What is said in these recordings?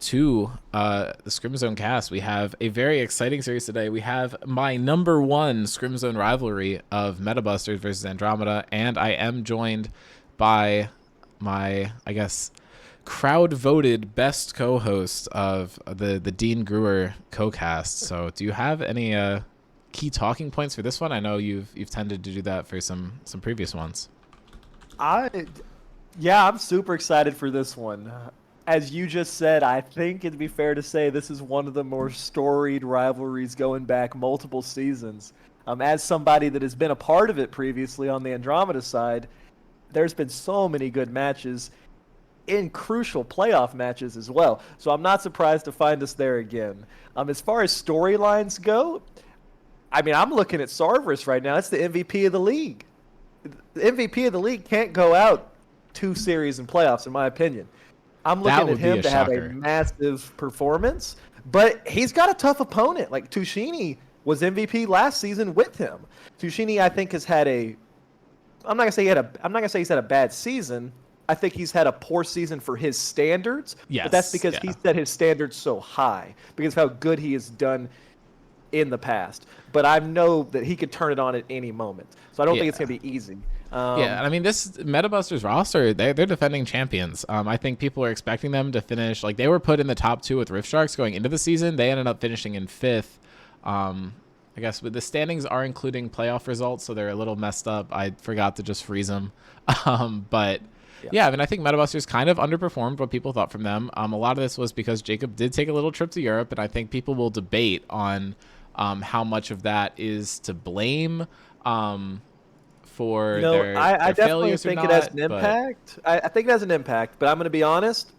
to the Scrim Zone cast. We have a very exciting series today. We have my number one Scrim Zone rivalry of Metabusters versus Andromeda, and I am joined by my, I guess, crowd-voted best co-host of the Dean Gruer co-cast. So do you have any key talking points for this one? I know you've tended to do that for some previous ones. Yeah, I'm super excited for this one. As you just said, I think it'd be fair to say this is one of the more storied rivalries going back multiple seasons. As somebody that has been a part of it previously on the Andromeda side, there's been so many good matches in crucial playoff matches as well. So I'm not surprised to find us there again. As far as storylines go, I mean, I'm looking at Sarverus right now. It's the MVP of the league. The MVP of the league can't go out 2 series in playoffs, in my opinion. I'm looking at him to have a massive performance, but he's got a tough opponent. Like Tushini was MVP last season with him. Tushini, I think, has had I'm not gonna say he's had a bad season. I think he's had a poor season for his standards. Yes, but that's because he set his standards so high because of how good he has done in the past. But I know that he could turn it on at any moment. So I don't think it's gonna be easy. I mean, this Metabusters roster, they're defending champions. I think people are expecting them to finish, like they were put in the top 2 with Rift Sharks going into the season. They ended up finishing in 5th. I guess the standings are including playoff results, so they're a little messed up. I forgot to just freeze them. But yeah, I mean, I think Metabusters kind of underperformed what people thought from them. A lot of this was because Jacob did take a little trip to Europe, and I think people will debate on how much of that is to blame. For their I definitely failures think or not, it has an impact. I think it has an impact, but I'm going to be honest.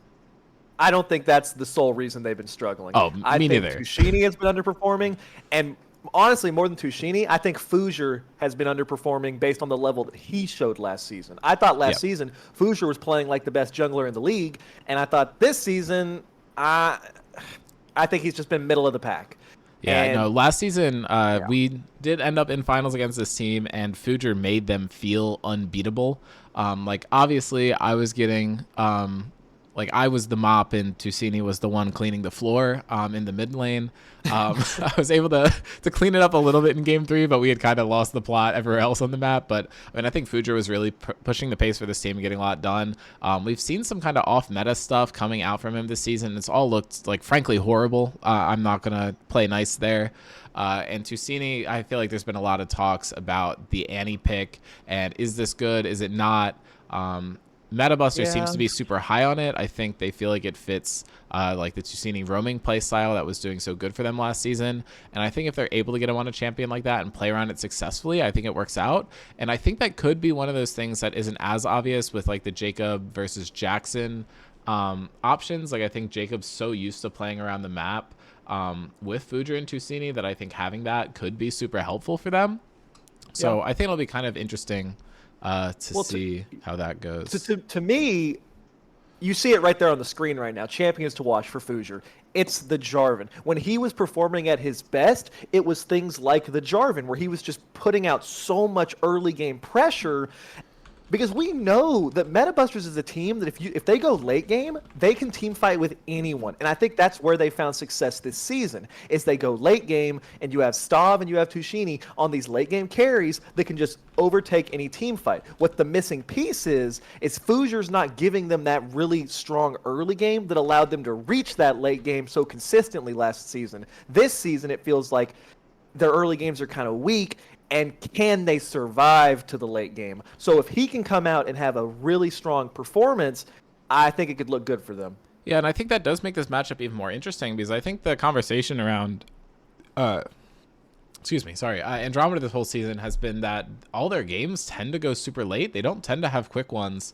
I don't think that's the sole reason they've been struggling. Oh, I me think neither. Tushini has been underperforming, and honestly, more than Tushini, I think Foosier has been underperforming based on the level that he showed last season. I thought last season Foosier was playing like the best jungler in the league, and I thought this season, I think he's just been middle of the pack. Yeah, no, last season we did end up in finals against this team, and Fujer made them feel unbeatable. Like, obviously, I was getting, I was the mop, and Tusini was the one cleaning the floor in the mid lane. I was able to clean it up a little bit in Game 3, but we had kind of lost the plot everywhere else on the map. But, I mean, I think Fujer was really pushing the pace for this team and getting a lot done. We've seen some kind of off-meta stuff coming out from him this season. It's all looked, like, frankly horrible. I'm not going to play nice there. And Tusini, I feel like there's been a lot of talks about the Annie pick, and is this good? Is it not? Metabuster seems to be super high on it. I think they feel like it fits like the Tusini roaming play style that was doing so good for them last season. And I think if they're able to get him on a champion like that and play around it successfully, I think it works out. And I think that could be one of those things that isn't as obvious with like the Jacob versus Jackson options. Like I think Jacob's so used to playing around the map with Fujer and Tusini that I think having that could be super helpful for them. So I think it'll be kind of interesting to see how that goes. To me, you see it right there on the screen right now. Champions to watch for Fujer. It's the Jarvan. When he was performing at his best, it was things like the Jarvan, where he was just putting out so much early game pressure. Because we know that Metabusters is a team that if they go late game, they can team fight with anyone. And I think that's where they found success this season, is they go late game, and you have Stav and you have Tushini on these late game carries that can just overtake any team fight. What the missing piece is Fujer's not giving them that really strong early game that allowed them to reach that late game so consistently last season. This season, it feels like their early games are kind of weak, and can they survive to the late game? So if he can come out and have a really strong performance, I think it could look good for them. Yeah, and I think that does make this matchup even more interesting, because I think the conversation around Andromeda this whole season has been that all their games tend to go super late. They don't tend to have quick ones.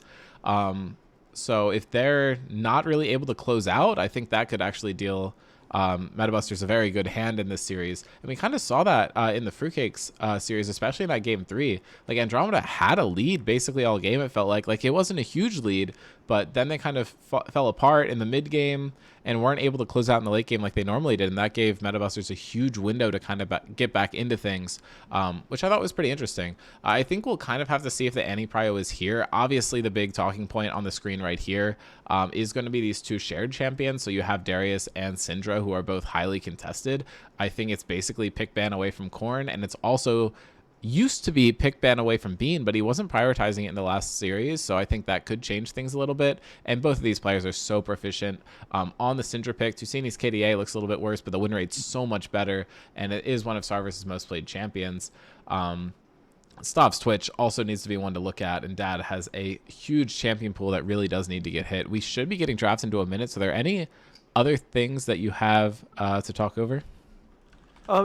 So if they're not really able to close out, I think that could actually deal Metabusters a very good hand in this series. And we kind of saw that in the Fruitcakes series, especially in that Game 3. Like, Andromeda had a lead basically all game, it felt like. Like, it wasn't a huge lead, but then they kind of fell apart in the mid game and weren't able to close out in the late game like they normally did, and that gave Metabusters a huge window to kind of get back into things, which I thought was pretty interesting. I think we'll kind of have to see if the Annie Prio is here. Obviously, the big talking point on the screen right here is going to be these two shared champions. So you have Darius and Syndra, who are both highly contested. I think it's basically pick ban away from Korn, and it's also used to be pick ban away from Bean, but he wasn't prioritizing it in the last series, so I think that could change things a little bit. And both of these players are so proficient on the Syndra pick. Tusini's KDA looks a little bit worse, but the win rate's so much better, and it is one of Sarvis' most played champions. Stav's Twitch also needs to be one to look at, and Dad has a huge champion pool that really does need to get hit. We should be getting drafts into a minute, so are there any other things that you have to talk over?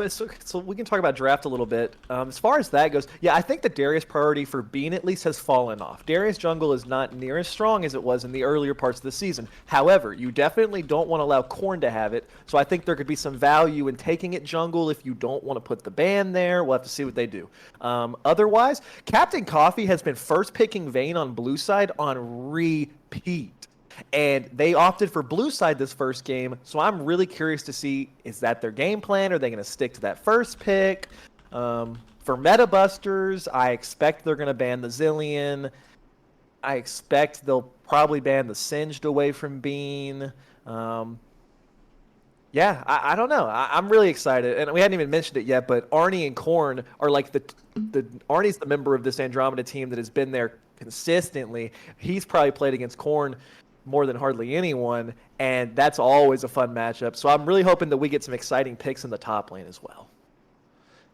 So we can talk about draft a little bit. As far as that goes, yeah, I think the Darius priority for Bean at least has fallen off. Darius jungle is not near as strong as it was in the earlier parts of the season. However, you definitely don't want to allow Korn to have it, so I think there could be some value in taking it jungle if you don't want to put the ban there. We'll have to see what they do. Otherwise, Captain Coffee has been first picking Vayne on blue side on repeat. And they opted for blue side this first game, so I'm really curious to see, is that their game plan? Are they going to stick to that first pick? For Metabusters, I expect they're going to ban the Zillion. I expect they'll probably ban the Singed away from Bean. Yeah, I don't know. I'm really excited, and we hadn't even mentioned it yet, but Arnie and Korn are like the Arnie's the member of this Andromeda team that has been there consistently. He's probably played against Korn more than hardly anyone, and that's always a fun matchup. So I'm really hoping that we get some exciting picks in the top lane as well.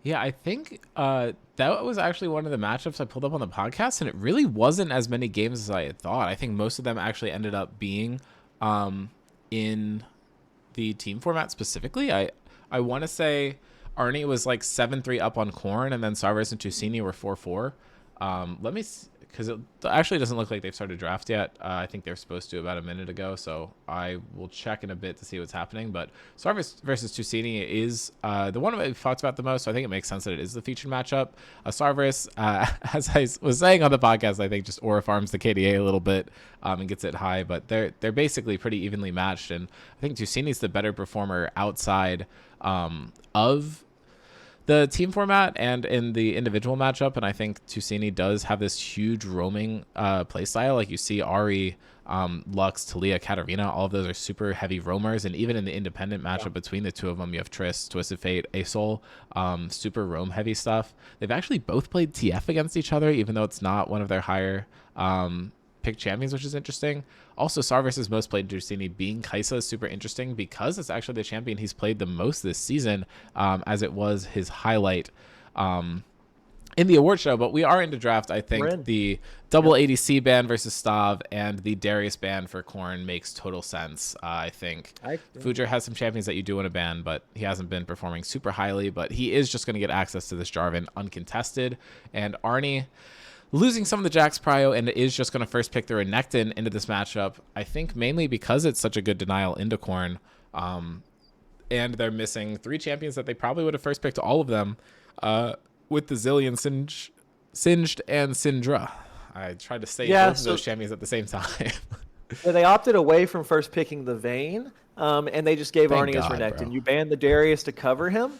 Yeah, I think that was actually one of the matchups I pulled up on the podcast, and it really wasn't as many games as I had thought. I think most of them actually ended up being in the team format specifically. I want to say Arnie was like 7-3 up on Korn, and then Sarvis and Tusini were 4-4. Let me see, because it actually doesn't look like they've started draft yet. I think they're supposed to about a minute ago, so I will check in a bit to see what's happening. But Sarvis versus Tusini is the one we've talked about the most, so I think it makes sense that it is the featured matchup. Sarvis, as I was saying on the podcast, I think just aura farms the KDA a little bit and gets it high, but they're basically pretty evenly matched, and I think Tusini's the better performer outside of the team format and in the individual matchup, and I think Tusini does have this huge roaming playstyle. Like you see Ari, Lux, Talia, Katarina, all of those are super heavy roamers, and even in the independent matchup between the two of them, you have Triss, Twisted Fate, Asol, super roam heavy stuff. They've actually both played TF against each other, even though it's not one of their higher pick champions, which is interesting. Also, Sarvis' most played Tusini being Kaisa is super interesting because it's actually the champion he's played the most this season, as it was his highlight in the award show. But we are into draft. I think the double ADC ban versus Stav and the Darius ban for Korn makes total sense. I think Fujer has some champions that you do want to ban, but he hasn't been performing super highly. But he is just going to get access to this Jarvan uncontested. And Arnie losing some of the Jax prio, and it is just going to first pick the Renekton into this matchup, I think mainly because it's such a good denial into Korn. And they're missing 3 champions that they probably would have first picked all of them with the Zillion, Singed, and Syndra. I tried to say both of those champions at the same time. Yeah, they opted away from first picking the Vayne, and they just gave Arnie his Renekton. Bro. You banned the Darius to cover him.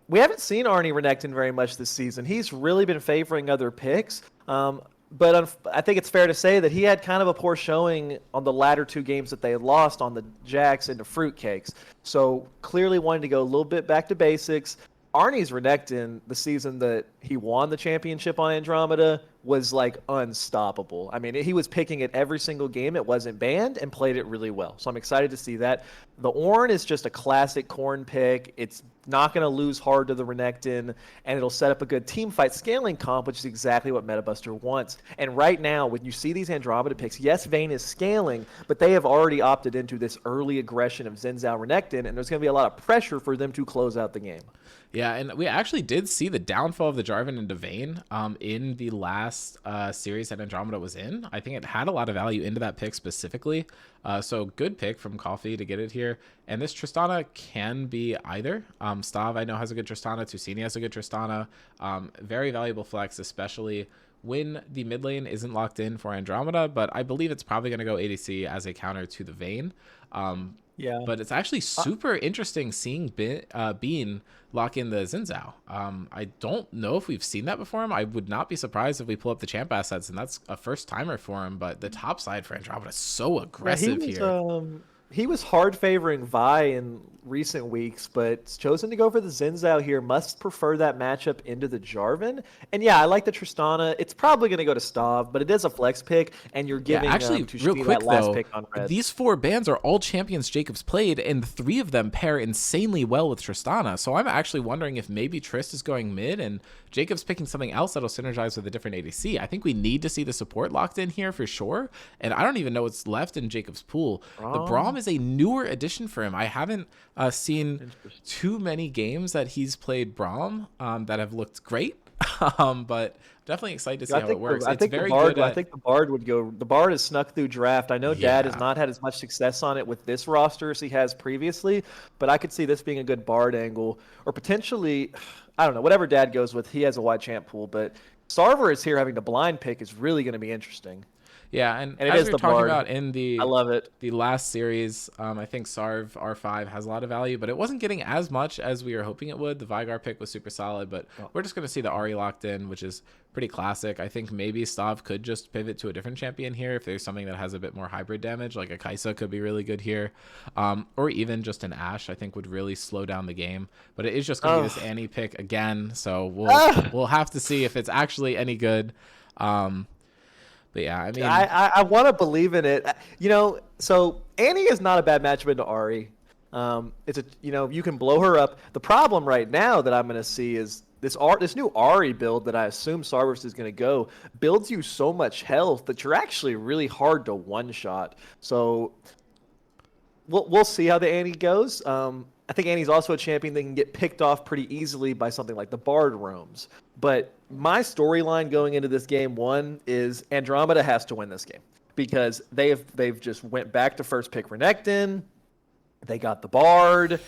We haven't seen Arnie Renekton very much this season. He's really been favoring other picks. But I think it's fair to say that he had kind of a poor showing on the latter 2 games that they had lost on the Jax and the Fruitcakes. So clearly wanting to go a little bit back to basics. Arnie's Renekton, the season that he won the championship on Andromeda, was like unstoppable. I mean, he was picking it every single game. It wasn't banned and played it really well. So I'm excited to see that. The Ornn is just a classic Korn pick. It's not going to lose hard to the Renekton, and it'll set up a good team fight scaling comp, which is exactly what Metabuster wants. And right now, when you see these Andromeda picks, yes, Vayne is scaling, but they have already opted into this early aggression of Xin Zhao Renekton, and there's going to be a lot of pressure for them to close out the game. Yeah, and we actually did see the downfall of the Jarvan into Vayne in the last series that Andromeda was in. I think it had a lot of value into that pick specifically. So good pick from Coffee to get it here. And this Tristana can be either. Stav, I know, has a good Tristana. Tusini has a good Tristana. Very valuable flex, especially when the mid lane isn't locked in for Andromeda, but I believe it's probably going to go ADC as a counter to the Vayne. Yeah. But it's actually super interesting seeing Bean lock in the Xin. I don't know if we've seen that before him. I would not be surprised if we pull up the champ assets, and that's a first timer for him. But the top side for Andromeda is so Yeah, aggressive here. he was hard favoring Vi in recent weeks, but chosen to go for the Xin here. Must prefer that matchup into the Jarvan. And yeah, I like the Tristana. It's probably going to go to Stav, but it is a flex pick, and you're Yeah, giving actually, real Tushki quick that last though, pick on red. these 4 bans are all champions Jacob's played, and 3 of them pair insanely well with Tristana. So I'm actually wondering if maybe Trist is going mid and Jacob's picking something else that'll synergize with a different ADC. I think we need to see the support locked in here for sure, and I don't even know what's left in Jacob's pool. The Braum is a newer addition for him. I haven't seen too many games that he's played Braum that have looked great. But definitely excited to see how it works. I It's think very the Bard, good I think the Bard would go. The Bard has snuck through draft. I know Dad has Yeah. not had as much success on it with this roster as he has previously, but I could see this being a good Bard angle, or potentially, I don't know, whatever Dad goes with. He has a wide champ pool, but Sarver is here having to blind pick is really going to be interesting. Yeah, and And it as is we the were talking Bard. about in I love it. the last series, I think Sarv R5 has a lot of value, but it wasn't getting as much as we were hoping it would. The Vygar pick was super solid, but we're just going to see the Ahri locked in, which is pretty classic. I think maybe Stav could just pivot to a different champion here if there's something that has a bit more hybrid damage, like a Kaisa could be really good here, or even just an Ashe I think would really slow down the game. But it is just going to be this Annie pick again, so we'll have to see if it's actually any good. But yeah, I mean, I want to believe in it. So Annie is not a bad matchup into Ari. You can blow her up. The problem right now that I'm going to see is this new Ari build that I assume Sarvers is going to go builds you so much health that you're actually really hard to one shot. So we'll see how the Annie goes. I think Annie's also a champion that can get picked off pretty easily by something like the Bard roams. But my storyline going into this game one is Andromeda has to win this game because they've just went back to first pick Renekton. They got the Bard.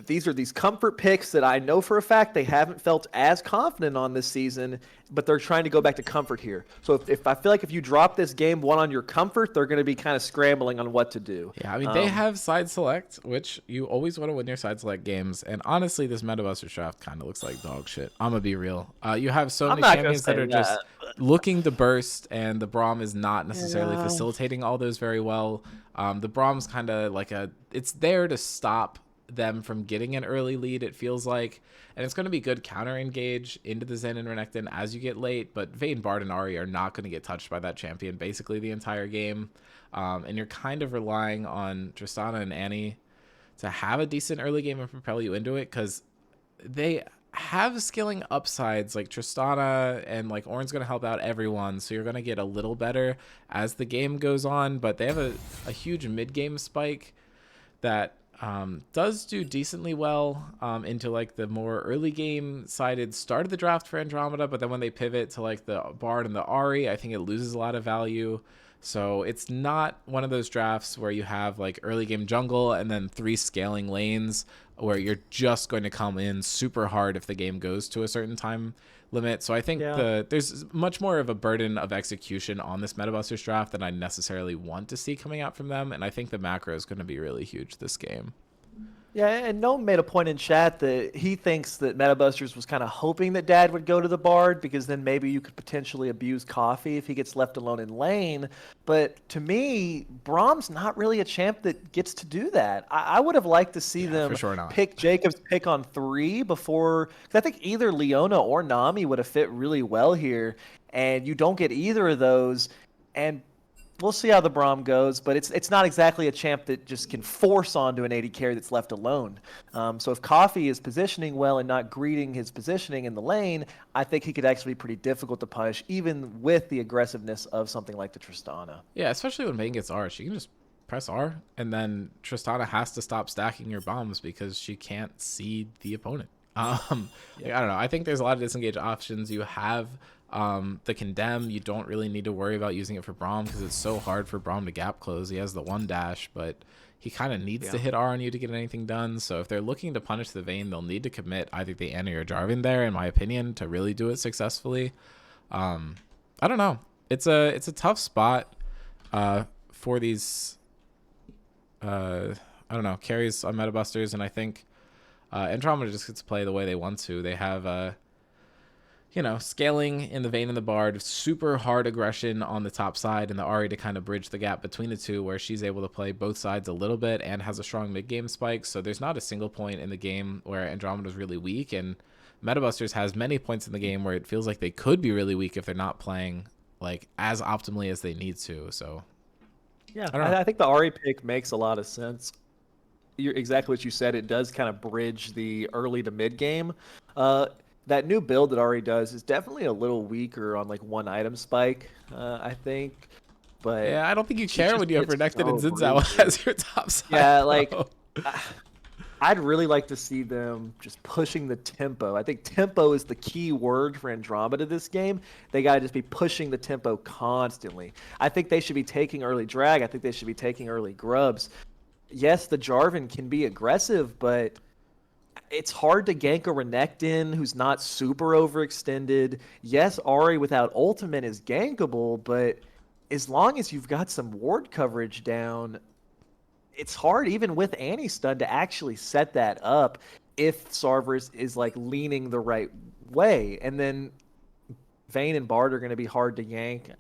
These are these comfort picks that I know for a fact they haven't felt as confident on this season, but they're trying to go back to comfort here. So if I feel like if you drop this game one on your comfort, they're going to be kind of scrambling on what to do. Yeah, I mean, they have side select, which you always want to win your side select games. And honestly, this Meta Busters draft kind of looks like dog shit. I'm going to be real. You have so many champions that are just looking to burst, and the Braum is not necessarily facilitating all those very well. The Braum's kind of like it's there to stop them from getting an early lead, it feels like, and it's going to be good counter engage into the Zen and Renekton as you get late, but Vayne, Bard, and Ahri are not going to get touched by that champion basically the entire game, and you're kind of relying on Tristana and Annie to have a decent early game and propel you into it, because they have skilling upsides. Like Tristana and like Ornn's going to help out everyone, so you're going to get a little better as the game goes on, but they have a huge mid-game spike that does do decently well into like the more early game sided start of the draft for Andromeda, but then when they pivot to like the Bard and the Ahri, I think it loses a lot of value. So it's not one of those drafts where you have like early game jungle and then 3 scaling lanes where you're just going to come in super hard if the game goes to a certain time limit. So I think there's much more of a burden of execution on this Meta Busters draft than I necessarily want to see coming out from them, and I think the macro is going to be really huge this game. Yeah, and Noam made a point in chat that he thinks that Meta Busters was kind of hoping that Dad would go to the Bard because then maybe you could potentially abuse Coffee if he gets left alone in lane. But to me, Braum's not really a champ that gets to do that. I would have liked to see them pick Jacob's pick on 3 before, because I think either Leona or Nami would have fit really well here, and you don't get either of those, and we'll see how the Braum goes, but it's not exactly a champ that just can force onto an AD carry that's left alone. So if Coffee is positioning well and not greeting his positioning in the lane, I think he could actually be pretty difficult to punish, even with the aggressiveness of something like the Tristana. Yeah, especially when Vayne gets R. She can just press R, and then Tristana has to stop stacking your bombs because she can't see the opponent. I don't know. I think there's a lot of disengage options. You have the Condemn. You don't really need to worry about using it for Braum because it's so hard for Braum to gap close. He has the 1 dash, but he kind of needs to hit R on you to get anything done. So if they're looking to punish the Vayne, they'll need to commit either the Annie or Jarvan there, in my opinion, to really do it successfully. I don't know. It's a tough spot for these I don't know, carries on Meta Busters, and I think Andromeda just gets to play the way they want to. They have scaling in the Vayne and the Bard, super hard aggression on the top side, and the Ahri to kind of bridge the gap between the two, where she's able to play both sides a little bit and has a strong mid game spike. So there's not a single point in the game where Andromeda's really weak, and Metabusters has many points in the game where it feels like they could be really weak if they're not playing like as optimally as they need to. So Yeah, I don't know. I think the Ari pick makes a lot of sense. You're exactly what you said. It does kind of bridge the early to mid game. That new build that Ari does is definitely a little weaker on like one item spike, I think. But Yeah, I don't think you she care just when you have gets Renekton and so Zinzao bruised. as your top side. Yeah, like though. I'd really like to see them just pushing the tempo. I think tempo is the key word for Andromeda this game. They got to just be pushing the tempo constantly. I think they should be taking early drag. I think they should be taking early grubs. Yes, the Jarvan can be aggressive, but it's hard to gank a Renekton who's not super overextended. Yes, Ahri without ultimate is gankable, but as long as you've got some ward coverage down, it's hard even with Annie stun to actually set that up if Sarver is like leaning the right way. And then Vayne and Bard are going to be hard to yank.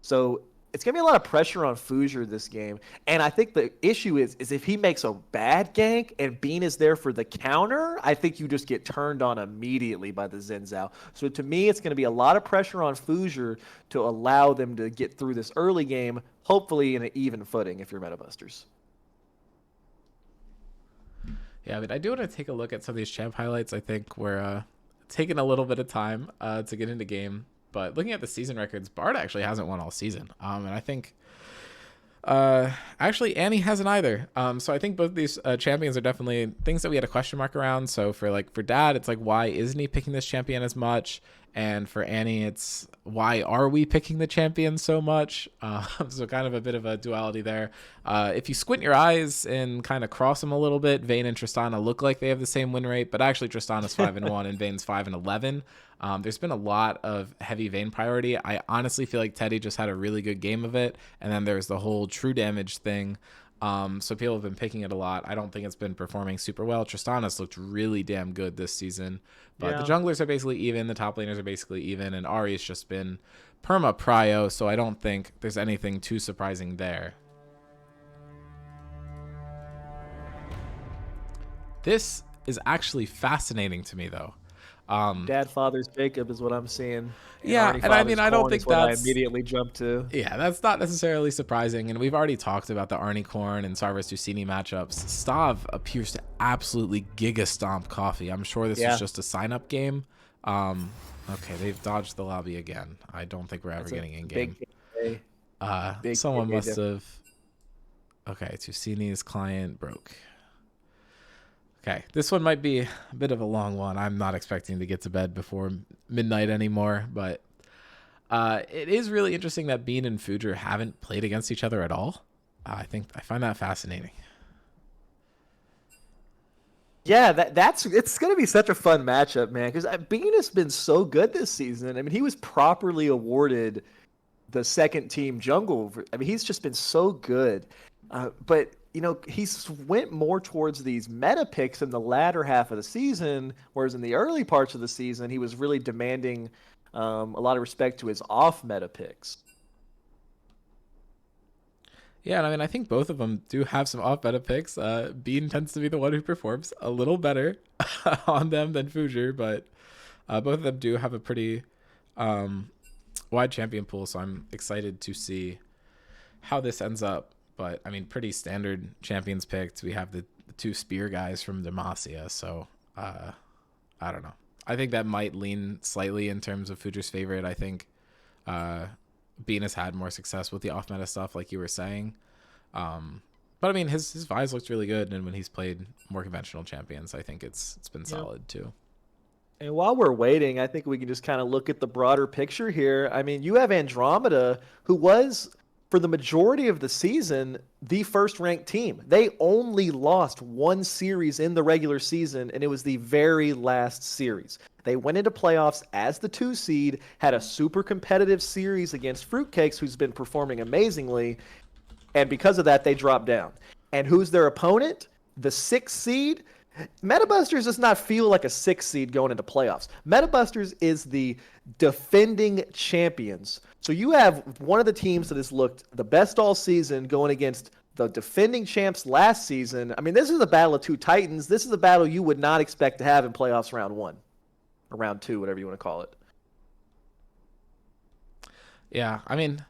So it's going to be a lot of pressure on Fuzier this game. And I think the issue is if he makes a bad gank and Bean is there for the counter, I think you just get turned on immediately by the Zinzao. So to me, it's going to be a lot of pressure on Fuzier to allow them to get through this early game, hopefully in an even footing if you're Metabusters. Yeah, I mean, I do want to take a look at some of these champ highlights. I think we're taking a little bit of time to get into game, but looking at the season records, Bard actually hasn't won all season, and I think actually Annie hasn't either. So I think both these champions are definitely things that we had a question mark around. So for Dad, it's like, why isn't he picking this champion as much? And for Annie, it's why are we picking the champion so much? So kind of a bit of a duality there. If you squint your eyes and kind of cross them a little bit, Vayne and Tristana look like they have the same win rate, but actually Tristana's 5-1 and Vayne's 5-11. There's been a lot of heavy Vayne priority. I honestly feel like Teddy just had a really good game of it, and then there's the whole true damage thing. So people have been picking it a lot. I don't think it's been performing super well. Tristana's looked really damn good this season, but Yeah. the junglers are basically even, the top laners are basically even, and Ahri's just been perma prio, so I don't think there's anything too surprising there. This is actually fascinating to me, though. Dad fathers Jacob is what I'm seeing. Yeah, Arnie and I fathers mean, I don't Corn think is what I that's immediately jumped to. yeah, that's not necessarily surprising, and we've already talked about the Arnie Corn and Sarvis Tusini matchups. Stav appears to absolutely giga stomp Coffee. I'm sure this was just a sign-up game. Okay, they've dodged the lobby again. I don't think we're ever getting in-game. Someone must have... Okay, Tusini's client broke. Okay, this one might be a bit of a long one. I'm not expecting to get to bed before midnight anymore, but it is really interesting that Bean and Fuger haven't played against each other at all. I find that fascinating. Yeah, it's going to be such a fun matchup, man, because Bean has been so good this season. I mean, he was properly awarded the second team jungle. I mean, he's just been so good. But he's went more towards these meta picks in the latter half of the season, whereas in the early parts of the season, he was really demanding a lot of respect to his off meta picks. Yeah, and I mean, I think both of them do have some off meta picks. Bean tends to be the one who performs a little better on them than Fuger, but both of them do have a pretty wide champion pool, so I'm excited to see how this ends up. But I mean, pretty standard champions picked. We have the two spear guys from Demacia, so I don't know. I think that might lean slightly in terms of Fuger's favorite. I think Bean has had more success with the off meta stuff, like you were saying. But I mean, his vibes looked really good, and when he's played more conventional champions, I think it's been solid too. And while we're waiting, I think we can just kind of look at the broader picture here. I mean, you have Andromeda, who was, for the majority of the season, the first ranked team. They only lost one series in the regular season, and it was the very last series. They went into playoffs as the 2 seed, had a super competitive series against Fruitcakes, who's been performing amazingly, and because of that, they dropped down. And who's their opponent? The 6th seed. Metabusters does not feel like a 6th seed going into playoffs. Metabusters is the defending champions. So you have one of the teams that has looked the best all season going against the defending champs last season. I mean, this is a battle of 2 titans. This is a battle you would not expect to have in playoffs round 1 or round 2, whatever you want to call it. Yeah, I mean,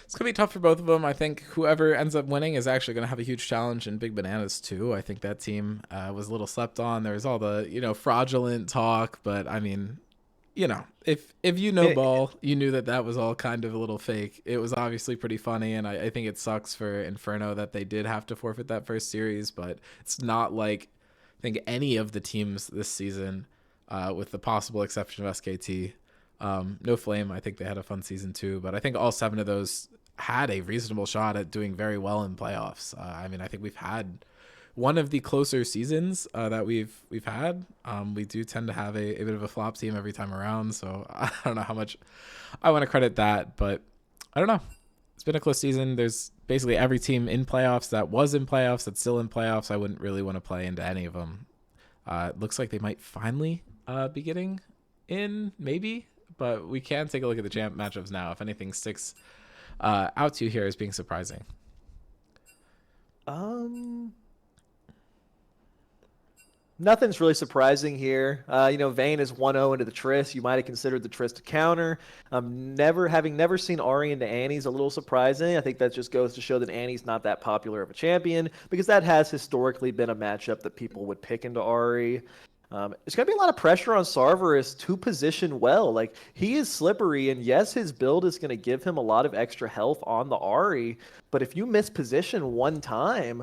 it's going to be tough for both of them. I think whoever ends up winning is actually going to have a huge challenge in Big Bananas, too. I think that team was a little slept on. There was all the, fraudulent talk. But, I mean, if you know ball, you knew that was all kind of a little fake. It was obviously pretty funny. And I think it sucks for Inferno that they did have to forfeit that first series. But it's not like I think any of the teams this season, with the possible exception of SKT, No Flame, I think they had a fun season too, but I think all 7 of those had a reasonable shot at doing very well in playoffs. I mean, I think we've had one of the closer seasons that we've had. We do tend to have a bit of a flop team every time around, so I don't know how much I want to credit that, but I don't know. It's been a close season. There's basically every team in playoffs that was in playoffs that's still in playoffs. I wouldn't really want to play into any of them. It looks like they might finally be getting in, maybe, but we can take a look at the champ matchups now. If anything sticks out to you here as being surprising. Nothing's really surprising here. Vayne is 1-0 into the Triss. You might have considered the Triss to counter. Having never seen Ahri into Annie's a little surprising. I think that just goes to show that Annie's not that popular of a champion, because that has historically been a matchup that people would pick into Ahri. It's going to be a lot of pressure on Sarverus to position well. Like, he is slippery, and yes, his build is going to give him a lot of extra health on the Ahri, but if you miss position one time,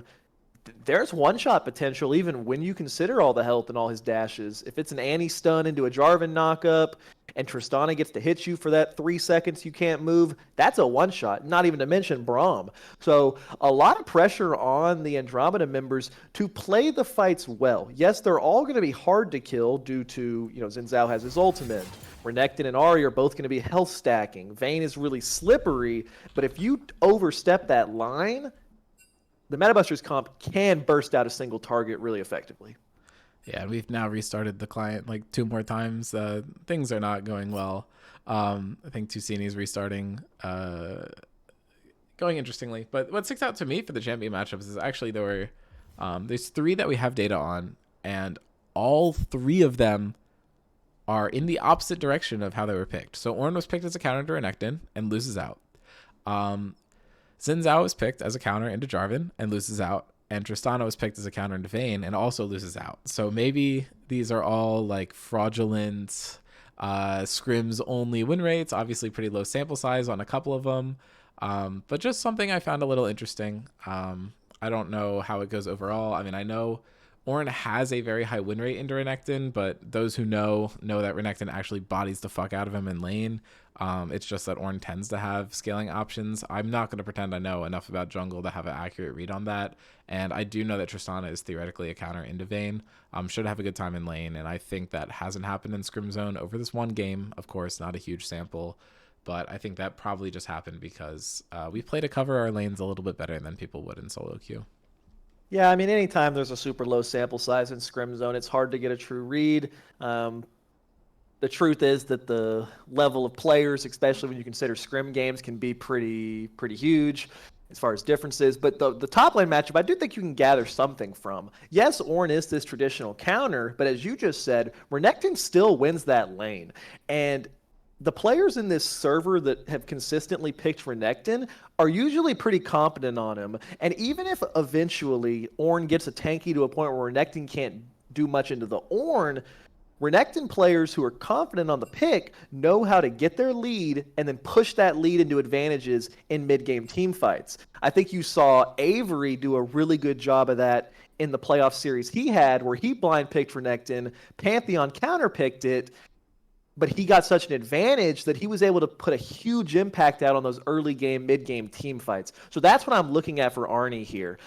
there's one-shot potential even when you consider all the health and all his dashes. If it's an Annie stun into a Jarvan knockup and Tristana gets to hit you for that 3 seconds you can't move, that's a one-shot, not even to mention Braum. So a lot of pressure on the Andromeda members to play the fights well. Yes, they're all going to be hard to kill due to, Xin Zhao has his ultimate. Renekton and Ahri are both going to be health stacking. Vayne is really slippery, but if you overstep that line, the Metabusters comp can burst out a single target really effectively. Yeah, and we've now restarted the client like 2 more times. Things are not going well. I think Tusini's restarting, going interestingly. But what sticks out to me for the champion matchups is actually there's 3 that we have data on, and all 3 of them are in the opposite direction of how they were picked. So Ornn was picked as a counter to Renekton and loses out. Xin Zhao was picked as a counter into Jarvan and loses out, and Tristana was picked as a counter into Vayne and also loses out. So maybe these are all like fraudulent scrims only win rates, obviously pretty low sample size on a couple of them, but just something I found a little interesting. I don't know how it goes overall. I mean, I know Ornn has a very high win rate into Renekton, but those who know that Renekton actually bodies the fuck out of him in lane. It's just that Ornn tends to have scaling options. I'm not going to pretend I know enough about jungle to have an accurate read on that, and I do know that Tristana is theoretically a counter into Vayne. Should have a good time in lane, and I think that hasn't happened in Scrim Zone over this one game. Of course, not a huge sample, but I think that probably just happened because we play to cover our lanes a little bit better than people would in solo queue. Yeah, I mean, anytime there's a super low sample size in Scrim Zone, it's hard to get a true read. The truth is that the level of players, especially when you consider Scrim games, can be pretty huge as far as differences. But the top lane matchup, I do think you can gather something from. Yes, Ornn is this traditional counter, but as you just said, Renekton still wins that lane. And the players in this server that have consistently picked Renekton are usually pretty competent on him. And even if eventually Ornn gets a tanky to a point where Renekton can't do much into the Ornn, Renekton players who are confident on the pick know how to get their lead and then push that lead into advantages in mid-game team fights. I think you saw Avery do a really good job of that in the playoff series he had, where he blind picked Renekton, Pantheon counter-picked it, but he got such an advantage that he was able to put a huge impact out on those early game, mid game team fights. So that's what I'm looking at for Arnie here.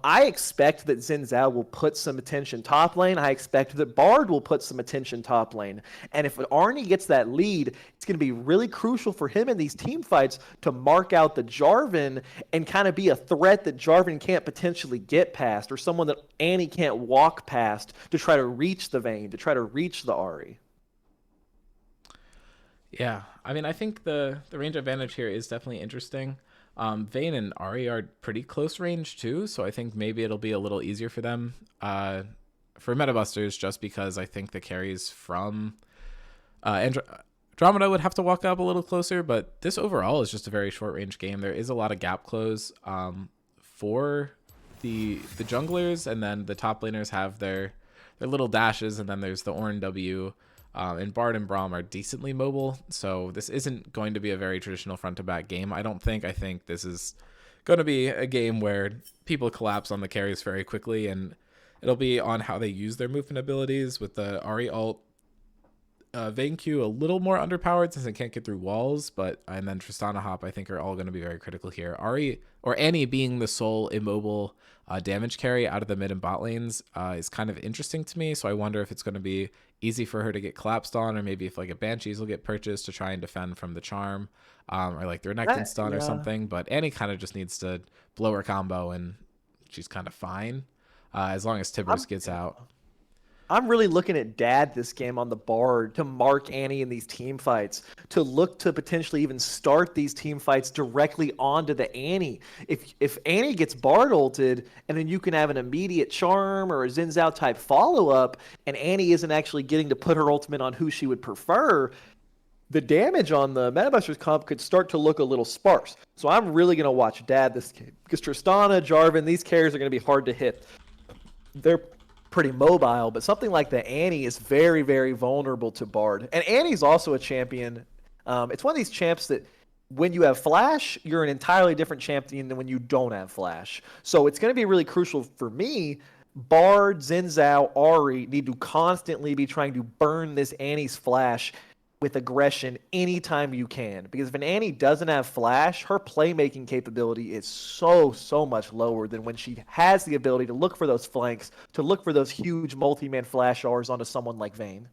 I expect that Xin Zhao will put some attention top lane. I expect that Bard will put some attention top lane. And if Arnie gets that lead, it's going to be really crucial for him in these team fights to mark out the Jarvan and kind of be a threat that Jarvan can't potentially get past, or someone that Annie can't walk past to try to reach the Vayne, to try to reach the Ahri. Yeah, I mean, I think the range advantage here is definitely interesting. Vayne and Ahri are pretty close range too, so I think maybe it'll be a little easier for them. For meta busters, just because I think the carries from Andromeda would have to walk up a little closer, but this overall is just a very short range game. There is a lot of gap close for the junglers, and then the top laners have their little dashes, and then there's the Ornn W. And Bard and Braum are decently mobile, so this isn't going to be a very traditional front-to-back game. I don't think. I think this is going to be a game where people collapse on the carries very quickly, and it'll be on how they use their movement abilities. With the Ahri ult, Vayne Q a little more underpowered since it can't get through walls, but and then Tristana Hop I think are all going to be very critical here. Ahri or Annie being the sole immobile damage carry out of the mid and bot lanes is kind of interesting to me, so I wonder if it's going to be easy for her to get collapsed on, or maybe if like a Banshees will get purchased to try and defend from the charm, or like the Renekton stun or something. But Annie kind of just needs to blow her combo and she's kind of fine as long as Tibbers gets out. I'm really looking at Dad this game on the Bard to mark Annie in these team fights, to look to potentially even start these team fights directly onto the Annie. If Annie gets Bard ulted, and then you can have an immediate charm or a Xin Zhao type follow-up, and Annie isn't actually getting to put her ultimate on who she would prefer, the damage on the Metabusters comp could start to look a little sparse. So I'm really going to watch Dad this game, because Tristana, Jarvan, these carries are going to be hard to hit. They're pretty mobile, but something like the Annie is very, very vulnerable to Bard. And Annie's also a champion. It's one of these champs that when you have Flash, you're an entirely different champion than when you don't have Flash. So it's going to be really crucial for me. Bard, Xin Zhao, Ahri need to constantly be trying to burn this Annie's Flash with aggression anytime you can. Because if an Annie doesn't have Flash, her playmaking capability is so much lower than when she has the ability to look for those flanks, to look for those huge multi-man Flash R's onto someone like Vayne.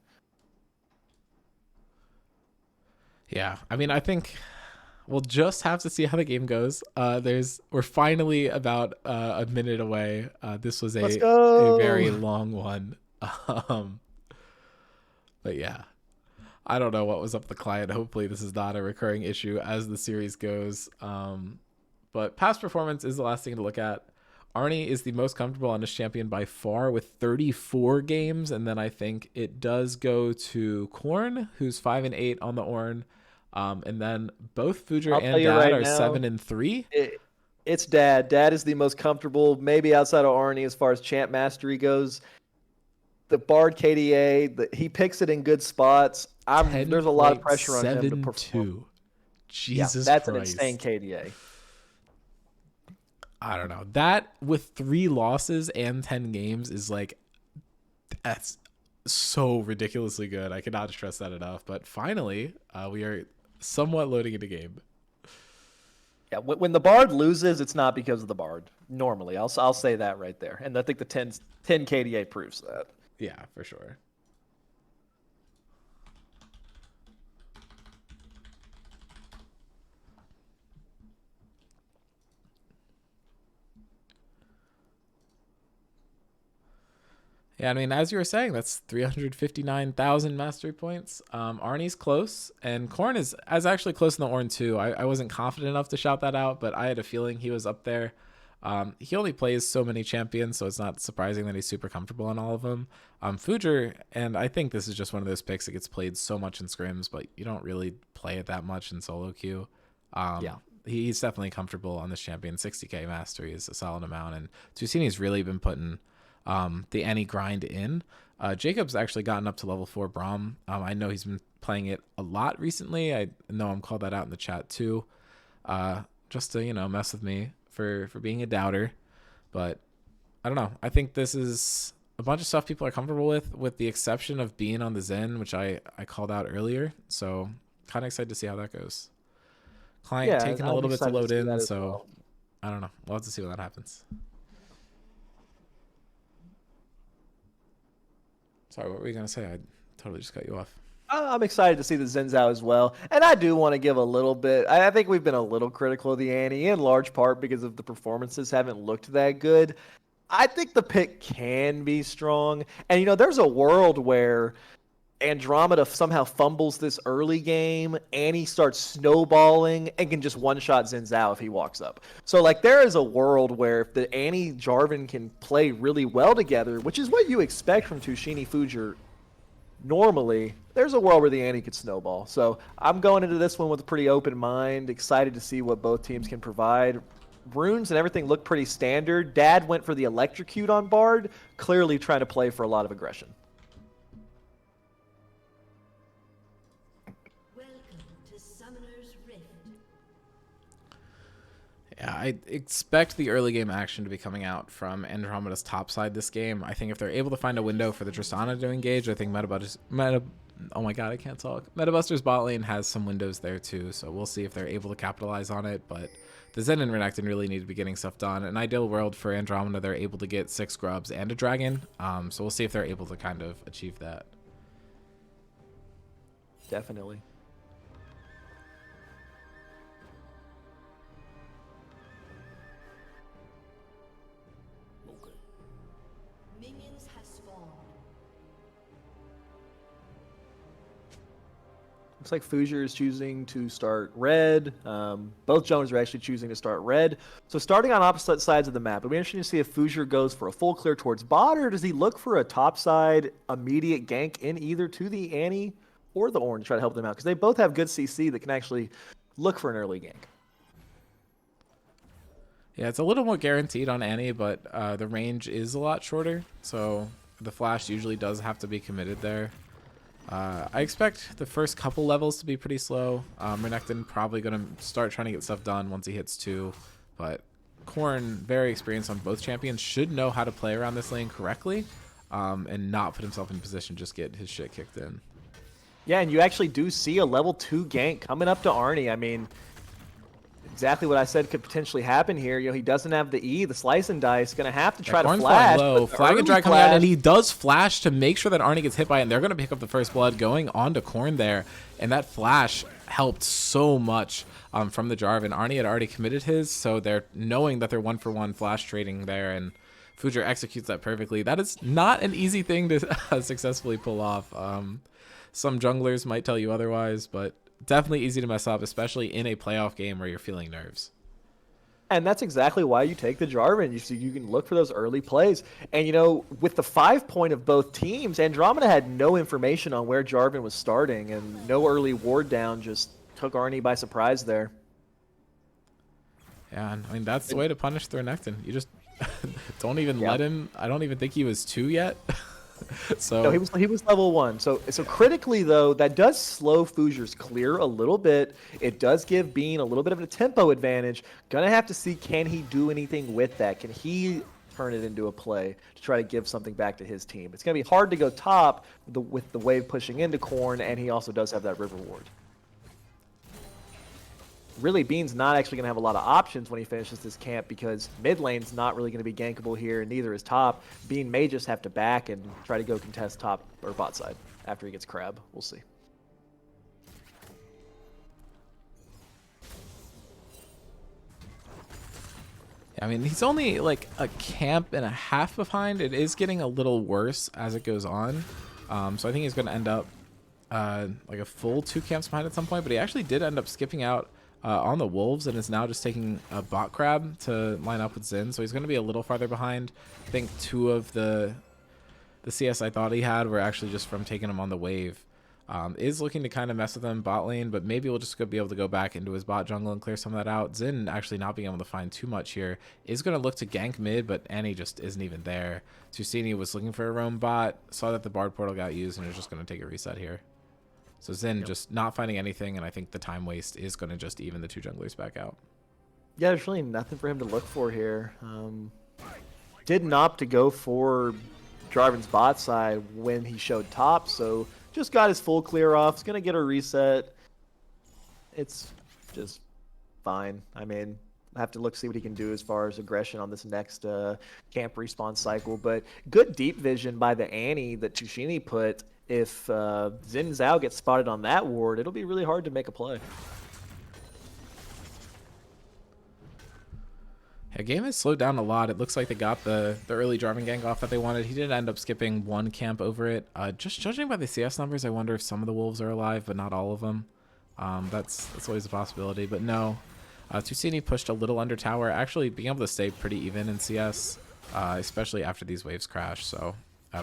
Yeah, I mean, I think we'll just have to see how the game goes. We're finally about a minute away. This was a very long one. But yeah. I don't know what was up with the client. Hopefully this is not a recurring issue as the series goes. But past performance is the last thing to look at. Arnie is the most comfortable on this champion by far with 34 games. And then I think it does go to Korn, who's 5-8 on the Ornn. And then both Fujer and Dad are 7-3. It's Dad. Dad is the most comfortable, maybe outside of Arnie as far as champ mastery goes. The Bard KDA, he picks it in good spots. There's a lot of pressure on him to perform. Jesus that's Christ. An insane KDA. I don't know. That with 3 losses and 10 games is like, that's so ridiculously good. I cannot stress that enough. But finally, we are somewhat loading into game. Yeah, when the Bard loses, it's not because of the Bard. Normally, I'll say that right there. And I think the 10 KDA proves that. Yeah, for sure. Yeah, I mean, as you were saying, that's 359,000 mastery points. Arnie's close, and Korn is actually close in the Ornn too. I wasn't confident enough to shout that out, but I had a feeling he was up there. He only plays so many champions, so it's not surprising that he's super comfortable on all of them. Fujer, and I think this is just one of those picks that gets played so much in scrims, but you don't really play it that much in solo queue. Yeah. He's definitely comfortable on this champion. 60k mastery is a solid amount, and Tusini's really been putting the Annie grind in. Jacob's actually gotten up to level 4 Braum. I know he's been playing it a lot recently. I know I'm called that out in the chat too, just to mess with me for being a doubter. But I don't know. I think this is a bunch of stuff people are comfortable with the exception of being on the Zen, which I called out earlier. So kind of excited to see how that goes. Client Yeah, taking a I'm little bit to excited to load see in, that as so well. I don't know. We'll have to see when that happens. Sorry, what were you gonna say? I totally just cut you off. I'm excited to see the Zens out as well. And I do want to give a little bit. I think we've been a little critical of the Annie in large part because of the performances haven't looked that good. I think the pick can be strong. And, there's a world where Andromeda somehow fumbles this early game. Annie starts snowballing and can just one-shot Zen Zhao if he walks up. So, like, there is a world where if the Annie Jarvan can play really well together, which is what you expect from Tushini Fujer normally, there's a world where the Annie could snowball. So I'm going into this one with a pretty open mind, excited to see what both teams can provide. Runes and everything look pretty standard. Dad went for the electrocute on Bard, clearly trying to play for a lot of aggression. Welcome to Summoner's Rift. Yeah, I expect the early game action to be coming out from Andromeda's top side this game. I think if they're able to find a window for the Tristana to engage, I think oh my god, I can't talk. Metabuster's bot lane has some windows there too, so we'll see if they're able to capitalize on it, but the Zen and Renekton really need to be getting stuff done. An ideal world for Andromeda, they're able to get 6 grubs and a dragon, so we'll see if they're able to kind of achieve that. Definitely. Minions have spawned. Looks like Fujer is choosing to start red. Both Jones are actually choosing to start red. So starting on opposite sides of the map, it'll be interesting to see if Fujer goes for a full clear towards bot, or does he look for a top side immediate gank in either to the Annie or the Ornn to try to help them out? Because they both have good CC that can actually look for an early gank. Yeah, it's a little more guaranteed on Annie, but the range is a lot shorter, so the flash usually does have to be committed there. I expect the first couple levels to be pretty slow. Renekton probably going to start trying to get stuff done once he hits 2, but Korn, very experienced on both champions, should know how to play around this lane correctly and not put himself in position to just get his shit kicked in. Yeah, and you actually do see a level 2 gank coming up to Arnie. I mean, exactly what I said could potentially happen here. He doesn't have the E, the slice and dice. Going to have to try to flash. Low. Flag and drag coming out, and he does flash to make sure that Arnie gets hit by it, and they're going to pick up the first blood going on to Korn there. And that flash helped so much from the Jarvan. Arnie had already committed his, so they're knowing that they're 1-for-1 flash trading there, and Fujer executes that perfectly. That is not an easy thing to successfully pull off. Some junglers might tell you otherwise, but definitely easy to mess up, especially in a playoff game where you're feeling nerves. And that's exactly why you take the Jarvan. You can look for those early plays. And, with the 5 point of both teams, Andromeda had no information on where Jarvan was starting, and no early ward down just took Arnie by surprise there. Yeah, and I mean, that's the way to punish the Renekton. You just don't even let him. I don't even think he was 2 yet. So no, he was level 1. So critically though, that does slow Fujer's clear a little bit. It does give Bean a little bit of a tempo advantage. Gonna have to see, can he do anything with that? Can he turn it into a play to try to give something back to his team? It's gonna be hard to go top with the wave pushing into Korn, and he also does have that river ward. Really, Bean's not actually going to have a lot of options when he finishes this camp, because mid lane's not really going to be gankable here, and neither is top. Bean may just have to back and try to go contest top or bot side after he gets crab. We'll see. I mean, he's only like a camp and a half behind. It is getting a little worse as it goes on. So I think he's going to end up like a full 2 camps behind at some point, but he actually did end up skipping out on the Wolves and is now just taking a bot crab to line up with Xin, so he's going to be a little farther behind. I think 2 of the CS I thought he had were actually just from taking him on the wave. Is looking to kind of mess with him bot lane, but maybe we'll just be able to go back into his bot jungle and clear some of that out. Xin actually not being able to find too much here. Is going to look to gank mid, but Annie just isn't even there. Tusini was looking for a roam bot, saw that the Bard portal got used, and is just going to take a reset here. So Xin just not finding anything, and I think the time waste is going to just even the 2 junglers back out. Yeah, there's really nothing for him to look for here. Didn't opt to go for Jarvan's bot side when he showed top, so just got his full clear off. He's going to get a reset. It's just fine. I mean, I have to see what he can do as far as aggression on this next camp respawn cycle. But good deep vision by the Annie that Tushini put. If Xin Zhao gets spotted on that ward, it'll be really hard to make a play. Yeah, game has slowed down a lot. It looks like they got the early Jarvan gank off that they wanted. He did end up skipping one camp over it. Just judging by the CS numbers, I wonder if some of the wolves are alive, but not all of them. That's always a possibility. But no, Tusini pushed a little under tower, actually being able to stay pretty even in CS, especially after these waves crash. So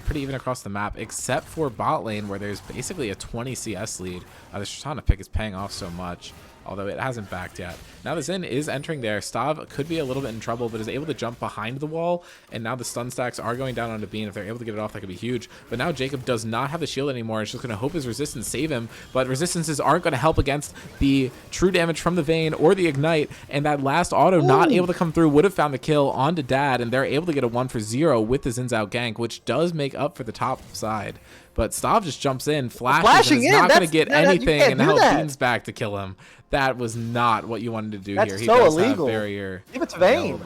pretty even across the map, except for bot lane where there's basically a 20 CS lead. The Shatana pick is paying off so much, although it hasn't backed yet. Now the Xin is entering there. Stav could be a little bit in trouble, but is able to jump behind the wall, and now the stun stacks are going down onto Bean. If they're able to get it off, that could be huge. But now Jacob does not have the shield anymore. It's just going to hope his resistance save him, but resistances aren't going to help against the true damage from the Vayne or the Ignite, and that last auto not able to come through would have found the kill onto Dad, and they're able to get a 1-for-0 with the Xin Zhao gank, which does make up for the top side. But Stav just jumps in, flashes, and is not going to get anything, and now Bean's back to kill him. That was not what you wanted to do here. He so does illegal. Have barrier Give it to Vayne.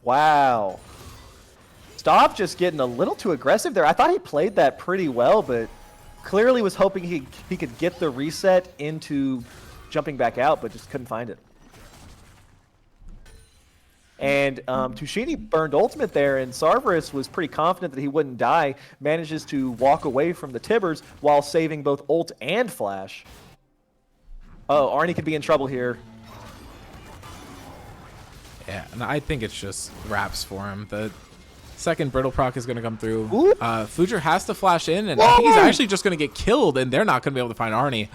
Wow. Stav just getting a little too aggressive there. I thought he played that pretty well, but clearly was hoping he could get the reset into jumping back out, but just couldn't find it. And Tushini burned ultimate there, and Sarveris was pretty confident that he wouldn't die. Manages to walk away from the Tibbers while saving both ult and flash. Oh, Arnie could be in trouble here. Yeah, and I think it's just wraps for him. The second brittle proc is going to come through. Fujer has to flash in, and I think he's actually just going to get killed, and they're not going to be able to find Arnie.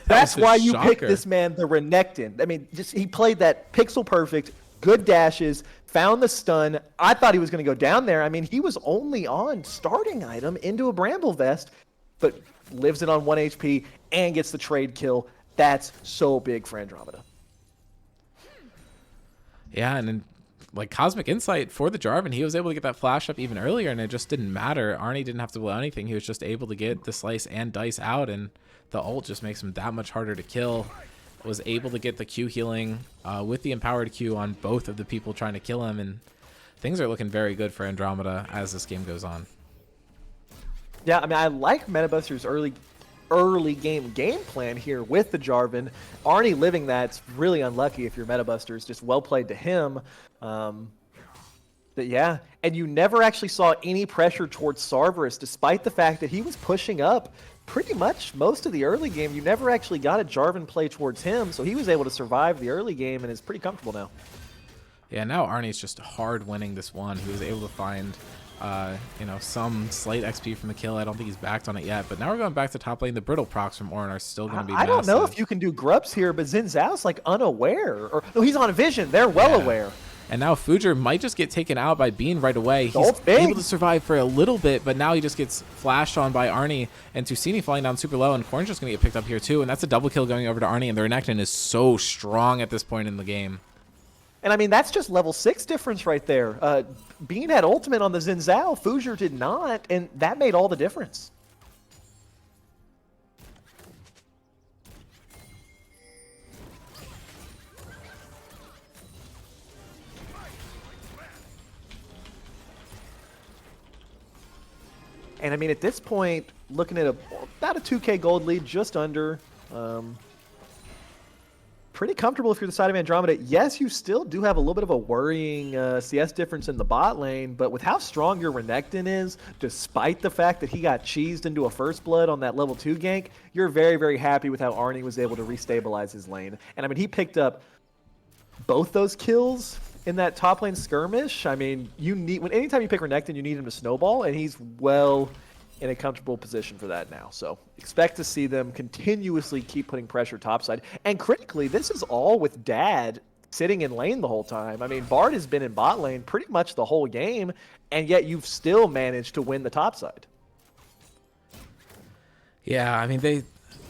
That's why you picked this man, the Renekton. I mean, just he played that pixel perfect, good dashes, found the stun. I thought he was going to go down there. I mean, he was only on starting item into a Bramble Vest, but lives it on 1 HP and gets the trade kill. That's so big for Andromeda. Yeah, and then like Cosmic Insight for the Jarvan, he was able to get that flash up even earlier, and it just didn't matter. Arnie didn't have to blow anything. He was just able to get the slice and dice out, and the ult just makes him that much harder to kill. Was able to get the Q healing with the empowered Q on both of the people trying to kill him, and things are looking very good for Andromeda as this game goes on. Yeah, I mean, I like MetaBuster's early game plan here with the Jarvan. Arnie living that's really unlucky if you're MetaBusters. Just well played to him. But yeah, and you never actually saw any pressure towards Sarveris, despite the fact that he was pushing up pretty much most of the early game. You never actually got a Jarvan play towards him, so he was able to survive the early game and is pretty comfortable now. Yeah, now Arnie's just hard winning this one. He was able to find some slight XP from the kill. I don't think he's backed on it yet, but now we're going back to top lane. The brittle procs from Ornn are still going to be I don't know if you can do grubs here, but Xin Zhao's like unaware. Or no, he's on vision. They're well aware. And now Fujer might just get taken out by Bean right away. He's able to survive for a little bit, but now he just gets flashed on by Arnie, and Tusini falling down super low, and Corn's just going to get picked up here too, and that's a double kill going over to Arnie, and the Renekton is so strong at this point in the game. And I mean, that's just level 6 difference right there. Bean had ultimate on the Xin Zhao, Fujer did not, and that made all the difference. And I mean, at this point, looking at about a 2K gold lead, just under. Pretty comfortable if you're the side of Andromeda. Yes, you still do have a little bit of a worrying CS difference in the bot lane, but with how strong your Renekton is, despite the fact that he got cheesed into a first blood on that level 2 gank, you're very, very happy with how Arnie was able to restabilize his lane. And I mean, he picked up both those kills in that top lane skirmish. I mean, anytime you pick Renekton, you need him to snowball, and he's well in a comfortable position for that now. So expect to see them continuously keep putting pressure topside. And critically, this is all with Dad sitting in lane the whole time. I mean, Bard has been in bot lane pretty much the whole game, and yet you've still managed to win the topside. Yeah, I mean, they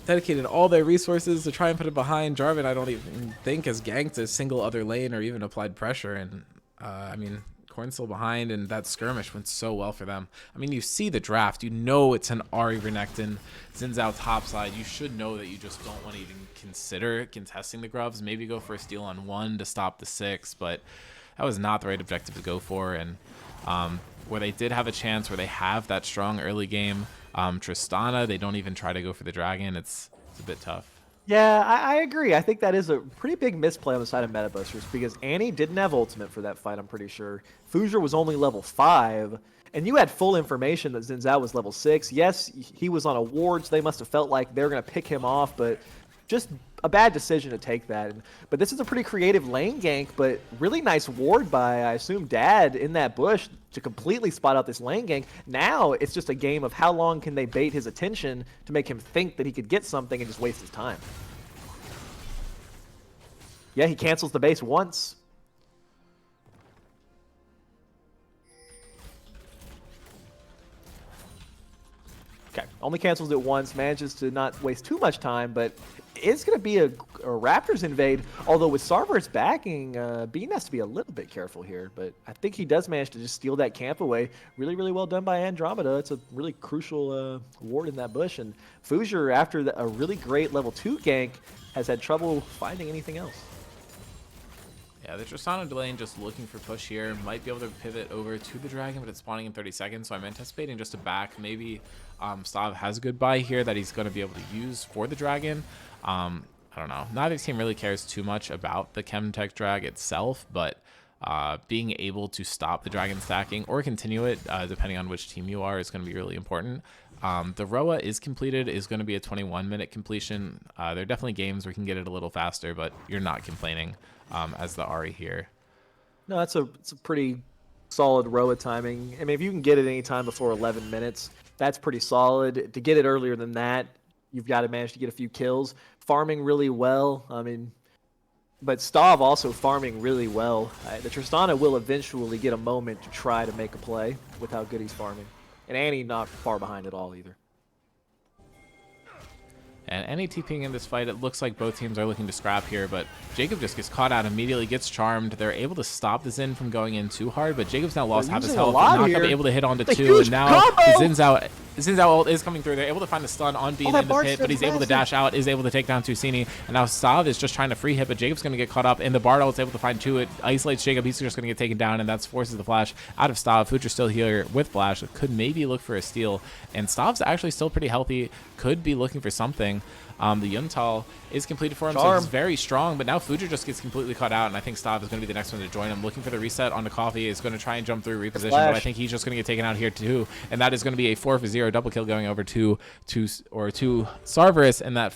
dedicated all their resources to try and put it behind. Jarvan, I don't even think has ganked a single other lane or even applied pressure. And I mean, Corn's still behind, and that skirmish went so well for them. I mean, you see the draft. You know it's an Ari Renekton, Xin Zhao topside. You should know that you just don't want to even consider contesting the Grubs. Maybe go for a steal on 1 to stop the 6, but that was not the right objective to go for. And where they did have a chance, where they have that strong early game, Tristana, they don't even try to go for the dragon. It's a bit tough. Yeah, I agree. I think that is a pretty big misplay on the side of Metabusters because Annie didn't have ultimate for that fight, I'm pretty sure. Fuzier was only level 5, and you had full information that Xin Zhao was level 6. Yes, he was on a ward, so they must have felt like they were going to pick him off, but just a bad decision to take that. But this is a pretty creative lane gank, but really nice ward by, I assume, Dad in that bush to completely spot out this lane gank. Now it's just a game of how long can they bait his attention to make him think that he could get something and just waste his time. Yeah, he cancels the base once. Okay, only cancels it once, manages to not waste too much time, but it's going to be a Raptors invade, although with Sarver's backing, Bean has to be a little bit careful here, but I think he does manage to just steal that camp away. Really, really well done by Andromeda. It's a really crucial ward in that bush, and Fuzier, after a really great level 2 gank, has had trouble finding anything else. Yeah, the Tristana lane just looking for push here. Might be able to pivot over to the dragon, but it's spawning in 30 seconds, so I'm anticipating just a back. Maybe Stav has a good buy here that he's going to be able to use for the dragon. I don't know. Neither team really cares too much about the Chemtech drag itself, but being able to stop the dragon stacking or continue it, depending on which team you are, is going to be really important. The Roa is completed, is going to be a 21-minute completion. There are definitely games where you can get it a little faster, but you're not complaining as the Ari here. No, it's a pretty solid Roa timing. I mean, if you can get it any time before 11 minutes, that's pretty solid. To get it earlier than that, you've got to manage to get a few kills. Farming really well. I mean, but Stav also farming really well. The Tristana will eventually get a moment to try to make a play with how good he's farming. And Annie not far behind at all either. And any TPing in this fight, it looks like both teams are looking to scrap here, but Jacob just gets caught out immediately, gets charmed. They're able to stop the Xin from going in too hard, but Jacob's now lost half his health, not going to be able to hit onto 2, and now the Xin Zhao ult is coming through. They're able to find the stun on Bean in the pit, but he's able to dash out, is able to take down Tusini, and now Stav is just trying to free hit, but Jacob's going to get caught up, and the Bard ult is able to find 2. It isolates Jacob. He's just going to get taken down, and that's forces the flash out of Stav. Future's still here with flash. Could maybe look for a steal, and Stav's actually still pretty healthy. Could be looking for something. The Yuntal is completed for him, so he's very strong, but now Future just gets completely caught out, and I think Stav is going to be the next one to join him. Looking for the reset on the coffee, is going to try and jump through reposition, but I think he's just going to get taken out here too, and that is going to be a 4-for-0 double kill going over to Sarverus in that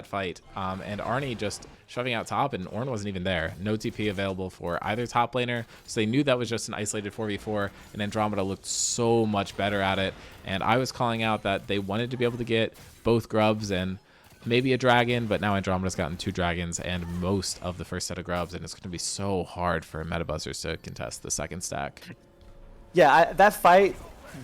fight. And Arnie just shoving out top, and Ornn wasn't even there. No TP available for either top laner, so they knew that was just an isolated 4v4, and Andromeda looked so much better at it, and I was calling out that they wanted to be able to get both grubs and maybe a dragon, but now Andromeda's gotten 2 dragons and most of the first set of grubs, and it's going to be so hard for Metabuzzers to contest the second stack. Yeah, that fight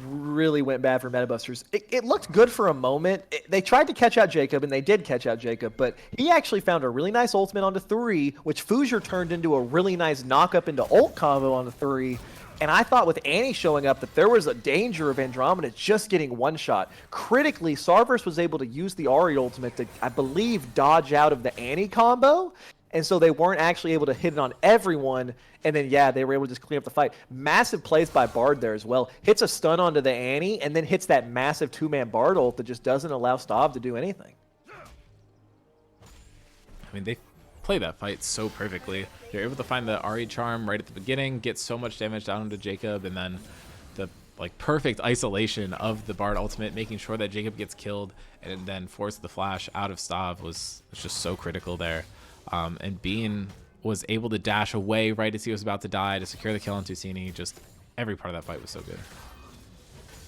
really went bad for Metabusters. It looked good for a moment. They tried to catch out Jacob, and they did catch out Jacob, but he actually found a really nice ultimate onto 3, which Fuzier turned into a really nice knock-up into ult combo onto 3. And I thought with Annie showing up that there was a danger of Andromeda just getting one shot. Critically, Sarverus was able to use the Ahri ultimate to, I believe, dodge out of the Annie combo. And so they weren't actually able to hit it on everyone. And then, yeah, they were able to just clean up the fight. Massive plays by Bard there as well. Hits a stun onto the Annie, and then hits that massive 2-man Bard ult that just doesn't allow Stav to do anything. I mean, they play that fight so perfectly. They're able to find the Ahri charm right at the beginning, get so much damage down onto Jacob, and then the perfect isolation of the Bard ultimate, making sure that Jacob gets killed, and then force the flash out of Stav was just so critical there. And Bean was able to dash away right as he was about to die to secure the kill on Tusini. Just every part of that fight was so good.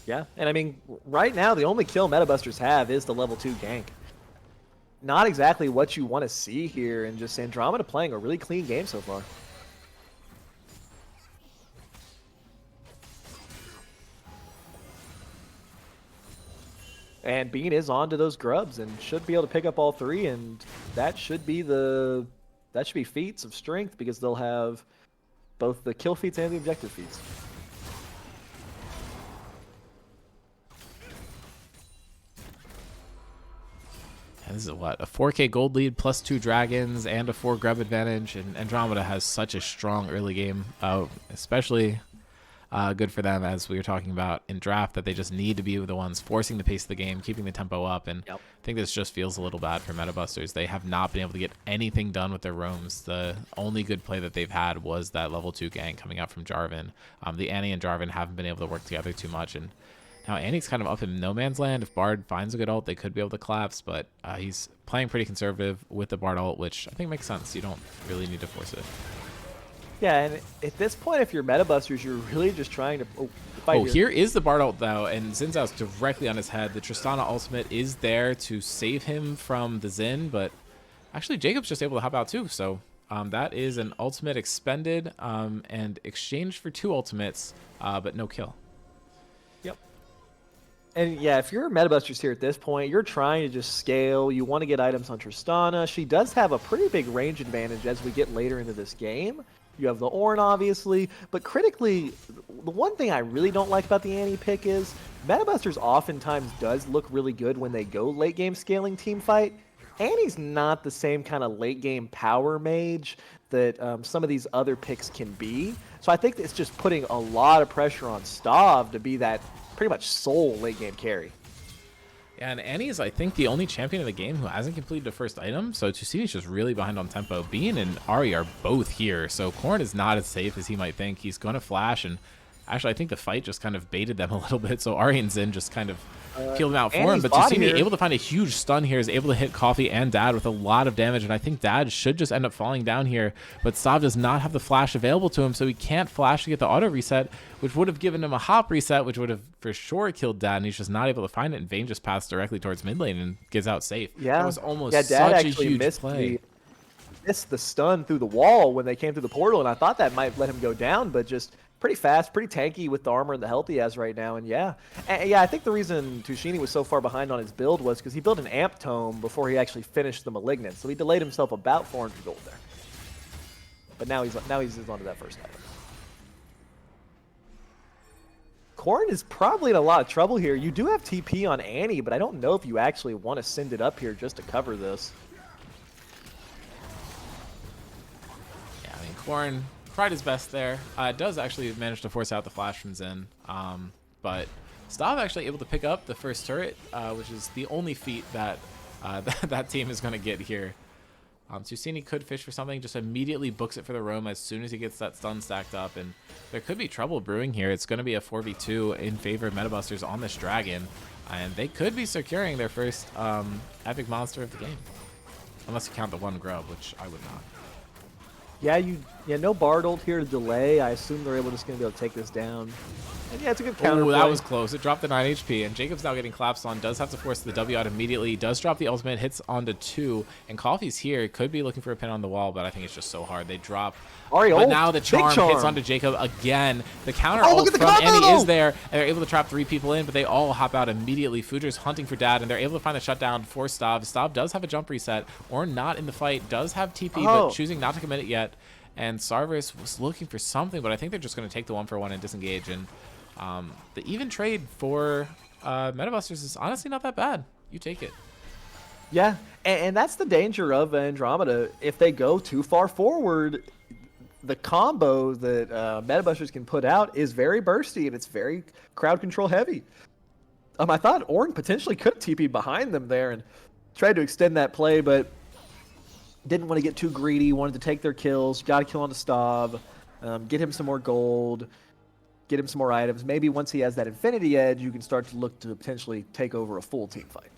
Yeah, and I mean, right now the only kill Metabusters have is the level 2 gank. Not exactly what you want to see here, and just Andromeda playing a really clean game so far. And Bean is on to those grubs and should be able to pick up all 3, and that should be feats of strength, because they'll have both the kill feats and the objective feats. And this is what, a 4K gold lead plus 2 dragons and a 4 grub advantage, and Andromeda has such a strong early game, especially good for them, as we were talking about in draft, that they just need to be the ones forcing the pace of the game, keeping the tempo up, and I think this just feels a little bad for Metabusters. They have not been able to get anything done with their roams. The only good play that they've had was that level 2 gang coming out from Jarvan. The Annie and Jarvan haven't been able to work together too much, and now Annie's kind of up in no man's land. If Bard finds a good ult, they could be able to collapse, but he's playing pretty conservative with the Bard ult, which I think makes sense. You don't really need to force it. Yeah, and at this point, if you're Metabusters, you're really just trying to... Here is the Bard ult, though, and Xin directly on his head. The Tristana ultimate is there to save him from the Xin, but actually Jacob's just able to hop out too, so that is an ultimate expended and exchanged for 2 ultimates, but no kill. Yep. And yeah, if you're Metabusters here at this point, you're trying to just scale. You want to get items on Tristana. She does have a pretty big range advantage as we get later into this game. You have the Ornn, obviously, but critically, the one thing I really don't like about the Annie pick is Metabusters oftentimes does look really good when they go late game scaling team fight. Annie's not the same kind of late game power mage that some of these other picks can be. So I think it's just putting a lot of pressure on Stav to be that pretty much sole late game carry. Yeah, and Annie is, I think, the only champion of the game who hasn't completed the first item, so Tusini's just really behind on tempo. Bean and Ahri are both here, so Corrin is not as safe as he might think. He's going to flash, and actually, I think the fight just kind of baited them a little bit, so Ahri and Xin just kind of peeled him out for him. But Tusini, able to find a huge stun here, is able to hit Coffee and Dad with a lot of damage, and I think Dad should just end up falling down here, but Stav does not have the flash available to him, so he can't flash to get the auto reset, which would have given him a hop reset, which would have for sure killed Dad, and he's just not able to find it, and Vayne just passed directly towards mid lane and gets out safe. Yeah, that was almost Dad such a huge play. Missed the stun through the wall when they came through the portal, and I thought that might let him go down, but just pretty fast, pretty tanky with the armor and the health he has right now. And yeah, I think the reason Tushini was so far behind on his build was because he built an Amp Tome before he actually finished the Malignant, so he delayed himself about 400 gold there. But now he's onto that first item. Corrin is probably in a lot of trouble here. You do have TP on Annie, but I don't know if you actually want to send it up here just to cover this. Yeah, I mean, Corrin tried his best there. Does actually manage to force out the flash from Xin, but Stav actually able to pick up the first turret, which is the only feat that that team is going to get here. Tusini could fish for something, just immediately books it for the roam as soon as he gets that stun stacked up, and there could be trouble brewing here. It's going to be a 4v2 in favor of Metabusters on this dragon, and they could be securing their first epic monster of the game, unless you count the 1 grub, which I would not. Yeah, no Bard ult here to delay. I assume they're just going to be able to take this down. And yeah, it's a good counter. Oh, that was close. It dropped to 9 HP, and Jacob's now getting collapsed on. Does have to force the W out immediately. Does drop the ultimate, hits onto 2, and Coffee's here. Could be looking for a pin on the wall, but I think it's just so hard. They drop. But now the charm hits onto Jacob again. The counter ult from Annie is there, and they're able to trap 3 people in, but they all hop out immediately. Fuger's hunting for Dad, and they're able to find a shutdown for Stav. Stav does have a jump reset, or not in the fight. Does have TP, but choosing not to commit it yet. And Sarvis was looking for something, but I think they're just going to take the 1-for-1 and disengage. And the even trade for Metabusters is honestly not that bad. You take it. Yeah, and that's the danger of Andromeda. If they go too far forward, the combo that Metabusters can put out is very bursty, and it's very crowd control heavy. I thought Ornn potentially could TP behind them there and tried to extend that play, but didn't want to get too greedy, wanted to take their kills, got a kill on the Stav, get him some more gold, get him some more items. Maybe once he has that Infinity Edge, you can start to look to potentially take over a full team fight.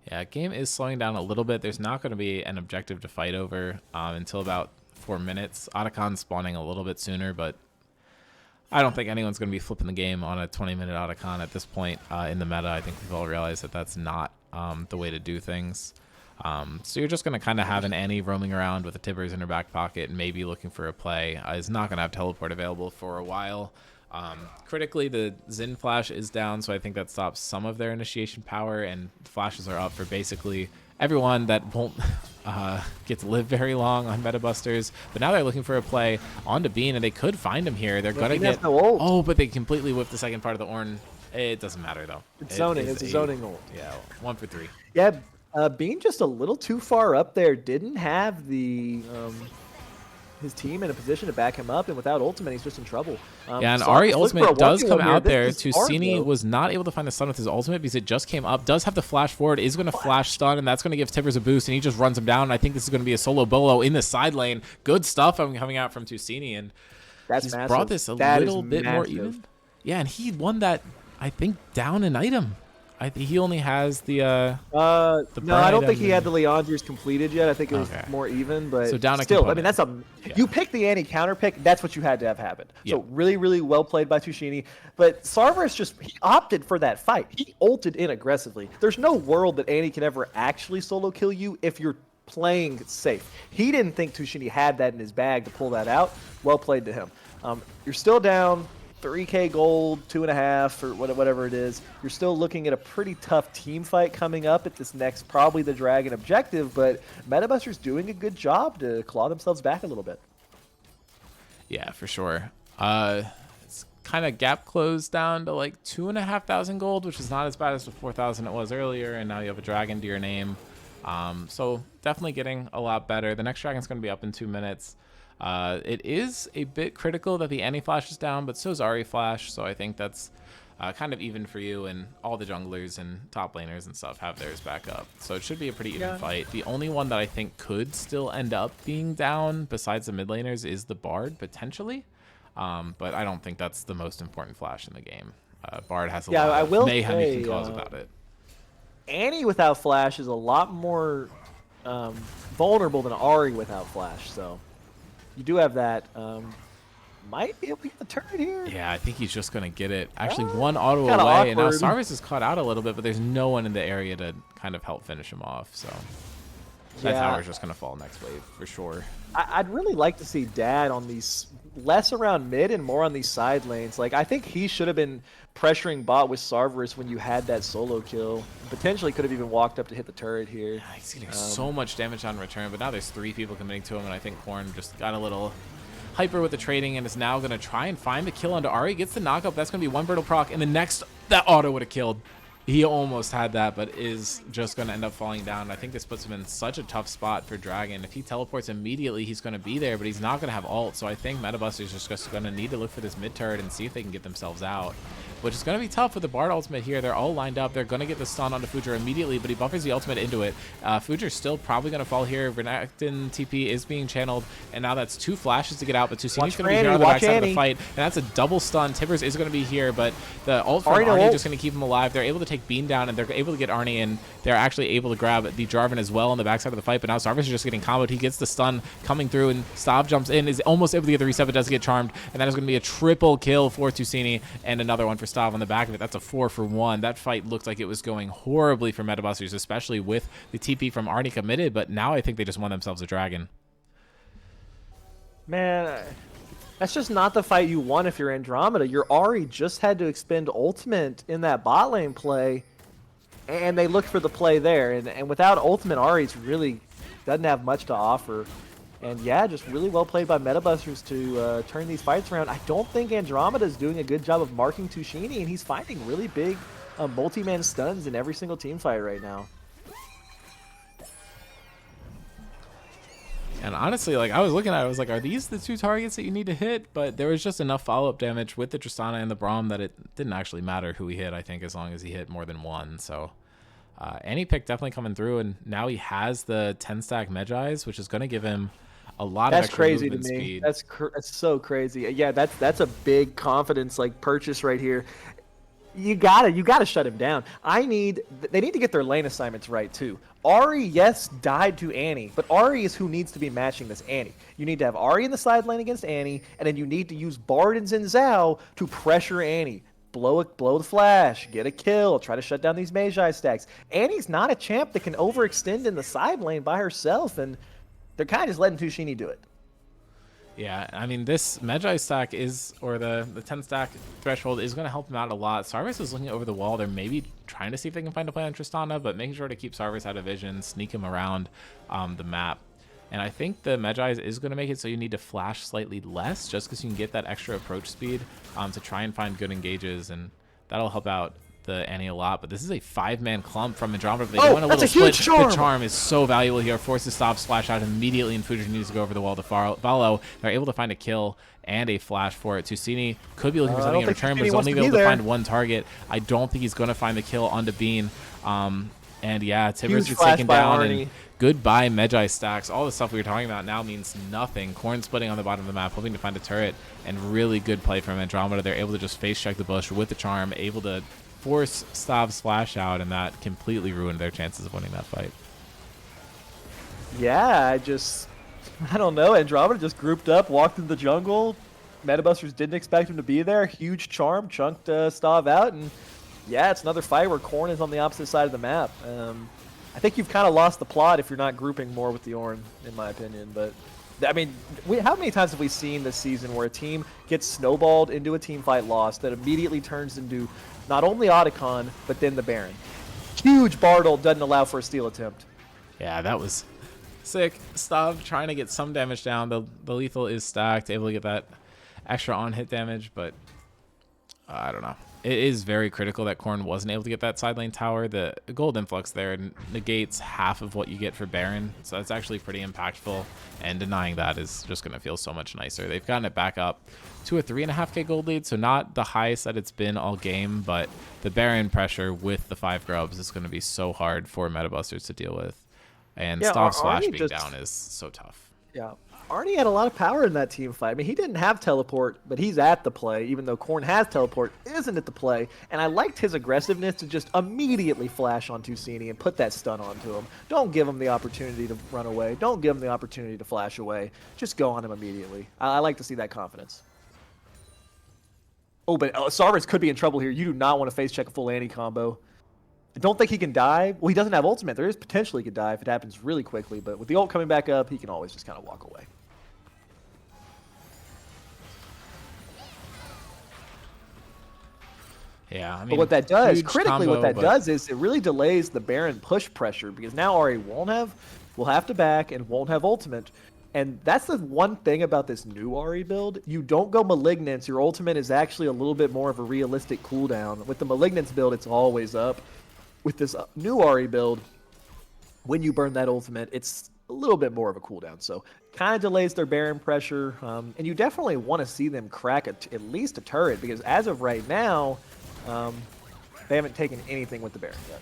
Yeah, game is slowing down a little bit. There's not going to be an objective to fight over until about 4 minutes. Otacon's spawning a little bit sooner, but I don't think anyone's going to be flipping the game on a 20-minute Otacon at this point in the meta. I think we've all realized that that's not the way to do things. So you're just going to kind of have an Annie roaming around with the Tibbers in her back pocket and maybe looking for a play. Is not going to have teleport available for a while. Critically, the Xin flash is down, so I think that stops some of their initiation power, and flashes are up for basically everyone that won't get to live very long on Meta Busters. But now they're looking for a play onto Bean, and they could find him here. They're going to get... No ult. Oh, but they completely whipped the second part of the Ornn. It doesn't matter, though. It's zoning. It's a zoning ult. Yeah, 1 for 3. Yeah, Bean just a little too far up there. Didn't have the his team in a position to back him up, and without ultimate, he's just in trouble. Yeah, and Ahri ultimate does come out there. Tusini hard, was not able to find the stun with his ultimate because it just came up. Does have to flash forward, is going to flash stun, and that's going to give Tibbers a boost, and he just runs him down. And I think this is going to be a solo bolo in the side lane. Good stuff coming out from Tusini, and he's brought this a little bit more even. Yeah, and he won that, I think, down an item. He only has the no, I don't think he had the Leandri's completed yet. I think it was more even, but so down still, I mean, that's you pick the Annie counter pick. That's what you had to have happen. So really, really well played by Tushini. But Sarverus he opted for that fight. He ulted in aggressively. There's no world that Annie can ever actually solo kill you if you're playing safe. He didn't think Tushini had that in his bag to pull that out. Well played to him. You're still down 3K gold, 2.5, or whatever it is. You're still looking at a pretty tough team fight coming up at this next, probably the Dragon objective, but MetaBuster's doing a good job to claw themselves back a little bit. Yeah, for sure. It's kind of gap closed down to like 2,500 gold, which is not as bad as the 4,000 it was earlier, and now you have a dragon to your name. So definitely getting a lot better. The next dragon's going to be up in 2 minutes. It is a bit critical that the Annie flash is down, but so is Ahri flash, so I think that's kind of even for you, and all the junglers and top laners and stuff have theirs back up. So it should be a pretty even fight. The only one that I think could still end up being down, besides the mid laners, is the Bard, potentially. But I don't think that's the most important flash in the game. Bard has a lot of mayhem he can cause without it. Annie without flash is a lot more vulnerable than Ahri without flash, so... You do have that. Might be able to get the turret here. Yeah, I think he's just going to get it. Actually, one auto away, awkward. And now Sarvis is caught out a little bit, but there's no one in the area to kind of help finish him off. So that tower's just going to fall next wave for sure. I'd really like to see Dad on these, less around mid and more on these side lanes. Like, I think he should have been pressuring bot with Sarverus when you had that solo kill. Potentially could have even walked up to hit the turret here. Yeah, he's getting so much damage on return, but now there's 3 people committing to him, and I think Korn just got a little hyper with the trading and is now going to try and find the kill onto Ahri. Gets the knockup. That's going to be 1 brittle proc, and the next, that auto would have killed. He almost had that, but is just going to end up falling down. I think this puts him in such a tough spot for Dragon. If he teleports immediately, he's going to be there, but he's not going to have ult. So I think MetaBuster's just going to need to look for this mid turret and see if they can get themselves out, which is going to be tough with the Bard ultimate here. They're all lined up. They're going to get the stun onto Fujer immediately, but he buffers the ultimate into it. Fujer's still probably going to fall here. Renekton TP is being channeled, and now that's 2 flashes to get out, but Tusini's going to be here on the backside of the fight, and that's a double stun. Tibbers is going to be here, but the ult from Arnie is just going to keep him alive. They're able to take Bean down, and they're able to get Arnie, and they're actually able to grab the Jarvan as well on the backside of the fight, but now Sarvis is just getting comboed. He gets the stun coming through, and Stav jumps in, is almost able to get the reset, but does get charmed, and that is going to be a triple kill for Tusini, and another one for Stav on the back of it. That's a 4 for 1. That fight looked like it was going horribly for MetaBusters, especially with the TP from Arnie committed, but now I think they just won themselves a dragon. Man, that's just not the fight you want if you're Andromeda. Your Ahri just had to expend ultimate in that bot lane play, and they looked for the play there. And without ultimate, Ahri's really doesn't have much to offer. And yeah, just really well played by MetaBusters to turn these fights around. I don't think Andromeda is doing a good job of marking Tushini, and he's finding really big multi-man stuns in every single team fight right now. And honestly, like, I was looking at it, I was like, are these the 2 targets that you need to hit? But there was just enough follow-up damage with the Tristana and the Braum that it didn't actually matter who he hit, I think, as long as he hit more than 1. So any pick definitely coming through, and now he has the 10-stack Medjais, which is going to give him a lot of extra crazy to me. Speed. That's so crazy. Yeah, that's a big confidence purchase right here. You gotta shut him down. They need to get their lane assignments right too. Ahri, yes, died to Annie, but Ahri is who needs to be matching this Annie. You need to have Ahri in the side lane against Annie, and then you need to use Bard and Xin Zhao to pressure Annie. Blow the flash, get a kill, try to shut down these Magi stacks. Annie's not a champ that can overextend in the side lane by herself, and they're kind of just letting Tushini do it. Yeah, I mean, this Magi stack is, or the 10 stack threshold is going to help him out a lot. Sarvis is looking over the wall. They're maybe trying to see if they can find a play on Tristana, but making sure to keep Sarvis out of vision, sneak him around the map. And I think the Magi is going to make it so you need to flash slightly less just because you can get that extra approach speed to try and find good engages, and that'll help out the Annie a lot. But this is a 5-man clump from Andromeda. They want a little split. The charm is so valuable here. Forces stop, splash out immediately, and Fuji needs to go over the wall to follow. They're able to find a kill and a flash for it. Tusini could be looking for something in return, but he's only able to find one target. I don't think he's going to find the kill onto Bean. And yeah, Tibbers gets taken down, and goodbye Magi stacks. All the stuff we were talking about now means nothing. Corn splitting on the bottom of the map, hoping to find a turret, and really good play from Andromeda. They're able to just face check the bush with the charm, able to force Stav's flash out, and that completely ruined their chances of winning that fight. Yeah, I don't know. Andromeda just grouped up, walked into the jungle. Metabusters didn't expect him to be there. Huge charm, chunked Stav out, and yeah, it's another fight where Corn is on the opposite side of the map. I think you've kind of lost the plot if you're not grouping more with the Ornn, in my opinion. But I mean, how many times have we seen this season where a team gets snowballed into a team fight loss that immediately turns into not only Otacon, but then the Baron? Huge Bartle doesn't allow for a steal attempt. Yeah, that was sick. Stav trying to get some damage down. The lethal is stacked, able to get that extra on-hit damage, but I don't know. It is very critical that Corn wasn't able to get that side lane tower. The gold influx there negates half of what you get for Baron, so that's actually pretty impactful, and denying that is just going to feel so much nicer. They've gotten it back up to a 3.5k gold lead, so not the highest that it's been all game, but the Baron pressure with the 5 grubs is going to be so hard for Metabusters to deal with, and Stav's flash being down is so tough. Yeah. Arnie had a lot of power in that team fight. I mean, he didn't have teleport, but he's at the play, even though Corn has teleport, isn't at the play. And I liked his aggressiveness to just immediately flash on Tusini and put that stun onto him. Don't give him the opportunity to run away. Don't give him the opportunity to flash away. Just go on him immediately. I like to see that confidence. Oh, but Sarvis could be in trouble here. You do not want to face check a full Annie combo. I don't think he can die. Well, he doesn't have ultimate. There is potential he could die if it happens really quickly, but with the ult coming back up, he can always just kind of walk away. Yeah, I mean, but what that does, critically, combo, what that does is it really delays the Baron push pressure, because now Ari will have to back and won't have ultimate. And that's the one thing about this new Ari build. You don't go Malignance. Your ultimate is actually a little bit more of a realistic cooldown. With the Malignance build, it's always up. With this new Ari build, when you burn that ultimate, it's a little bit more of a cooldown. So kind of delays their Baron pressure. And you definitely want to see them crack at least a turret, because as of right now, they haven't taken anything with the Baron yet.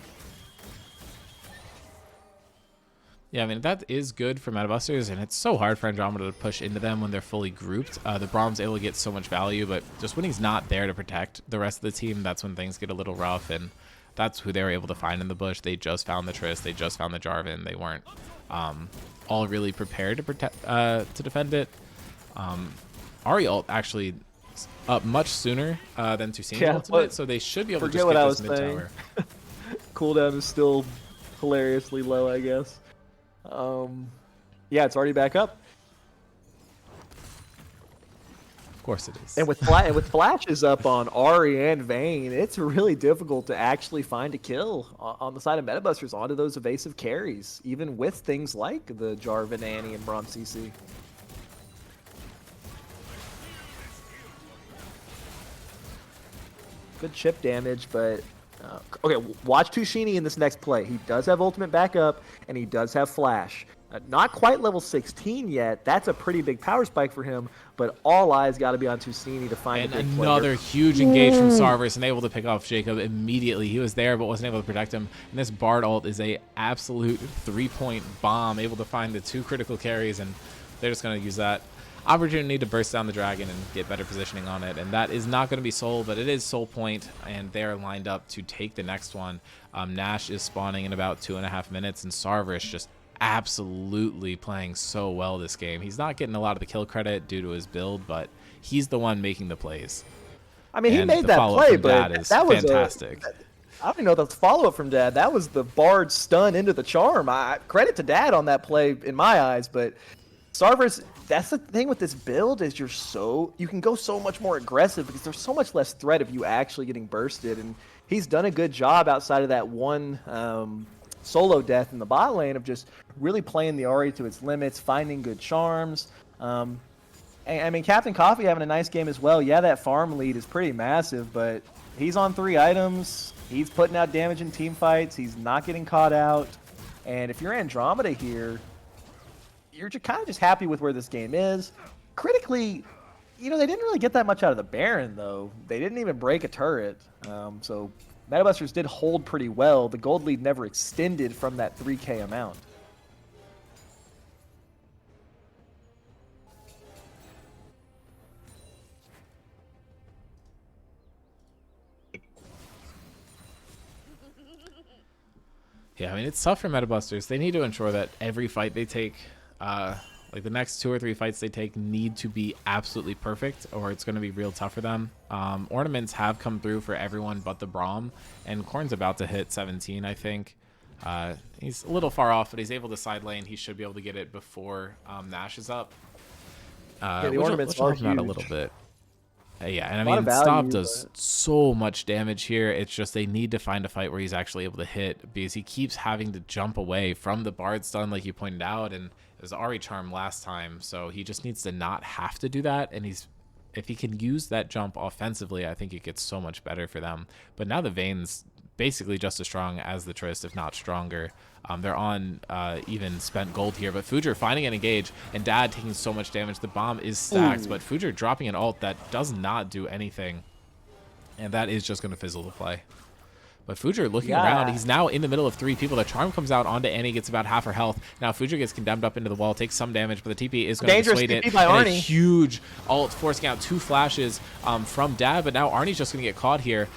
Yeah, I mean, that is good for Metabusters, and it's so hard for Andromeda to push into them when they're fully grouped. The Brahm's able to get so much value, but just when he's not there to protect the rest of the team, that's when things get a little rough, and that's who they were able to find in the bush. They just found the Triss. They just found the Jarvan. They weren't all really prepared to protect to defend it. Ari ult actually up much sooner than Tusini's ultimate, so they should be able to just get this mid tower. Cooldown is still hilariously low, I guess. Yeah, it's already back up. Of course it is. And with flashes up on Ari and Vayne, it's really difficult to actually find a kill on the side of Metabusters onto those evasive carries, even with things like the Jarvan, Annie, and Braum CC. Good chip damage, but okay, watch Tushini in this next play. He does have ultimate backup, and he does have flash. Not quite level 16 yet. That's a pretty big power spike for him, but all eyes got to be on Tusini to find a big another huge engage from Sarvis, and able to pick off Jacob immediately. He was there, but wasn't able to protect him. And this Bard ult is a absolute 3-point bomb, able to find the 2 critical carries, and they're just going to use that opportunity to burst down the dragon and get better positioning on it. And that is not going to be Soul, but it is Soul Point, and they're lined up to take the next one. Nash is spawning in about 2.5 minutes, and Sarvis just absolutely playing so well this game. He's not getting a lot of the kill credit due to his build, but he's the one making the plays. I mean, he made that play, but that was fantastic. I don't even know if that's follow-up from Dad. That was the Bard stun into the charm. Credit to Dad on that play in my eyes, but Sarvis that's the thing with this build is you can go so much more aggressive because there's so much less threat of you actually getting bursted, and he's done a good job outside of that one solo death in the bot lane of just really playing the Ahri to its limits, finding good charms. I mean, Captain Coffee having a nice game as well. Yeah, that farm lead is pretty massive, but he's on 3 items. He's putting out damage in team fights. He's not getting caught out. And if you're Andromeda here, you're kind of just happy with where this game is. Critically, they didn't really get that much out of the Baron, though. They didn't even break a turret. So Metabusters did hold pretty well. The gold lead never extended from that 3K amount. Yeah, I mean, it's tough for Metabusters. They need to ensure that every fight they take, like the next 2 or 3 fights they take, need to be absolutely perfect, or it's going to be real tough for them. Ornaments have come through for everyone but the Braum, and Korn's about to hit 17, I think. He's a little far off, but he's able to side lane. He should be able to get it before Nash is up. Yeah, the ornaments will are help him out a huge. little bit. Yeah, and I lot mean, of value, Stav does but- so much damage here. It's just they need to find a fight where he's actually able to hit, because he keeps having to jump away from the Bard stun, like you pointed out, and it was Ahri charm last time, so he just needs to not have to do that, and if he can use that jump offensively, I think it gets so much better for them. But now the Vayne's basically just as strong as the Trist, if not stronger. They're on even spent gold here, but Fujer finding an engage, and Dad taking so much damage. The bomb is stacked, but Fujer dropping an ult that does not do anything, and that is just going to fizzle the play. But Fujer looking around, he's now in the middle of 3 people. The charm comes out onto Annie, gets about half her health. Now Fujer gets condemned up into the wall, takes some damage, but the TP is going to dissuade it. By and Arnie. a huge ult forcing out 2 flashes from Dad, but now Arnie's just going to get caught here.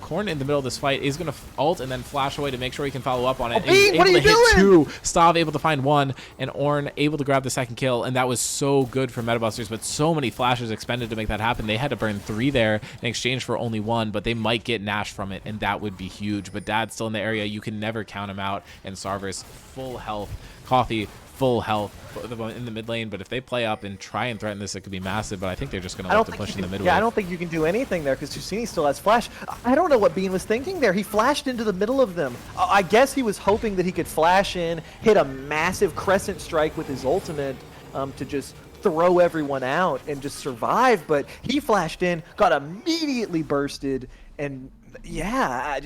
Korn in the middle of this fight is going to ult and then flash away to make sure he can follow up on it. Pete, what are you able to hit doing? 2, Stav able to find 1, and Ornn able to grab the 2nd kill, and that was so good for Metabusters, but so many flashes expended to make that happen. They had to burn 3 there in exchange for only 1, but they might get Nash from it, and that would be huge. But Dad's still in the area. You can never count him out, and Sarver's full health. Coffee full health in the mid lane, but if they play up and try and threaten this, it could be massive. But I think they're just going to look to push in the mid. Yeah, I don't think you can do anything there because Tusini still has flash. I don't know what Bean was thinking there. He flashed into the middle of them. I guess he was hoping that he could flash in, hit a massive crescent strike with his ultimate to just throw everyone out and just survive. But he flashed in, got immediately bursted, and yeah,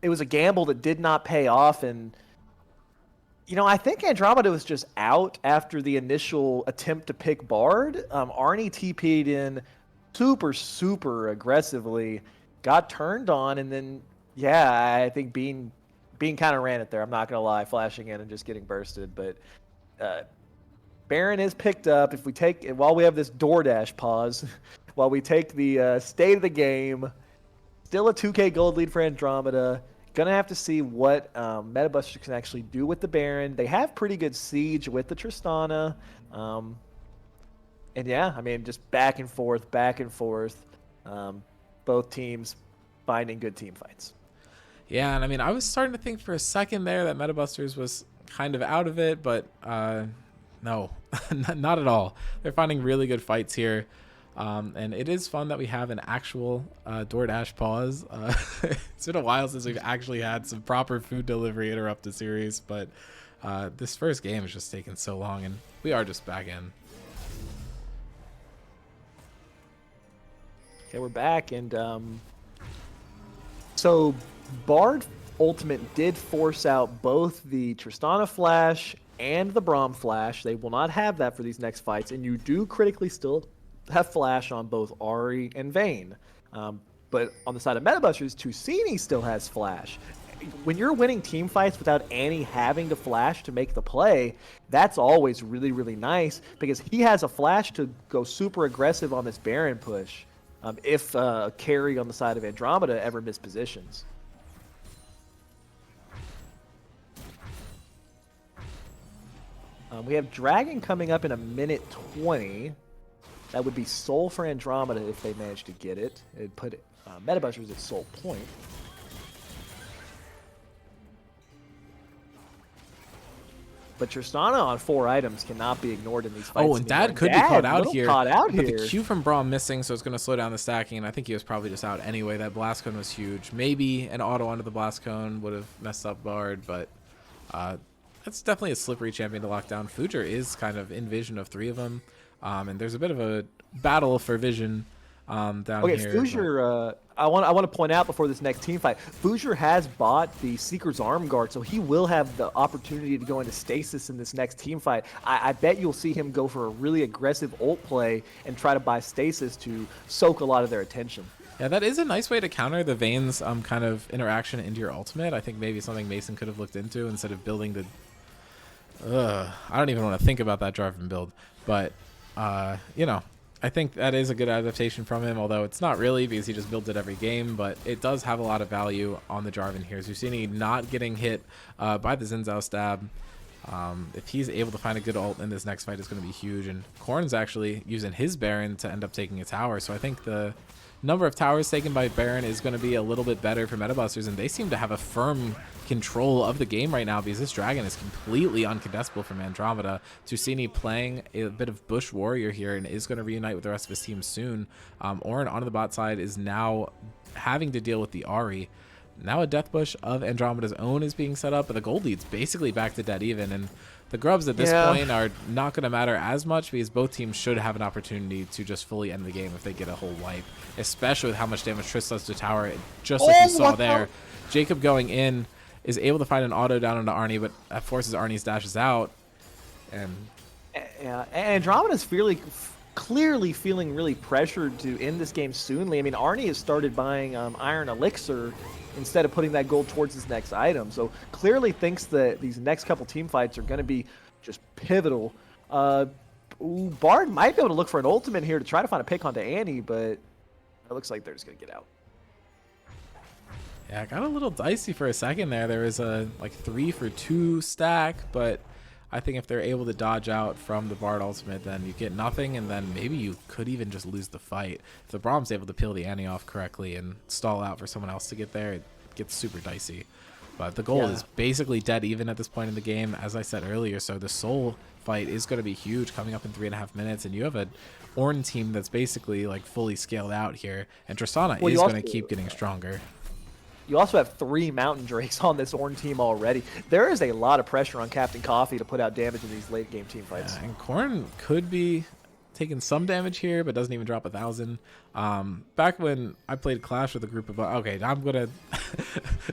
it was a gamble that did not pay off. And I think Andromeda was just out after the initial attempt to pick Bard. Arnie TP'd in super aggressively, got turned on, and then, yeah, I think Bean kind of ran it there. I'm not going to lie, flashing in and just getting bursted. But Baron is picked up. While we have this DoorDash pause, while we take the state of the game, still a 2K gold lead for Andromeda. Gonna have to see what Metabusters can actually do with the Baron. They have pretty good siege with the Tristana. And yeah, I mean, just back and forth. Both teams finding good team fights. Yeah, and I mean, I was starting to think for a second there that Metabusters was kind of out of it, but no, not at all. They're finding really good fights here. And it is fun that we have an actual DoorDash pause. It's been a while since we've actually had some proper food delivery interrupt the series, but this first game is just taking so long, and we are just back in. Okay, we're back, and so Bard Ultimate did force out both the Tristana Flash and the Braum Flash. They will not have that for these next fights, and you do critically still have Flash on both Ahri and Vayne. But on the side of Metabusters, Tusini still has Flash. When you're winning team fights without Annie having to Flash to make the play, that's always really nice because he has a Flash to go super aggressive on this Baron push if carry on the side of Andromeda ever mispositions. We have Dragon coming up in a minute 20. That would be Soul for Andromeda if they manage to get it. It'd put Metabusters at Soul Point. But Tristana on 4 items cannot be ignored in these fights. Oh, and anymore. Dad could be caught out little here. Caught out but here. the Q from Braum missing, so it's going to slow down the stacking, and I think he was probably just out anyway. That blast cone was huge. Maybe an auto onto the blast cone would have messed up Bard, but that's definitely a slippery champion to lock down. Future is kind of in vision of 3 of them, and there's a bit of a battle for vision down okay, here. Future, I want to point out before this next team fight, Future has bought the Seeker's Arm Guard, so he will have the opportunity to go into stasis in this next team fight. I bet you'll see him go for a really aggressive ult play and try to buy stasis to soak a lot of their attention. Yeah, that is a nice way to counter the Vayne's kind of interaction into your ultimate. I think maybe something Mason could have looked into instead of building the... I don't even want to think about that Jarvan build. But, you know, I think that is a good adaptation from him, although it's not really because he just builds it every game. But it does have a lot of value on the Jarvan here. Zusini not getting hit by the Xin Zhao stab. If he's able to find a good ult in this next fight, it's going to be huge. And Korn's actually using his Baron to end up taking a tower. So I think the number of towers taken by Baron is going to be a little bit better for Metabusters, and they seem to have a firm control of the game right now because this dragon is completely uncontestable from Andromeda. Tusini playing a bit of Bush Warrior here and is going to reunite with the rest of his team soon. Orin on the bot side is now having to deal with the Ahri. Now a Death Bush of Andromeda's own is being set up, but the gold lead's basically back to dead even, and the grubs at this point are not going to matter as much because both teams should have an opportunity to just fully end the game if they get a whole wipe, especially with how much damage Triss does to tower, just like you saw there. Jacob going in is able to find an auto down onto Arnie, but that forces Arnie's dashes out. And yeah, Andromeda's clearly feeling really pressured to end this game soonly. I mean, Arnie has started buying Iron Elixir instead of putting that gold towards his next item. So clearly thinks that these next couple team fights are going to be just pivotal. Bard might be able to look for an ultimate here to try to find a pick onto Annie, but it looks like they're just going to get out. Yeah, it got a little dicey for a second there. There was a like 3 for 2 stack, but I think if they're able to dodge out from the Bard ultimate, then you get nothing, and then maybe you could even just lose the fight. If the Brahm's able to peel the Annie off correctly and stall out for someone else to get there, it gets super dicey. But the goal is basically dead even at this point in the game, as I said earlier, so the Soul fight is going to be huge coming up in 3.5 minutes, and you have an Ornn team that's basically like fully scaled out here, and Tristana is going to keep getting stronger. You also have 3 Mountain Drakes on this Ornn team already. There is a lot of pressure on Captain Coffee to put out damage in these late game team fights. Yeah, and Korn could be taking some damage here, but doesn't even drop 1,000. Back when I played Clash with a group of... Okay, I'm going to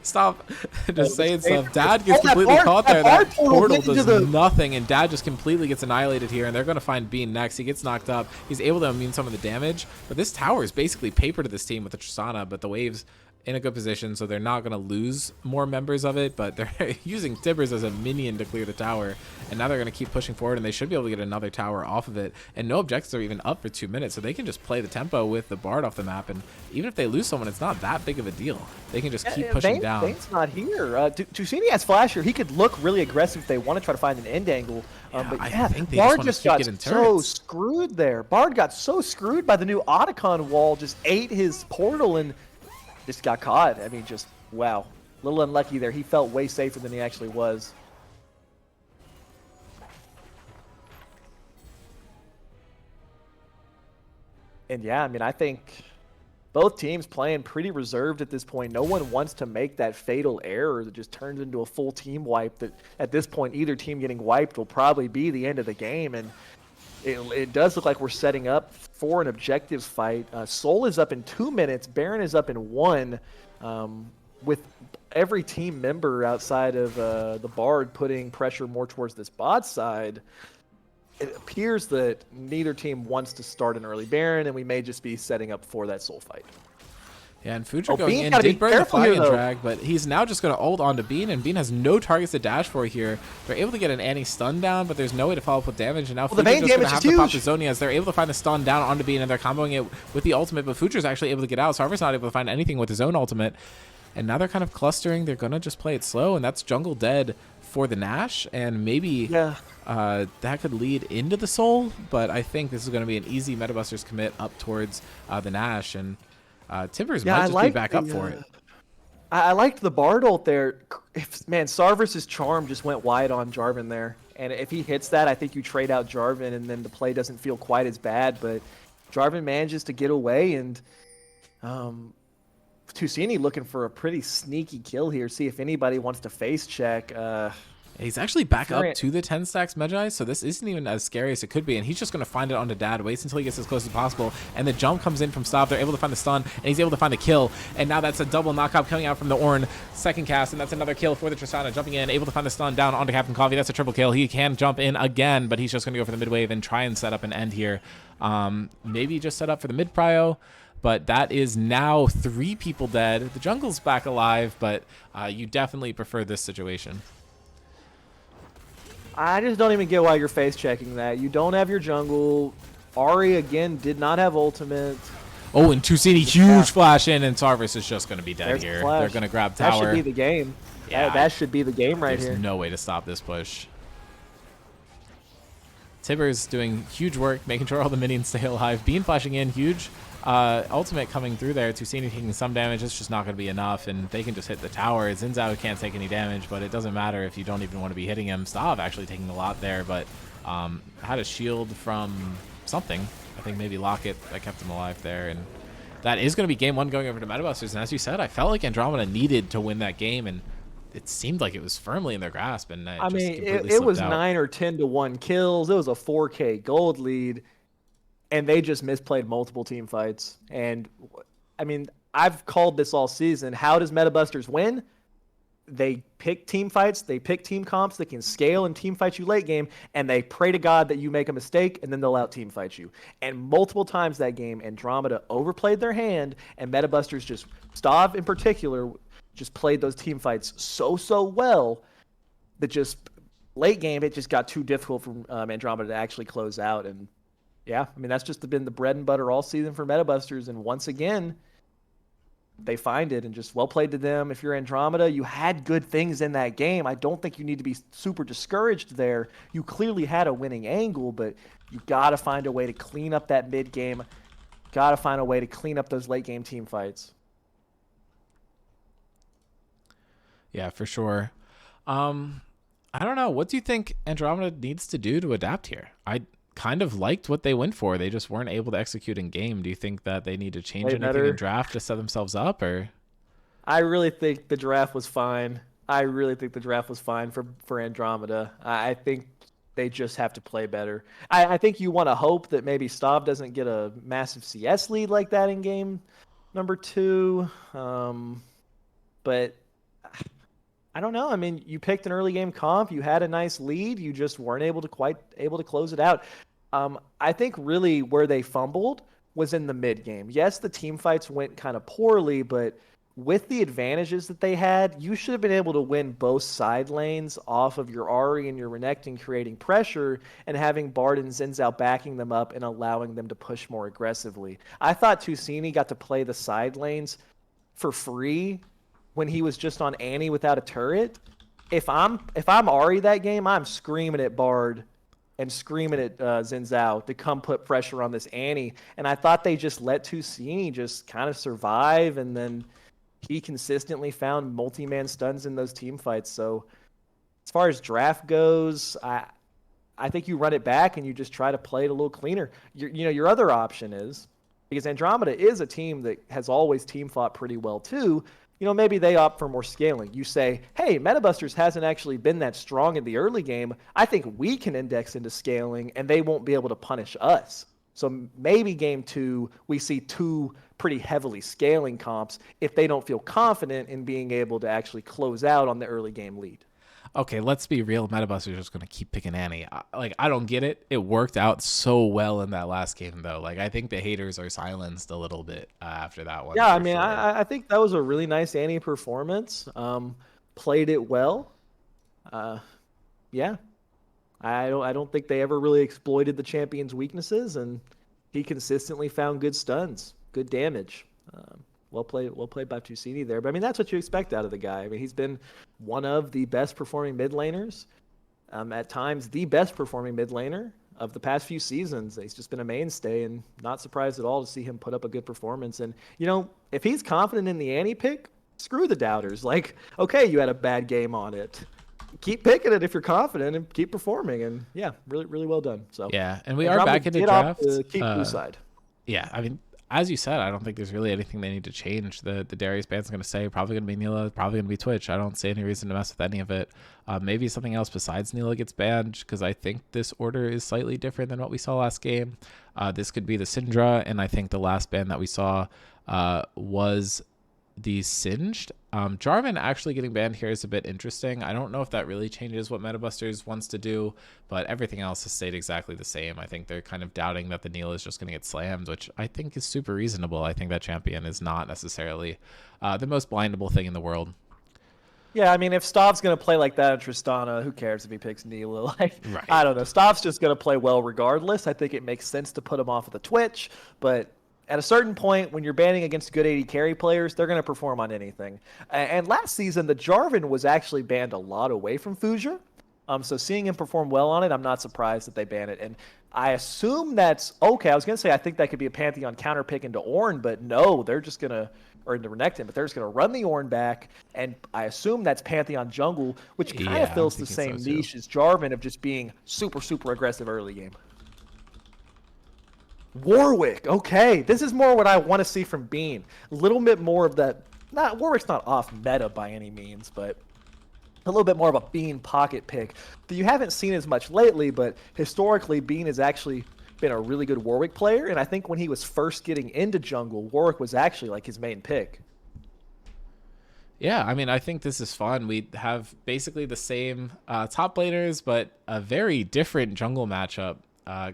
stop just saying stuff. Dad gets completely caught there. That portal does nothing, and Dad just completely gets annihilated here, and they're going to find Bean next. He gets knocked up. He's able to immune some of the damage, but this tower is basically paper to this team with the Tristana, but the waves in a good position, so they're not going to lose more members of it, but they're using Tibbers as a minion to clear the tower, and now they're going to keep pushing forward, and they should be able to get another tower off of it, and no objectives are even up for 2 minutes, so they can just play the tempo with the Bard off the map, and even if they lose someone, it's not that big of a deal. They can just keep pushing down. Vayne's not here. Tusini has Flash here. He could look really aggressive if they want to try to find an end angle, but I think they Bard just got so screwed there. Bard got so screwed by the new Otacon wall, just ate his portal, and just got caught. I mean, just, wow. A little unlucky there. He felt way safer than he actually was. And yeah, I mean, I think both teams playing pretty reserved at this point. No one wants to make that fatal error that just turns into a full team wipe. That at this point, either team getting wiped will probably be the end of the game. And it does look like we're setting up for an objectives fight. Soul is up in 2 minutes. Baron is up in 1. With every team member outside of the Bard putting pressure more towards this bot side, it appears that neither team wants to start an early Baron, and we may just be setting up for that Soul fight. Yeah, and Future going in did burn the flag and drag, but he's now just going to ult onto Bean, and Bean has no targets to dash for here. They're able to get an Annie stun down, but there's no way to follow up with damage, and now Future's just going to have to pop the Zonias. They're able to find the stun down onto Bean, and they're comboing it with the ultimate, but Future's actually able to get out, so Harvard's not able to find anything with his own ultimate. And now they're kind of clustering. They're going to just play it slow, and that's jungle dead for the Nash, and maybe that could lead into the Soul, but I think this is going to be an easy Metabusters commit up towards the Nash, and Timbers might just be back up for it. I liked the Bard ult there. Man, Sarvis's charm just went wide on Jarvan there. And if he hits that, I think you trade out Jarvan, and then the play doesn't feel quite as bad. But Jarvan manages to get away, and Tusini looking for a pretty sneaky kill here. See if anybody wants to face check. He's actually back up Right. to the 10 stacks Magi, so this isn't even as scary as it could be, and he's just going to find it onto Dad, waits until he gets as close as possible, and the jump comes in from Stav. They're able to find the stun, and he's able to find the kill, and now that's a double knockout coming out from the Ornn. Second cast, and that's another kill for the Tristana, jumping in, able to find the stun down onto Captain Coffee. That's a triple kill. He can jump in again, but he's just going to go for the mid wave and try and set up an end here. Maybe just set up for the mid prio. But that is now 3 people dead. The jungle's back alive, but you definitely prefer this situation. I just don't even get why you're face checking that. You don't have your jungle. Ahri again did not have ultimate. Oh, and Tusini, huge flash in, and Sarvis is just going to be dead There's the here. flash. They're going to grab tower. That should be the game. Yeah, that should be the game right There's here. no way to stop this push. Tibbers doing huge work, making sure all the minions stay alive. Bean flashing in, huge. Ultimate coming through there. Tusini taking some damage. It's just not going to be enough, and they can just hit the tower. Zinzao can't take any damage, but it doesn't matter if you don't even want to be hitting him. Stav actually taking a lot there, but had a shield from something. I think maybe Locket that kept him alive there, and that is going to be game 1 going over to Metabusters. And as you said, I felt like Andromeda needed to win that game, and it seemed like it was firmly in their grasp. And I mean, it was 9 or 10 to 1 kills. It was a 4K gold lead. And they just misplayed multiple team fights. And, I mean, I've called this all season. How does Metabusters win? They pick team fights. They pick team comps that can scale and team fight you late game. And they pray to God that you make a mistake, and then they'll out-team fight you. And multiple times that game, Andromeda overplayed their hand, and Metabusters just, Stav in particular, just played those team fights so well that just late game, it just got too difficult for Andromeda to actually close out. And yeah, I mean, that's just been the bread and butter all season for Metabusters. And once again, they find it, and just well played to them. If you're Andromeda, you had good things in that game. I don't think you need to be super discouraged there. You clearly had a winning angle, but you got to find a way to clean up that mid game. Got to find a way to clean up those late game team fights. Yeah, for sure. I don't know. What do you think Andromeda needs to do to adapt here? I kind of liked what they went for. They just weren't able to execute in game. Do you think that they need to change anything in draft to set themselves up, or? I really think the draft was fine. I really think the draft was fine for Andromeda. I think they just have to play better. I think you want to hope that maybe Stav doesn't get a massive CS lead like that in game number 2. But I don't know. I mean, you picked an early game comp. You had a nice lead. You just weren't quite able to close it out. I think really where they fumbled was in the mid game. Yes, the team fights went kind of poorly, but with the advantages that they had, you should have been able to win both side lanes off of your Ahri and your Renekton creating pressure, and having Bard and Zinzao backing them up and allowing them to push more aggressively. I thought Tusini got to play the side lanes for free when he was just on Annie without a turret. If I'm Ahri that game, I'm screaming at Bard and screaming at Zinzao to come put pressure on this Annie. And I thought they just let Tusini just kind of survive, and then he consistently found multi-man stuns in those team fights. So as far as draft goes, I think you run it back and you just try to play it a little cleaner. Your other option is, because Andromeda is a team that has always team fought pretty well too, maybe they opt for more scaling. You say, hey, Metabusters hasn't actually been that strong in the early game. I think we can index into scaling, and they won't be able to punish us. So maybe game 2, we see 2 pretty heavily scaling comps if they don't feel confident in being able to actually close out on the early game lead. Okay, let's be real. Metabusters are just going to keep picking Annie. I don't get it. It worked out so well in that last game, though. I think the haters are silenced a little bit after that one. Yeah, I mean, sure. I think that was a really nice Annie performance. Played it well. Yeah. I don't think they ever really exploited the champion's weaknesses, and he consistently found good stuns, good damage. Well played by Tusini there. But I mean, that's what you expect out of the guy. I mean, he's been one of the best performing mid laners, at times the best performing mid laner of the past few seasons. He's just been a mainstay, and not surprised at all to see him put up a good performance. And if he's confident in the Annie pick, screw the doubters. Okay, you had a bad game on it. keep picking it if you're confident and keep performing. And yeah, really, really well done. So Yeah, and we are Andromeda back into get off draft. the keep blue side. Yeah, I mean, as you said, I don't think there's really anything they need to change. The Darius ban's going to stay, probably going to be Neela, probably going to be Twitch. I don't see any reason to mess with any of it. Maybe something else besides Neela gets banned, because I think this order is slightly different than what we saw last game. This could be the Syndra, and I think the last ban that we saw was the Singed. Jarvan actually getting banned here is a bit interesting. I don't know if that really changes what MetaBusters wants to do, but everything else has stayed exactly the same. I think they're kind of doubting that the Neela is just going to get slammed, which I think is super reasonable. I think that champion is not necessarily the most blindable thing in the world. Yeah, I mean, if Stav's going to play like that in Tristana, who cares if he picks Neela? Like, Right. I don't know. Stav's just going to play well regardless. I think it makes sense to put him off of the Twitch, but at a certain point, when you're banning against good AD carry players, they're going to perform on anything. And last season, the Jarvan was actually banned a lot away from Fusion. So seeing him perform well on it, I'm not surprised that they ban it. And I assume that's okay. I was going to say I think that could be a Pantheon counter pick into Ornn, but no, they're just going to, or into Renekton, but they're just going to run the Ornn back. And I assume that's Pantheon jungle, which kind of fills the same niche as Jarvan of just being super, super aggressive early game. Warwick, okay. This is more what I want to see from Bean. A little bit more of that. Warwick's not off meta by any means, but a little bit more of a Bean pocket pick that you haven't seen as much lately, but historically Bean has actually been a really good Warwick player, and I think when he was first getting into jungle, Warwick was actually like his main pick. Yeah, I mean, I think this is fun. We have basically the same top laners, but a very different jungle matchup.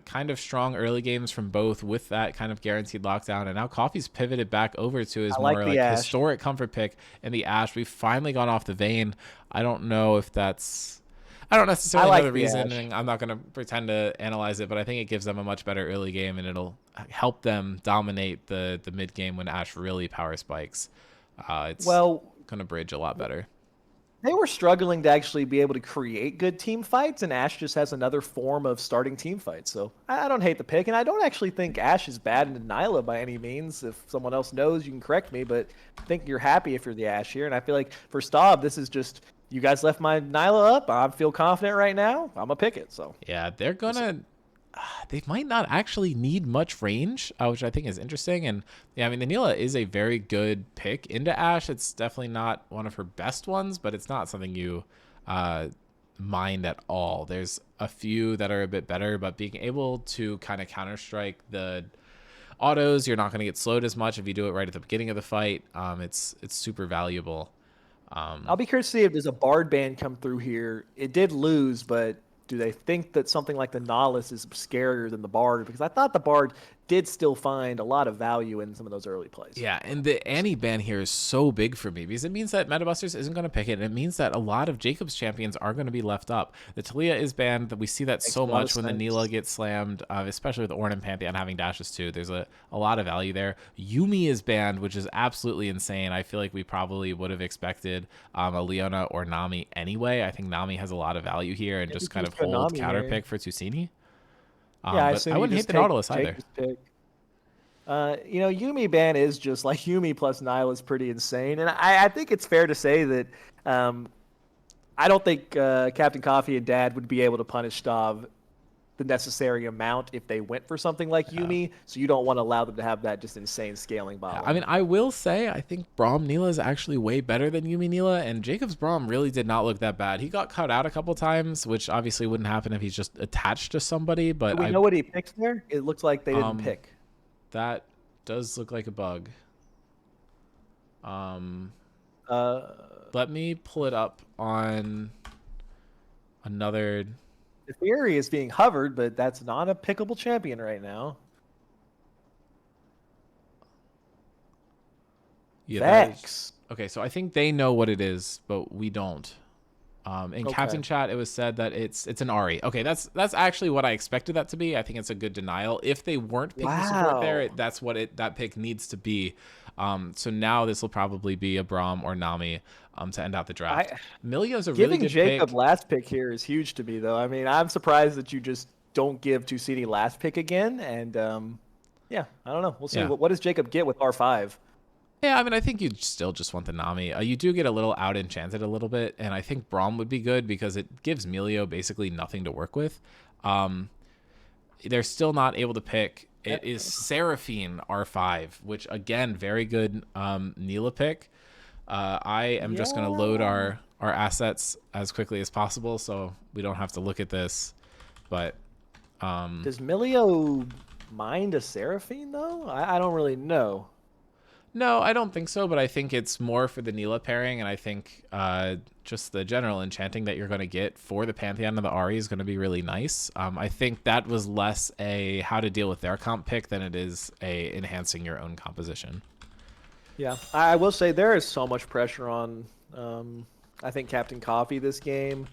Kind of strong early games from both with that kind of guaranteed lockdown, and now Coffee's pivoted back over to his more like historic comfort pick in the Ashe. We've finally gone off the Vayne. I don't know if that's... I don't necessarily know the reason, and I'm not going to pretend to analyze it, but I think it gives them a much better early game, and it'll help them dominate the mid game when Ashe really power spikes. It's going to bridge a lot better. They were struggling to actually be able to create good team fights, and Ashe just has another form of starting team fights. So I don't hate the pick, and I don't actually think Ashe is bad in Nyla by any means. If someone else knows, you can correct me, but I think you're happy if you're the Ashe here. And I feel like for Staub, this is just, you guys left my Nyla up. I feel confident right now. I'm going to pick it. So yeah, they're going to... they might not actually need much range, which I think is interesting. And yeah, I mean, the Neela is a very good pick into Ashe. It's definitely not one of her best ones, but it's not something you mind at all. There's a few that are a bit better, but being able to kind of counter-strike the autos, you're not going to get slowed as much if you do it right at the beginning of the fight. It's super valuable. I'll be curious to see if there's a Bard ban come through here. It did lose, but do they think that something like the Nihilus is scarier than the Bard? Because I thought the Bard did still find a lot of value in some of those early plays. Yeah, and the Annie ban here is so big for me because it means that MetaBusters isn't going to pick it, and it means that a lot of Jacob's champions are going to be left up. The Talia is banned. We see that so much when the Neela gets slammed, especially with Ornn and Pantheon having dashes too. There's a lot of value there. Yuumi is banned, which is absolutely insane. I feel like we probably would have expected a Leona or Nami anyway. I think Nami has a lot of value here and just kind of hold counter pick for Tusini. Yeah, but I wouldn't hate the Nautilus either. You know, Yuumi ban is just like Yuumi plus Nihil is pretty insane. And I think it's fair to say that I don't think Captain Coffee and Dad would be able to punish Stav the necessary amount if they went for something like Yuumi. So you don't want to allow them to have that just insane scaling bottom. I mean, I will say I think Braum Neela is actually way better than Yuumi Neela, and Jacob's Braum really did not look that bad. He got cut out a couple times, which obviously wouldn't happen if he's just attached to somebody. But do we know what he picked there? It looks like they didn't pick. That does look like a bug. Let me pull it up on another. The theory is being hovered, but that's not a pickable champion right now. Yeah, okay, so I think they know what it is, but we don't. In Captain Chat, it was said that it's an Ahri. Okay, that's actually what I expected that to be. I think it's a good denial. If they weren't picking support there, that's what that pick needs to be. So now this will probably be a Braum or Nami to end out the draft. Milio's a really good pick. Giving Jacob last pick here is huge to me, though. I mean, I'm surprised that you just don't give Tusini last pick again. And yeah, I don't know. We'll see. What does Jacob get with R5? Yeah, I mean, I think you still just want the Nami. You do get a little out enchanted a little bit, and I think Braum would be good because it gives Melio basically nothing to work with. Um, they're still not able to pick. It is Seraphine R5, which again, very good Neela pick. I am just going to load Yeah. our assets as quickly as possible so we don't have to look at this. But Does Milio mind a Seraphine though? I don't really know. no, I don't think so, but I think it's more for the Neela pairing, and I think just the general enchanting that you're going to get for the Pantheon and the Ahri is going to be really nice. I think that was less a how to deal with their comp pick than it is a enhancing your own composition. Yeah, I will say there is so much pressure on. I think Captain Coffee this game.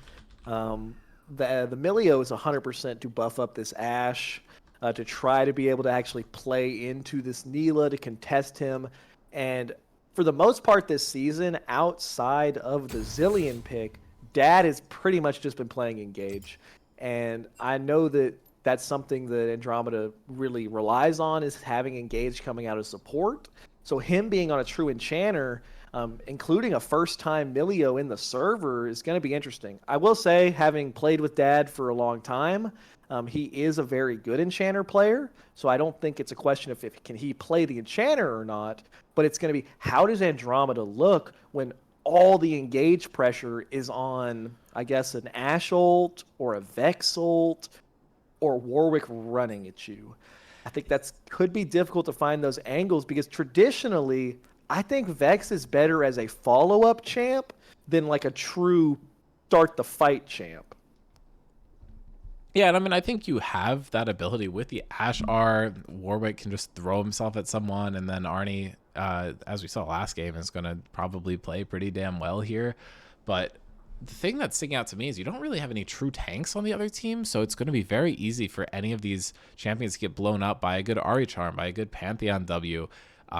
The Milio is 100% to buff up this Ashe, to try to be able to actually play into this Neela to contest him, and for the most part this season, outside of the Zillion pick, Dad has pretty much just been playing Engage, and I know that that's something that Andromeda really relies on is having Engage coming out of support. So him being on a true enchanter, including a first-time Milio in the server, is going to be interesting. I will say, having played with Dad for a long time, he is a very good enchanter player. So I don't think it's a question of if can he play the enchanter or not, but it's going to be how does Andromeda look when all the engage pressure is on, I guess, an Ashe ult or a Vex ult or Warwick running at you. I think that's could be difficult to find those angles because traditionally, I think Vex is better as a follow-up champ than like a true start the fight champ. Yeah, and I mean, I think you have that ability with the Ashe R. Warwick can just throw himself at someone, and then Arnie, as we saw last game, is going to probably play pretty damn well here. But the thing that's sticking out to me is you don't really have any true tanks on the other team, so it's going to be very easy for any of these champions to get blown up by a good Ahri Charm, by a good Pantheon W.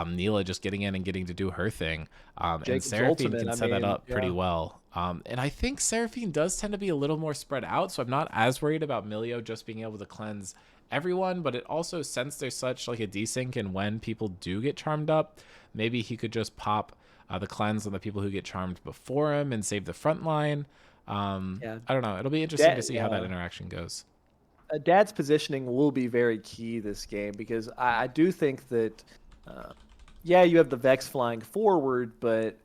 Neela just getting in and getting to do her thing. And Seraphine can set that up pretty well. And I think Seraphine does tend to be a little more spread out, so I'm not as worried about Milio just being able to cleanse everyone, but it also, since there's such like a desync and when people do get charmed up, maybe he could just pop the cleanse on the people who get charmed before him and save the front line. Yeah. I don't know. It'll be interesting to see how that interaction goes. Dad's positioning will be very key this game because I do think that, yeah, you have the Vex flying forward, but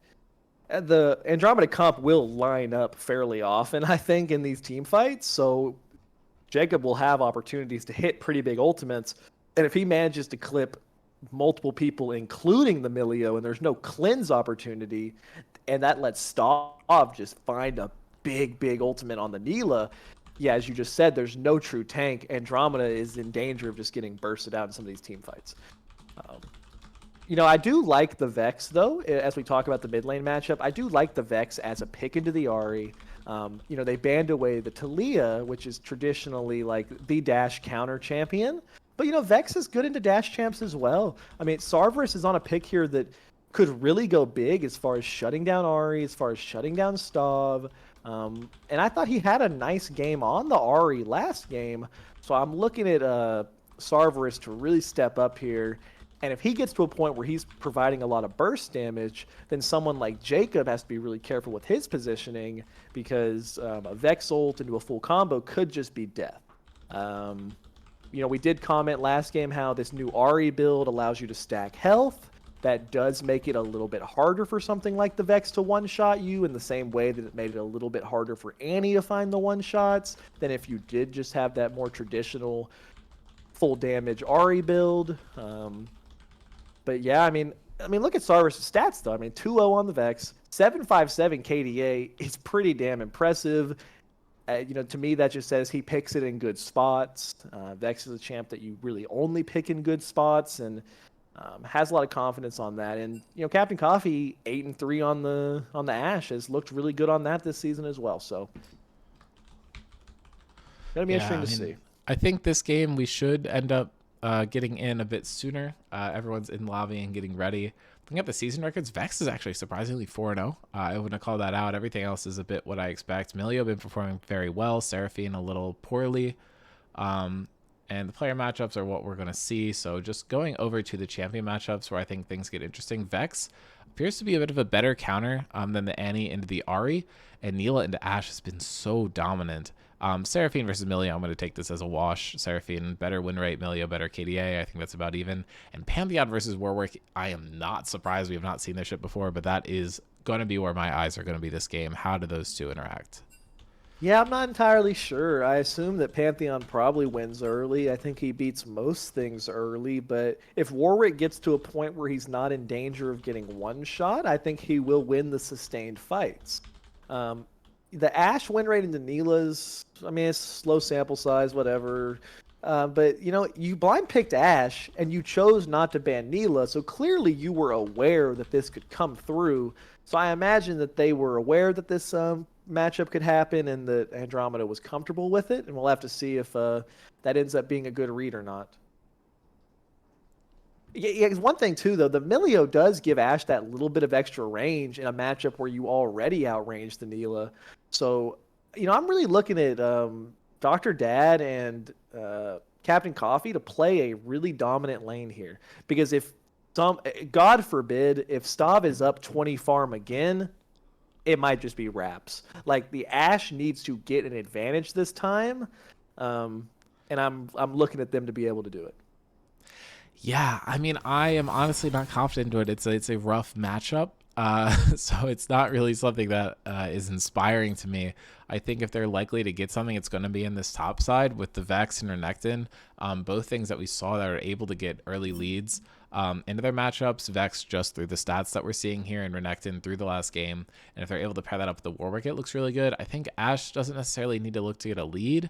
the Andromeda comp will line up fairly often, I think, in these team fights. So Jacob will have opportunities to hit pretty big ultimates. And if he manages to clip multiple people, including the Milio, and there's no cleanse opportunity, and that lets Stav just find a big ultimate on the Neela, yeah, as you just said, there's no true tank. Andromeda is in danger of just getting bursted out in some of these team fights. You know, I do like the Vex, though, as we talk about the mid lane matchup. I do like the Vex as a pick into the Ahri. You know, they banned away the Talia, which is traditionally like the dash counter champion. But, you know, Vex is good into dash champs as well. I mean, Sarverus is on a pick here that could really go big as far as shutting down Ahri, as far as shutting down Stav. And I thought he had a nice game on the Ahri last game. So I'm looking at Sarverus to really step up here. And if he gets to a point where he's providing a lot of burst damage, then someone like Jacob has to be really careful with his positioning because a Vex ult into a full combo could just be death. You know, we did comment last game how this new Ahri build allows you to stack health. That does make it a little bit harder for something like the Vex to one-shot you in the same way that it made it a little bit harder for Annie to find the one-shots than if you did just have that more traditional full damage Ahri build. But yeah, I mean, look at Sarverus' stats though. I mean, 2-0 on the Vex, 757 KDA is pretty damn impressive. You know, to me, that just says he picks it in good spots. Vex is a champ that you really only pick in good spots, and has a lot of confidence on that. And you know, Captain Coffee 8-3 on the Ashe has looked really good on that this season as well. So gonna be interesting to see. I think this game we should end up getting in a bit sooner. Everyone's in lobby and getting ready. Looking at the season records, Vex is actually surprisingly 4-0. I wouldn't have called that out. Everything else is a bit what I expect. Milio been performing very well. Seraphine a little poorly. And the player matchups are what we're going to see. So just going over to the champion matchups where I think things get interesting. Vex appears to be a bit of a better counter than the Annie into the Ari. And Neela into Ashe has been so dominant. Seraphine versus Millia, I'm going to take this as a wash. Seraphine, better win rate. Millia, better KDA. I think that's about even. And Pantheon versus Warwick, I am not surprised. We have not seen this shit before, but that is going to be where my eyes are going to be this game. How do those two interact? Yeah, I'm not entirely sure. I assume that Pantheon probably wins early. I think he beats most things early, but if Warwick gets to a point where he's not in danger of getting one shot, I think he will win the sustained fights. The Ashe win rate into Neela's, I mean, it's low sample size, whatever. But, you blind picked Ashe, and you chose not to ban Neela, so clearly you were aware that this could come through. So I imagine that they were aware that this matchup could happen and that Andromeda was comfortable with it, and we'll have to see if that ends up being a good read or not. Yeah, one thing too, though, the Milio does give Ashe that little bit of extra range in a matchup where you already outrange the Neela. So, I'm really looking at Dr. Dad and Captain Coffee to play a really dominant lane here. Because if God forbid, if Stav is up 20 farm again, it might just be wraps. Like, the Ashe needs to get an advantage this time, and I'm looking at them to be able to do it. Yeah, I mean, I am honestly not confident into it. It's a rough matchup, so it's not really something that is inspiring to me. I think if they're likely to get something, it's going to be in this top side with the Vex and Renekton, both things that we saw that are able to get early leads into their matchups. Vex just through the stats that we're seeing here, and Renekton through the last game. And if they're able to pair that up with the Warwick, it looks really good. I think Ashe doesn't necessarily need to look to get a lead.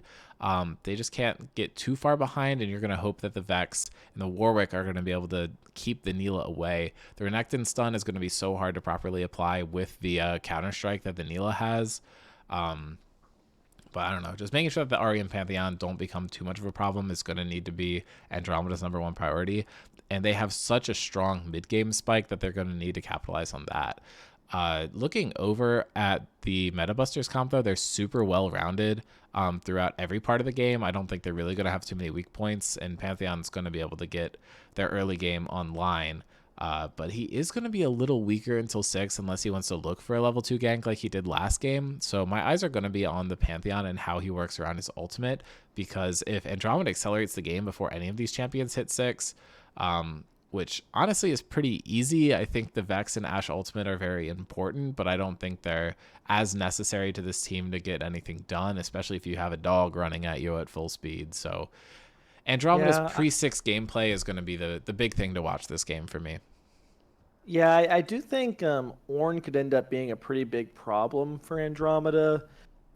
They just can't get too far behind, and you're going to hope that the Vex and the Warwick are going to be able to keep the Neela away. The Renekton stun is going to be so hard to properly apply with the Counter-Strike that the Neela has. But I don't know, just making sure that the Ahri and Pantheon don't become too much of a problem is going to need to be Andromeda's #1 priority. And they have such a strong mid-game spike that they're going to need to capitalize on that. Looking over at the Meta Busters comp, though, they're super well-rounded throughout every part of the game. I don't think they're really going to have too many weak points, and Pantheon's going to be able to get their early game online. But he is going to be a little weaker until 6 unless he wants to look for a level 2 gank like he did last game. So my eyes are going to be on the Pantheon and how he works around his ultimate, because if Andromeda accelerates the game before any of these champions hit 6, which honestly is pretty easy, I think the Vex and Ashe ultimate are very important, but I don't think they're as necessary to this team to get anything done, especially if you have a dog running at you at full speed. So Andromeda's pre-6 gameplay is going to be the big thing to watch this game for me. Yeah, I do think Ornn could end up being a pretty big problem for Andromeda.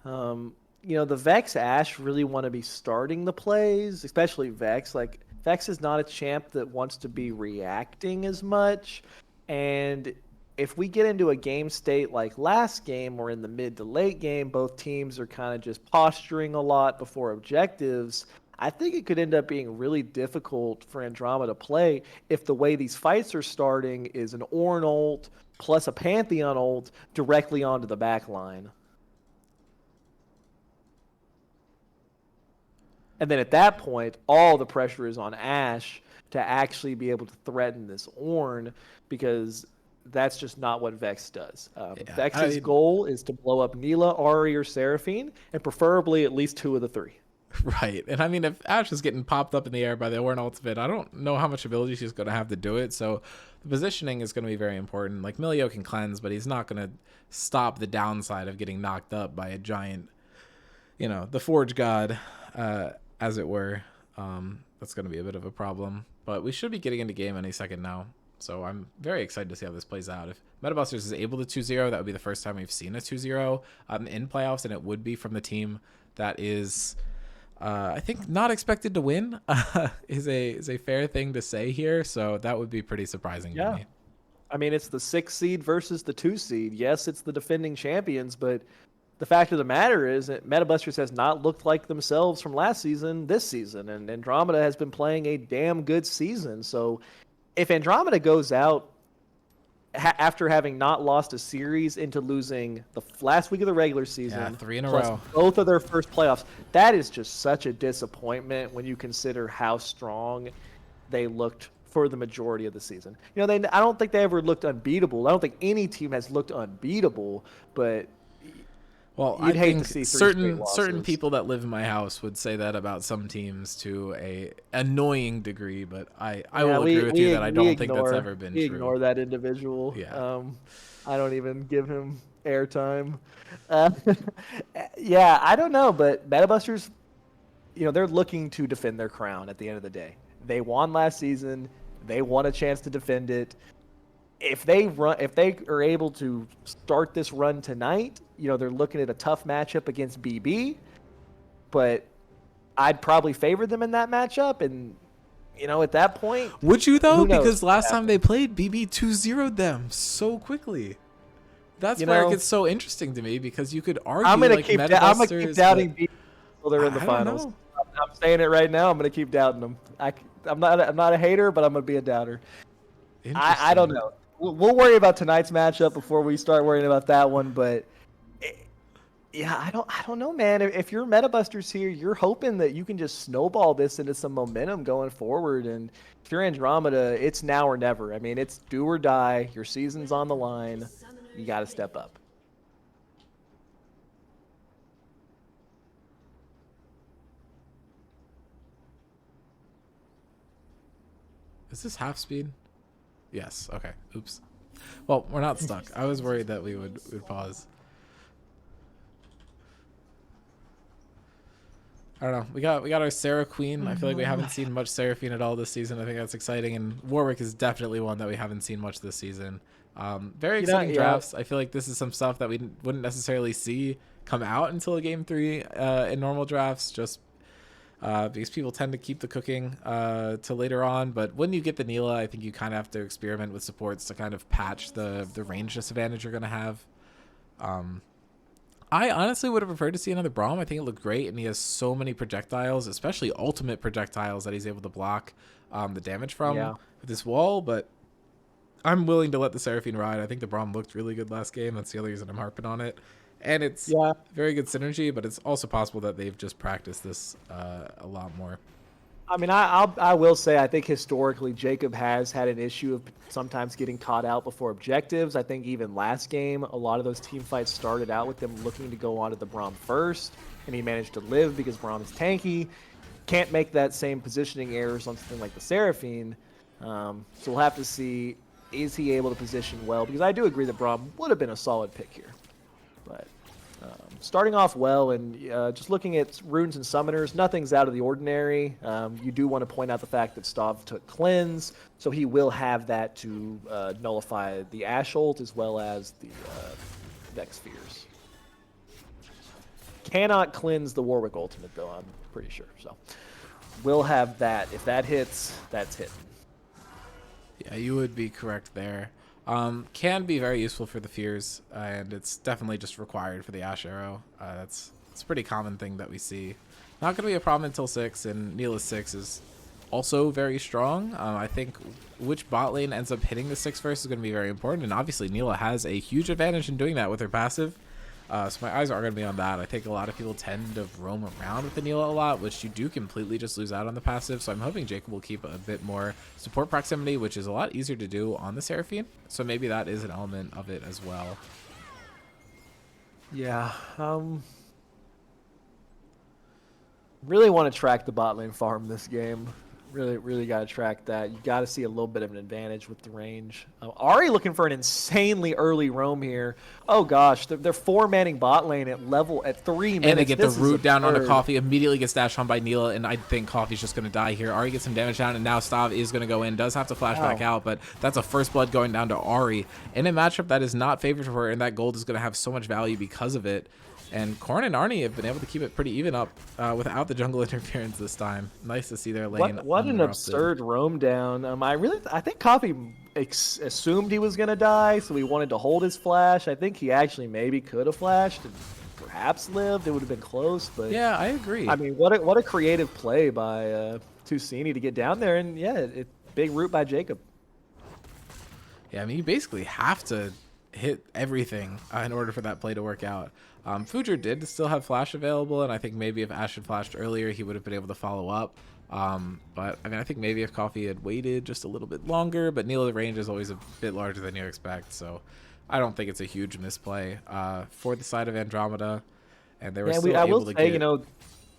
The Vex Ashe really want to be starting the plays, especially Vex. Like, Vex is not a champ that wants to be reacting as much. And if we get into a game state like last game or in the mid to late game, both teams are kind of just posturing a lot before objectives, I think it could end up being really difficult for Andromeda to play if the way these fights are starting is an Ornn ult plus a Pantheon ult directly onto the back line. And then at that point, all the pressure is on Ashe to actually be able to threaten this Ornn, because that's just not what Vex does. Vex's goal is to blow up Neela, Ahri, or Seraphine, and preferably at least 2 of the 3. Right. And I mean, if Ashe is getting popped up in the air by the Ornn ultimate, I don't know how much ability she's going to have to do it. So the positioning is going to be very important. Like, Milio can cleanse, but he's not going to stop the downside of getting knocked up by a giant, the Forge God, as it were. That's going to be a bit of a problem. But we should be getting into game any second now. So I'm very excited to see how this plays out. If Metabusters is able to 2-0, that would be the first time we've seen a 2-0 in playoffs, and it would be from the team that is... I think not expected to win is a fair thing to say here, so that would be pretty surprising to me. I mean, it's the 6 seed versus the 2 seed. Yes, it's the defending champions, but the fact of the matter is that Metabusters has not looked like themselves from last season this season, and Andromeda has been playing a damn good season. So if Andromeda goes out after having not lost a series into losing the last week of the regular season, Yeah, 3 in a plus row. both of their first playoffs. That is just such a disappointment when you consider how strong they looked for the majority of the season. You know, I don't think they ever looked unbeatable. I don't think any team has looked unbeatable, but Well, I you'd hate to think see 3 straight certain losses. people that live in my house would say that about some teams to a annoying degree, but I Yeah, will agree with you that I don't think that's ignore ever been we true. ignore that individual. Yeah. I don't even give him airtime. Uh, yeah, I don't know, but MetaBusters, you know, they're looking to defend their crown at the end of the day. They won last season. They want a chance to defend it. If they are able to start this run tonight, you know, they're looking at a tough matchup against BB, but I'd probably favor them in that matchup. And, you know, at that point, Would you though? who knows Because what last time happens. they played, BB 2-0'd them so quickly. That's You where it know, gets so interesting to me because you could argue I'm gonna like keep I'm gonna keep MetaBusters, doubting but BB until they're in the I don't finals. know. I'm saying it right now. I'm gonna keep doubting them. I'm not a hater, but I'm gonna be a doubter. I don't Interesting. know. We'll worry about tonight's matchup before we start worrying about that one. But yeah, I don't know, man. If you're MetaBusters here, you're hoping that you can just snowball this into some momentum going forward. And if you're Andromeda, it's now or never. I mean, it's do or die. Your season's on the line. You got to step up. Is this half speed? Yes. Okay. Oops. Well, we're not stuck. I was worried that we would pause. I don't know. We got our Sarah Queen. I feel like we haven't seen much Seraphine at all this season. I think that's exciting. And Warwick is definitely one that we haven't seen much this season. Very You know, exciting yeah. drafts. I feel like this is some stuff that we wouldn't necessarily see come out until game 3 in normal drafts. Just because people tend to keep the cooking to later on. But when you get the Neela, I think you kind of have to experiment with supports to kind of patch the range disadvantage you're going to have. I honestly would have preferred to see another Braum. I think it looked great, and he has so many projectiles, especially ultimate projectiles that he's able to block the damage from with this wall. But I'm willing to let the Seraphine ride. I think the Braum looked really good last game. That's the other reason I'm harping on it. And it's very good synergy, but it's also possible that they've just practiced this a lot more. I mean, I will say I think historically Jacob has had an issue of sometimes getting caught out before objectives. I think even last game, a lot of those team fights started out with them looking to go onto the Braum first, and he managed to live because Braum is tanky. Can't make that same positioning errors on something like the Seraphine. So we'll have to see, is he able to position well? Because I do agree that Braum would have been a solid pick here. But starting off well, and just looking at runes and summoners, nothing's out of the ordinary. You do want to point out the fact that Stav took cleanse, so he will have that to nullify the Ash ult as well as the Vex Spheres. Cannot cleanse the Warwick ultimate though, I'm pretty sure. So we'll have that. If that hits, that's hitting. Yeah, you would be correct there. Can be very useful for the fears, and it's definitely just required for the Ash Arrow. It's a pretty common thing that we see. Not going to be a problem until 6, and Neela's 6 is also very strong. I think which bot lane ends up hitting the 6 first is going to be very important, and obviously Neela has a huge advantage in doing that with her passive. So my eyes are going to be on that. I think a lot of people tend to roam around with the Neela a lot, which you do completely just lose out on the passive. So I'm hoping Jacob will keep a bit more support proximity, which is a lot easier to do on the Seraphine. So maybe that is an element of it as well. Yeah. Really want to track the bot lane farm this game. Really got to track that. You got to see a little bit of an advantage with the range. Ari looking for an insanely early roam here. Oh gosh, they're 4-manning bot lane at 3 minutes. And they get the This is root down onto absurd. Coffee, immediately gets dashed on by Neela, and I think Coffee's just going to die here. Ari gets some damage down, and now Stav is going to go in. Does have to flash back out, but that's a first blood going down to Ari in a matchup that is not favored for her, and that gold is going to have so much value because of it. And Korn and Arnie have been able to keep it pretty even up without the jungle interference this time. Nice to see their lane. What an absurd roam down. I think Coffee assumed he was gonna die, so he wanted to hold his flash. I think he actually maybe could have flashed and perhaps lived. It would have been close, but yeah, I agree. I mean, what a creative play by Tusini to get down there, and yeah, big root by Jacob. Yeah, I mean, you basically have to hit everything in order for that play to work out. Fujer did still have flash available, and I think maybe if Ash had flashed earlier, he would have been able to follow up. But I mean, I think maybe if Coffee had waited just a little bit longer, but Neela's range is always a bit larger than you expect, so I don't think it's a huge misplay for the side of Andromeda, and they were still I will able to say, get.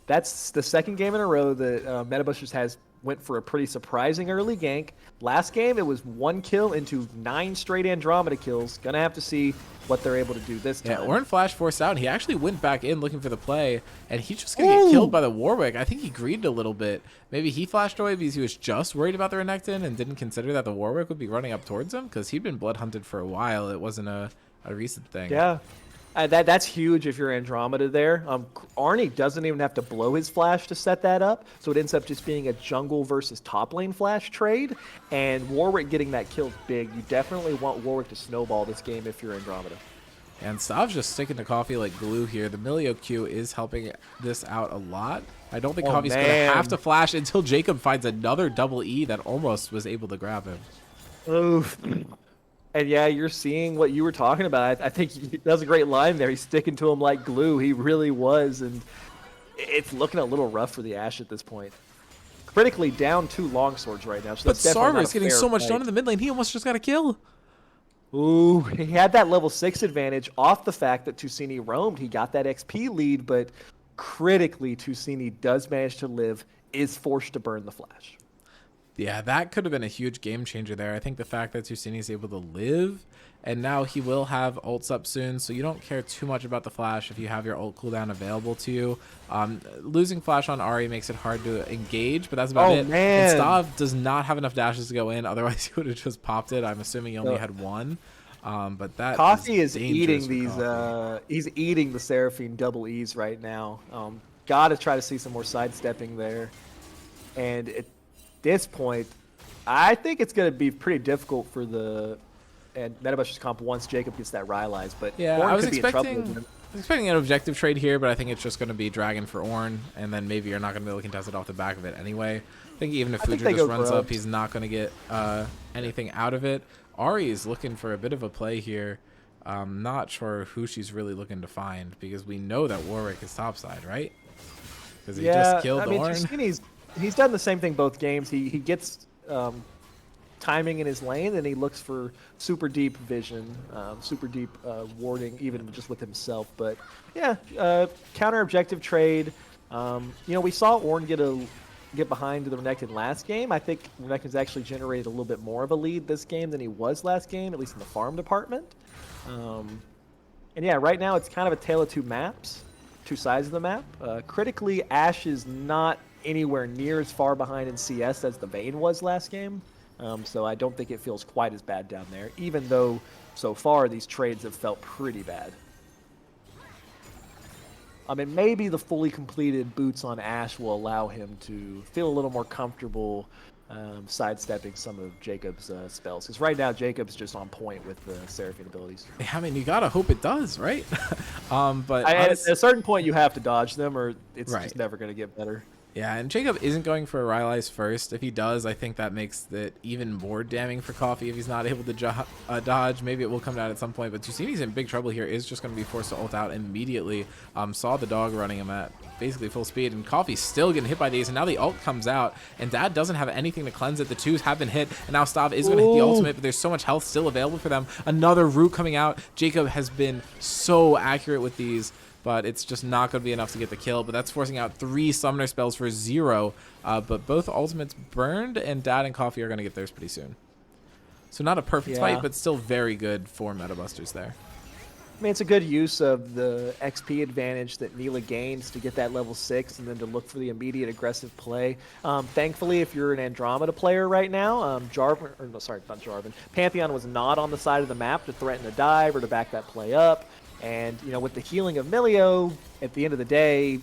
that's the second game in a row that Metabusters has went for a pretty surprising early gank. Last game, it was 1 kill into 9 straight Andromeda kills. Gonna have to see what they're able to do this time. Yeah, Ornn flash forced out, and he actually went back in looking for the play, and he's just gonna get killed by the Warwick. I think he greeded a little bit. Maybe he flashed away because he was just worried about the Renekton and didn't consider that the Warwick would be running up towards him, because he'd been blood hunted for a while. It wasn't a recent thing. Yeah. That's huge if you're Andromeda there. Arnie doesn't even have to blow his flash to set that up, so it ends up just being a jungle versus top lane flash trade, and Warwick getting that kill is big. You definitely want Warwick to snowball this game if you're Andromeda. And Stav's just sticking to Coffee like glue here. The Milio Q is helping this out a lot. I don't think Coffee's going to have to flash until Jacob finds another double E that almost was able to grab him. Oof. And yeah, you're seeing what you were talking about. I think that was a great line there. He's sticking to him like glue. He really was, and it's looking a little rough for the Ashe at this point. Critically down 2 longswords right now. So but Sarver is getting so much done in the mid lane. He almost just got a kill. Ooh, he had that level 6 advantage off the fact that Tusini roamed. He got that XP lead, but critically, Tusini does manage to live, is forced to burn the flash. Yeah, that could have been a huge game changer there. I think the fact that Tusini is able to live, and now he will have ults up soon, so you don't care too much about the flash if you have your ult cooldown available to you. Losing flash on Ahri makes it hard to engage, but that's about it. Man. And Stav does not have enough dashes to go in, otherwise he would have just popped it. I'm assuming he only had 1. But that Coffee is dangerous eating these. He's eating the Seraphine double E's right now. Gotta try to see some more sidestepping there. And at this point, I think it's gonna be pretty difficult for the Metabusters comp once Jacob gets that Rylai's. But yeah, Ornn I was could be in trouble with him. expecting an objective trade here, but I think it's just going to be Dragon for Ornn, and then maybe you're not going to be able to contest it off the back of it anyway. I think even if Fujer just runs up, he's not going to get anything out of it. Ahri is looking for a bit of a play here. I'm not sure who she's really looking to find, because we know that Warwick is topside, right? Because he just killed Ornn. He's done the same thing both games. He gets timing in his lane, and he looks for super deep vision, super deep warding, even just with himself. But yeah, counter objective trade. We saw Ornn get behind the Renekton last game. I think Renekton's actually generated a little bit more of a lead this game than he was last game, at least in the farm department. And yeah, right now it's kind of a tale of 2 maps, 2 sides of the map. Critically, Ashe is not anywhere near as far behind in CS as the Vayne was last game. So I don't think it feels quite as bad down there, even though so far these trades have felt pretty bad. I mean, maybe the fully completed boots on Ashe will allow him to feel a little more comfortable sidestepping some of Jacob's spells. Because right now, Jacob's just on point with the Seraphine abilities. I mean, you gotta hope it does, right? But at a certain point, you have to dodge them, or it's just never going to get better. Yeah, and Jacob isn't going for a Rylai's first. If he does, I think that makes it even more damning for Coffee if he's not able to dodge. Maybe it will come down at some point, but Tusini's in big trouble here. Is just going to be forced to ult out immediately. Saw the dog running him at basically full speed, and Coffee's still getting hit by these, and now the ult comes out, and Dad doesn't have anything to cleanse it. The 2s have been hit, and now Stav is going to hit the ultimate, but there's so much health still available for them. Another root coming out. Jacob has been so accurate with these, but it's just not going to be enough to get the kill. But that's forcing out 3 summoner spells for 0. But both ultimates burned, and Dad and Coffee are going to get theirs pretty soon. So not a perfect fight, but still very good for Metabusters there. I mean, it's a good use of the XP advantage that Neela gains to get that level 6 and then to look for the immediate aggressive play. Thankfully, if you're an Andromeda player right now, Pantheon was not on the side of the map to threaten a dive or to back that play up. And, with the healing of Milio, at the end of the day,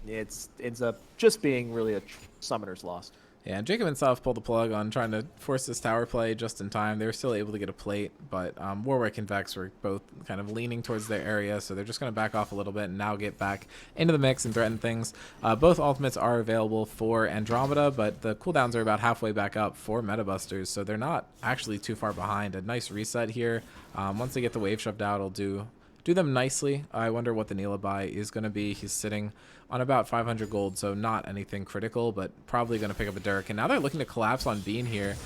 it ends up just being really a summoner's lost. Yeah, and Jacob and Soph pulled the plug on trying to force this tower play just in time. They were still able to get a plate, but Warwick and Vex were both kind of leaning towards their area, so they're just going to back off a little bit and now get back into the mix and threaten things. Both ultimates are available for Andromeda, but the cooldowns are about halfway back up for Metabusters, so they're not actually too far behind. A nice reset here. Once they get the wave shoved out, it'll do them nicely. I wonder what the Neela buy is going to be. He's sitting on about 500 gold, so not anything critical, but probably going to pick up a Dirk. And now they're looking to collapse on Bean here.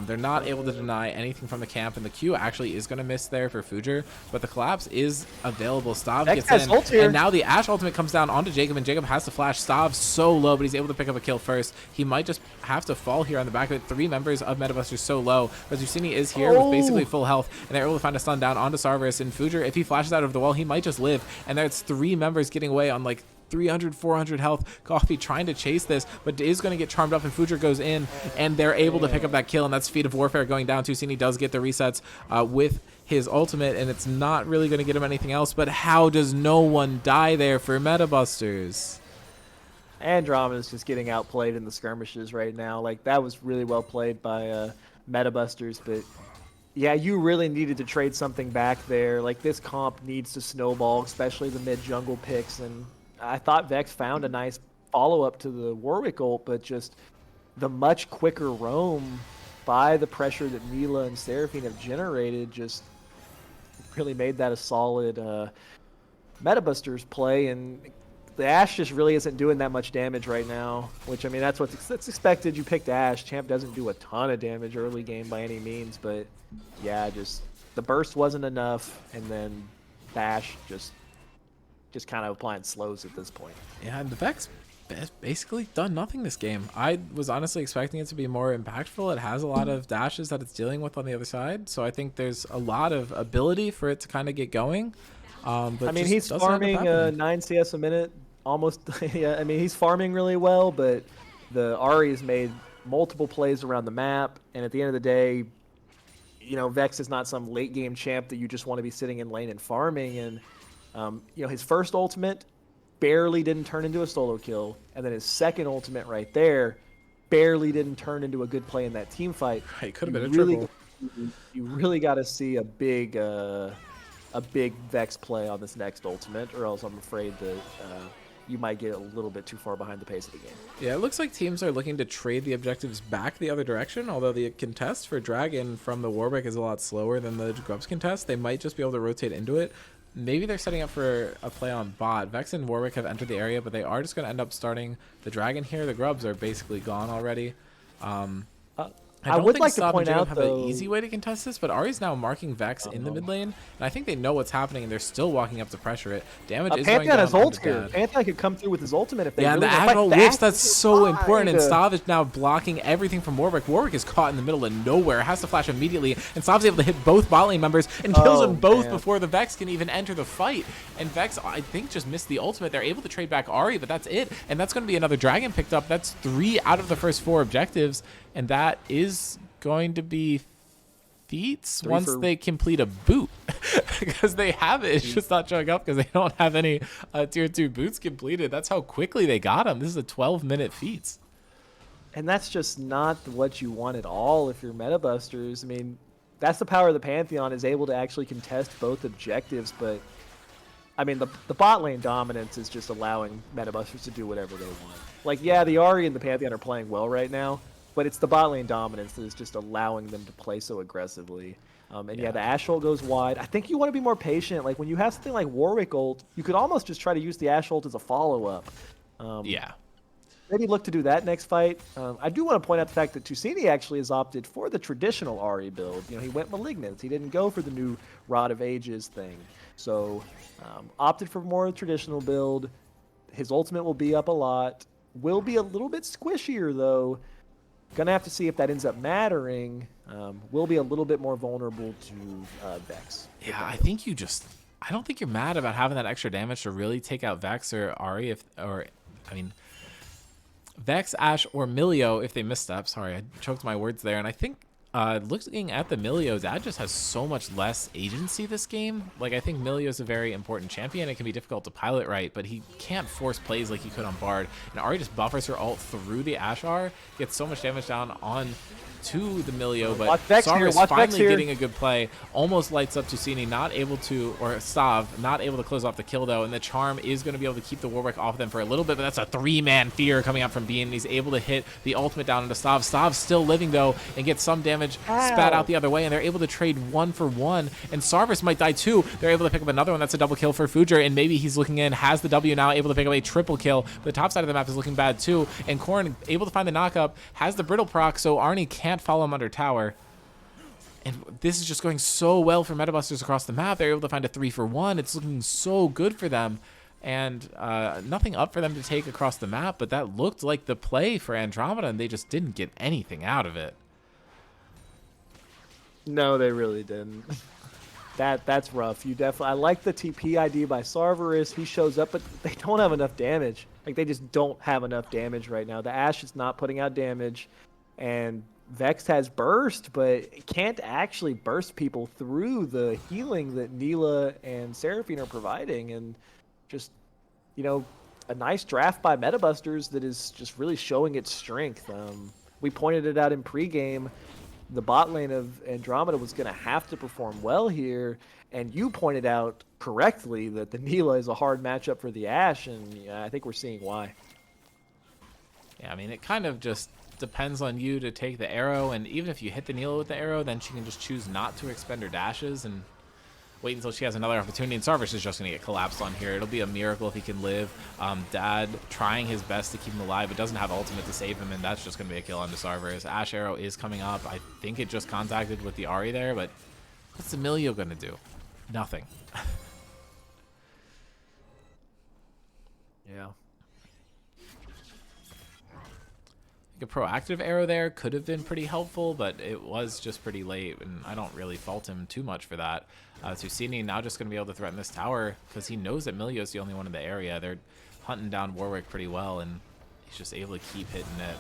They're not able to deny anything from the camp, and the Q actually is going to miss there for Fujer, but the collapse is available. Stav gets in, and now the Ashe ultimate comes down onto Jacob, and Jacob has to flash. Stav's so low, but he's able to pick up a kill first. He might just have to fall here on the back of it. 3 members of Metabusters so low, but Zusini is here with basically full health, and they're able to find a stun down onto Sarverus, and Fujer, if he flashes out of the wall, he might just live, and there's 3 members getting away on like 300, 400 health. Coffee trying to chase this, but is going to get charmed up, and Fujer goes in, and they're able to pick up that kill, and that's Feet of Warfare going down. Tusini does get the resets with his ultimate, and it's not really going to get him anything else, but how does no one die there for Metabusters? Andromeda's just getting outplayed in the skirmishes right now. Like, that was really well played by Metabusters, but yeah, you really needed to trade something back there. Like, this comp needs to snowball, especially the mid-jungle picks, and I thought Vex found a nice follow-up to the Warwick ult, but just the much quicker roam by the pressure that Neela and Seraphine have generated just really made that a solid Metabusters play, and the Ashe just really isn't doing that much damage right now, which, I mean, that's expected. You picked Ashe. Champ doesn't do a ton of damage early game by any means, but yeah, just the burst wasn't enough, and then Ashe just kind of applying slows at this point. Yeah, and the Vex basically done nothing this game. I was honestly expecting it to be more impactful. It has a lot of dashes that it's dealing with on the other side, so I think there's a lot of ability for it to kind of get going. But I mean, he's farming 9 CS a minute, almost. Yeah, I mean, he's farming really well, but the Ahri has made multiple plays around the map, and at the end of the day, you know, Vex is not some late game champ that you just want to be sitting in lane and farming, and you know, his first ultimate barely didn't turn into a solo kill, and then his second ultimate right there barely didn't turn into a good play in that team fight. It could have been a triple. You really got to see a big Vex play on this next ultimate, or else I'm afraid that you might get a little bit too far behind the pace of the game. Yeah, it looks like teams are looking to trade the objectives back the other direction, although the contest for Dragon from the Warwick is a lot slower than the Grubs contest. They might just be able to rotate into it. Maybe they're setting up for a play on bot. Vex and Warwick have entered the area, but they are just going to end up starting the Dragon here. The Grubs are basically gone already. I would like to point out, though, an easy way to contest this, but Ahri's now marking Vex in the mid lane, and I think they know what's happening, and they're still walking up to pressure it. Damage is going down. Pantheon has ult here. Pantheon could come through with his ultimate if they really want to fight. Yeah, the Agile Whips, that's so important, and Stav is now blocking everything from Warwick. Warwick is caught in the middle of nowhere, has to flash immediately, and Stav's able to hit both bot lane members and kills them both before the Vex can even enter the fight. And Vex, I think, just missed the ultimate. They're able to trade back Ahri, but that's it. And that's going to be another Dragon picked up. That's 3 out of the first 4 objectives, and that is going to be feats once they complete a boot. Because they have it, it's just not showing up because they don't have any tier 2 boots completed. That's how quickly they got them. This is a 12-minute feats, and that's just not what you want at all if you're Metabusters. I mean, that's the power of the Pantheon, is able to actually contest both objectives, but I mean, the bot lane dominance is just allowing Metabusters to do whatever they want. Like, yeah, the Ahri and the Pantheon are playing well right now, but it's the bot lane dominance that is just allowing them to play so aggressively. And yeah, the Ashe ult goes wide. I think you want to be more patient. Like, when you have something like Warwick ult, you could almost just try to use the Ashe ult as a follow-up. Yeah. Maybe look to do that next fight. I do want to point out the fact that Tusini actually has opted for the traditional Ahri build. You know, he went Malignant. He didn't go for the new Rod of Ages thing. So, opted for more traditional build. His ultimate will be up a lot. Will be a little bit squishier, though. Gonna have to see if that ends up mattering. Will be a little bit more vulnerable to Vex. Yeah, I think I don't think you're mad about having that extra damage to really take out Vex or Ahri Vex, Ashe, or Milio if they misstep. Sorry, I choked my words there. And I think Looking at the Milio, Dad just has so much less agency this game. Like, I think Milio's a very important champion. It can be difficult to pilot right, but he can't force plays like he could on Bard. And Ari just buffers her ult through the Ashar, gets so much damage down on to the Milio, but Sarvis finally getting a good play, almost lights up Tusini, not able to, or Stav, not able to close off the kill though, and the Charm is going to be able to keep the Warwick off of them for a little bit, but that's a 3-man fear coming out from Bean, and he's able to hit the ultimate down into Stav. Stav's still living though, and gets some damage spat out the other way, and they're able to trade 1 for 1, and Sarvis might die too. They're able to pick up another one. That's a double kill for Fujer, and maybe he's looking in, has the W now, able to pick up a triple kill. The top side of the map is looking bad too, and Korn able to find the knockup, has the brittle proc, so Arnie can't follow him under tower. And this is just going so well for Metabusters across the map. They're able to find a 3 for 1. It's looking so good for them. And nothing up for them to take across the map, but that looked like the play for Andromeda, and they just didn't get anything out of it. No, they really didn't. That's rough. You definitely. I like the TP ID by Sarverus. He shows up, but they don't have enough damage. Like, they just don't have enough damage right now. The Ashe is not putting out damage, and Vex has burst, but can't actually burst people through the healing that Neela and Seraphine are providing. And just, you know, a nice draft by Metabusters that is just really showing its strength. We pointed it out in pregame. The bot lane of Andromeda was going to have to perform well here, and you pointed out correctly that the Neela is a hard matchup for the Ashe, and yeah, I think we're seeing why. Yeah, I mean, it kind of just depends on you to take the arrow, and even if you hit the Neela with the arrow, then she can just choose not to expend her dashes and wait until she has another opportunity, and Sarvis is just going to get collapsed on here. It'll be a miracle if he can live. Dad trying his best to keep him alive, but doesn't have ultimate to save him, and that's just going to be a kill onto Sarvis. Ash arrow is coming up. I think it just contacted with the Ahri there, but what's Emilio going to do? Nothing. Yeah. A proactive arrow there could have been pretty helpful, but it was just pretty late, and I don't really fault him too much for that. Tusini now just going to be able to threaten this tower because he knows that Milio's the only one in the area. They're hunting down Warwick pretty well, and he's just able to keep hitting it.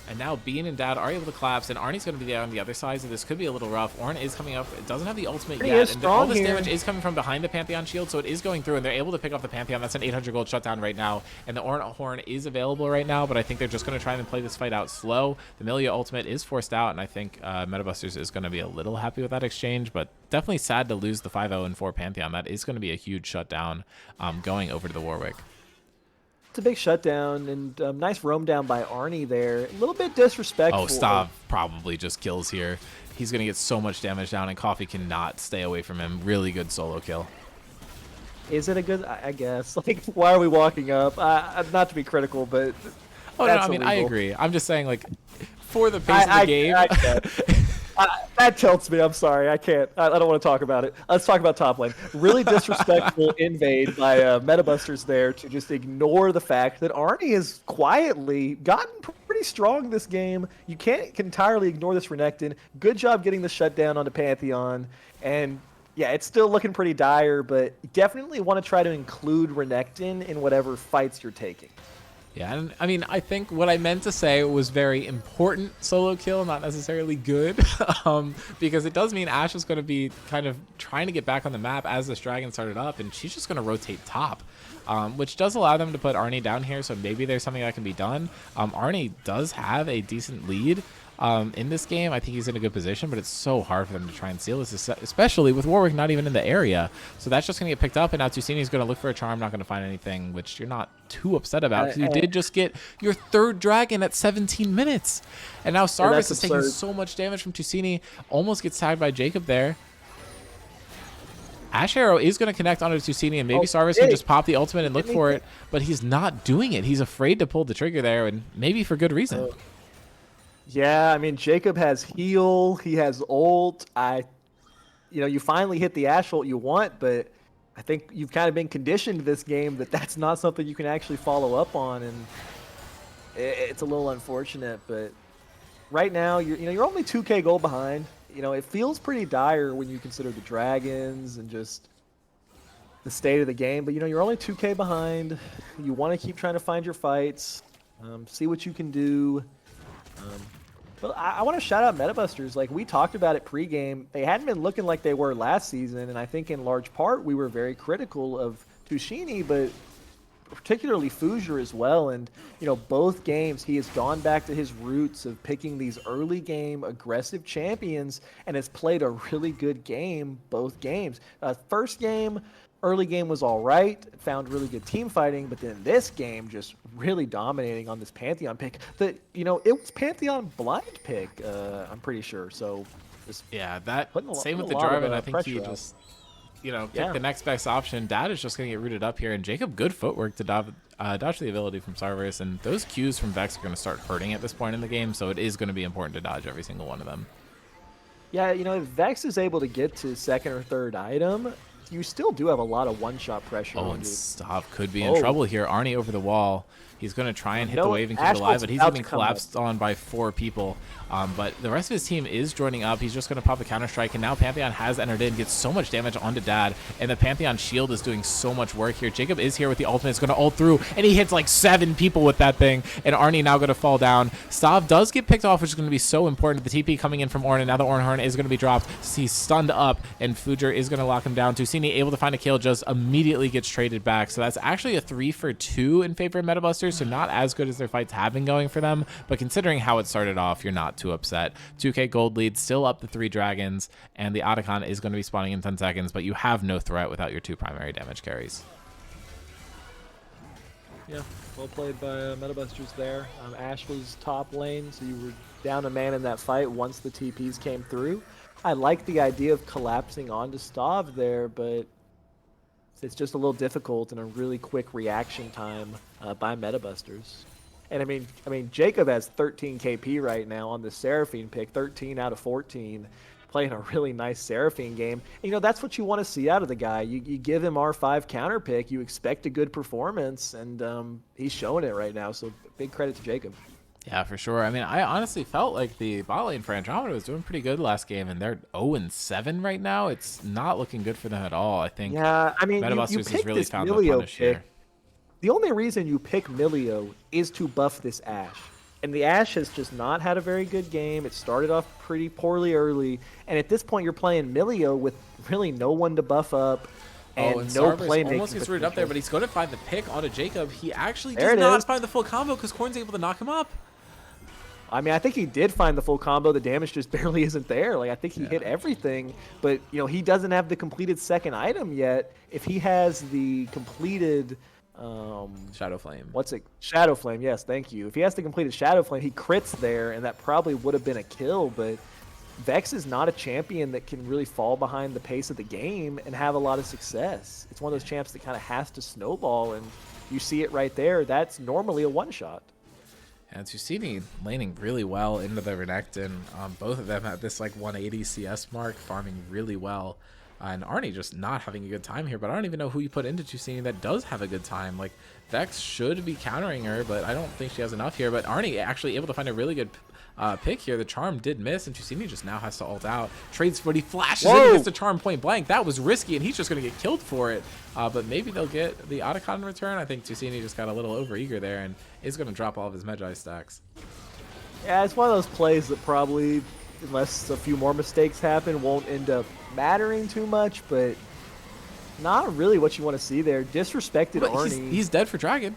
And now Bean and Dad are able to collapse, and Arnie's going to be on the other side, so this could be a little rough. Ornn is coming up. It doesn't have the ultimate yet, and all this damage is coming from behind the Pantheon shield, so it is going through, and they're able to pick up the Pantheon. That's an 800 gold shutdown right now, and the Ornn horn is available right now, but I think they're just going to try and play this fight out slow. The Milio ultimate is forced out, and I think Metabusters is going to be a little happy with that exchange, but definitely sad to lose the 5-0 and 4 Pantheon. That is going to be a huge shutdown going over to the Warwick. It's a big shutdown, and nice roam down by Arnie there. A little bit disrespectful. Oh, Stav probably just kills here. He's going to get so much damage down, and Coffee cannot stay away from him. Really good solo kill. Is it a good? I guess. Like, why are we walking up? Not to be critical, but oh no, I mean, I agree. I'm just saying, like, for the pace of the game. That tilts me. I'm sorry. I can't. I don't want to talk about it. Let's talk about top lane. Really disrespectful invade by Metabusters there to just ignore the fact that Arnie has quietly gotten pretty strong this game. You can't entirely ignore this Renekton. Good job getting the shutdown onto Pantheon. And yeah, it's still looking pretty dire, but you definitely want to try to include Renekton in whatever fights you're taking. Yeah, and I mean, I think what I meant to say was very important solo kill, not necessarily good, because it does mean Ashe is going to be kind of trying to get back on the map as this dragon started up, and she's just going to rotate top, which does allow them to put Arnie down here, so maybe there's something that can be done. Arnie does have a decent lead in this game. I think he's in a good position, but it's so hard for them to try and seal this, especially with Warwick not even in the area. So that's just going to get picked up, and now Tusini's going to look for a charm, not going to find anything, which you're not too upset about because you did just get your third dragon at 17 minutes. And now Sarvis is taking so much damage from Tusini, almost gets tagged by Jacob there. Ash Arrow is going to connect onto Tusini, and maybe Sarvis can just pop the ultimate and look for it, but he's not doing it. He's afraid to pull the trigger there, and maybe for good reason. Yeah, I mean, Jacob has heal, he has ult. You finally hit the Ashe ult you want, but I think you've kind of been conditioned this game that that's not something you can actually follow up on, and it's a little unfortunate. But right now, you're only 2K gold behind. It feels pretty dire when you consider the dragons and just the state of the game. But you're only 2K behind. You want to keep trying to find your fights, see what you can do. Well, I want to shout out MetaBusters. Like, we talked about it pregame. They hadn't been looking like they were last season, and I think in large part we were very critical of Tushini, but particularly Fougere as well. And, you know, both games he has gone back to his roots of picking these early game aggressive champions and has played a really good game both games. First game, early game was all right, found really good team fighting, but then this game just really dominating on this Pantheon pick. You know, it was Pantheon blind pick, I'm pretty sure. So just yeah, that same with the lot of, Jarvan. I think he pressure out. just, you know, pick the next best option. Dad is just going to get rooted up here, and Jacob, good footwork to dodge the ability from Sarverus, and those Qs from Vex are going to start hurting at this point in the game, so it is going to be important to dodge every single one of them. Yeah, you know, if Vex is able to get to second or third item, you still do have a lot of one-shot pressure Oh, on and you. Stav could be in trouble here. Arnie over the wall. He's going to try and hit the wave and keep it alive, but he's about getting to come collapsed on by 4 people. But the rest of his team is joining up. He's just going to pop the Counter-Strike, and now Pantheon has entered in, gets so much damage onto Dad, and the Pantheon shield is doing so much work here. Jacob is here with the ultimate. It's going to ult through, and he hits like 7 people with that thing, and Arnie now going to fall down. Stav does get picked off, which is going to be so important. The TP coming in from Ornn, and now the Ornn Horn is going to be dropped. He's stunned up, and Fougere is going to lock him down. Tusini able to find a kill, just immediately gets traded back. So that's actually a 3-for-2 in favor of MetaBusters, so not as good as their fights have been going for them, but considering how it started off, you're not too upset. 2k gold lead, still up to 3 dragons, and the Otacon is going to be spawning in 10 seconds, but you have no threat without your 2 primary damage carries. Yeah, well played by MetaBusters there. Ashe was top lane, so you were down a man in that fight once the TPs came through. I like the idea of collapsing onto Stav there, but it's just a little difficult and a really quick reaction time by MetaBusters. And I mean, Jacob has 13 KP right now on the Seraphine pick, 13 out of 14, playing a really nice Seraphine game. And, you know, that's what you want to see out of the guy. You give him R5 counter pick, you expect a good performance, and he's showing it right now. So big credit to Jacob. Yeah, for sure. I mean, I honestly felt like the bot lane for Andromeda was doing pretty good last game, and they're 0-7 right now. It's not looking good for them at all, I think. Yeah, I mean, MetaBusters has really found the Milio punish here. The only reason you pick Milio is to buff this Ashe. And the Ashe has just not had a very good game. It started off pretty poorly early. And at this point, you're playing Milio with really no one to buff up. And no playmaking. Almost gets rooted up there, but he's going to find the pick onto Jacob. He actually There does it not is. find the full combo because Korn's able to knock him up. I mean, I think he did find the full combo. The damage just barely isn't there. Like, I think he hit everything. But, you know, he doesn't have the completed second item yet. If he has the completed... Shadow Flame. What's it? Shadow Flame, yes, thank you. If he has to complete a Shadow Flame, he crits there, and that probably would have been a kill, but Vex is not a champion that can really fall behind the pace of the game and have a lot of success. It's one of those champs that kind of has to snowball, and you see it right there. That's normally a one-shot. And Tusini laning really well into the Renekton. Both of them at this like 180 CS mark, farming really well. And Arnie just not having a good time here, but I don't even know who you put into Tusini that does have a good time. Like, Vex should be countering her, but I don't think she has enough here. But Arnie actually able to find a really good pick here. The charm did miss, and Tusini just now has to ult out. Trades footy, flashes in, gets the charm point blank. That was risky, and he's just going to get killed for it. But maybe they'll get the Otacon in return. I think Tusini just got a little overeager there and is going to drop all of his Magi stacks. Yeah, it's one of those plays that probably, unless a few more mistakes happen, won't end up mattering too much, but not really what you want to see there. Disrespected But Arnie. he's dead for Dragon,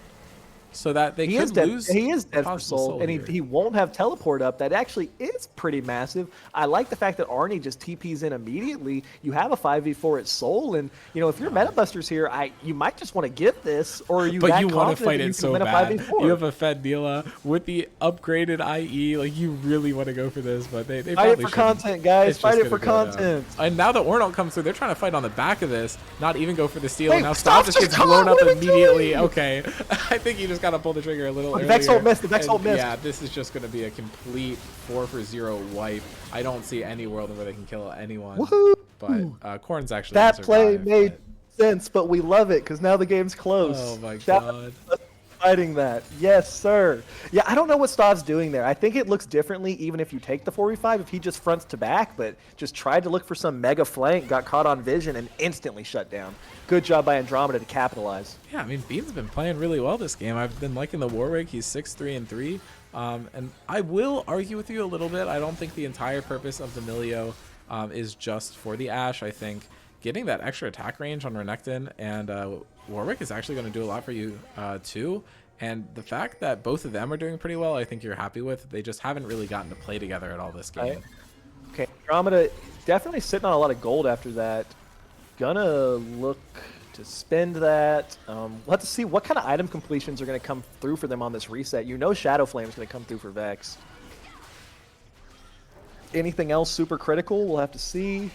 so that they He could is dead. lose. He is dead for possible soul, and here. he won't have teleport up. That actually is pretty massive. I like the fact that Arnie just TPs in immediately. You have a 5v4 at soul, and you know if you're MetaBusters here, you might just want to give this, or you. But that you want to confident fight that you it can so win a bad. 5v4. You have a Fed Nila with the upgraded IE. Like, you really want to go for this, but they Fight probably it for shouldn't. content, guys. It's Fight just it for gonna go down. content. And now the Ornn comes through. They're trying to fight on the back of this, not even go for the steal. Wait, And now stop, Stav just gets just blown come on, up what are we immediately. doing? Okay, I think you just got to pull the trigger a little The earlier. Vex ult missed, the Vex ult And missed. Yeah, this is just going to be a complete 4-for-0 wipe. I don't see any world where they can kill anyone. Woohoo! But Korn's actually That gonna play survive, made but- sense, but we love it because now the game's close. Oh my Shout god. out to us fighting that. Yes, sir. Yeah, I don't know what Stav's doing there. I think it looks differently even if you take the 4v5, if he just fronts to back, but just tried to look for some mega flank, got caught on vision, and instantly shut down. Good job by Andromeda to capitalize. Yeah, I mean, Bean's been playing really well this game. I've been liking the Warwick. He's 6-3-3. And I will argue with you a little bit. I don't think the entire purpose of the Milio is just for the Ashe. I think getting that extra attack range on Renekton and Warwick is actually going to do a lot for you too. And the fact that both of them are doing pretty well, I think you're happy with. They just haven't really gotten to play together at all this game. Okay, Andromeda definitely sitting on a lot of gold after that. Gonna look to spend that. We'll have to see what kind of item completions are going to come through for them on this reset. You know Shadow Flame is going to come through for Vex. Anything else super critical? We'll have to see.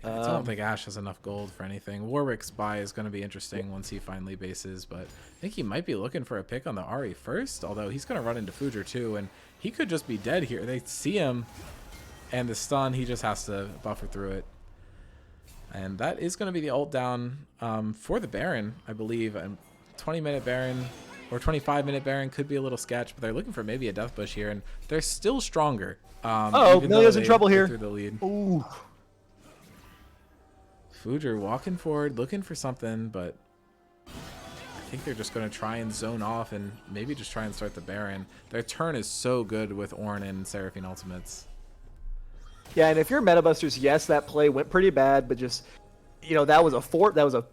I don't think Ashe has enough gold for anything. Warwick's buy is going to be interesting once he finally bases, but I think he might be looking for a pick on the Ahri first, although he's going to run into Fujer too, and he could just be dead here. They see him, and the stun, he just has to buffer through it. And that is going to be the ult down for the Baron, I believe. And 20-minute Baron or 25-minute Baron could be a little sketch, but they're looking for maybe a death bush here, and they're still stronger. Milio's in trouble here. Through the lead. Ooh. Fujer walking forward, looking for something, but I think they're just going to try and zone off and maybe just try and start the Baron. Their turn is so good with Ornn and Seraphine ultimates. Yeah, and if you're Metabusters, yes, that play went pretty bad, but just, you know, that was a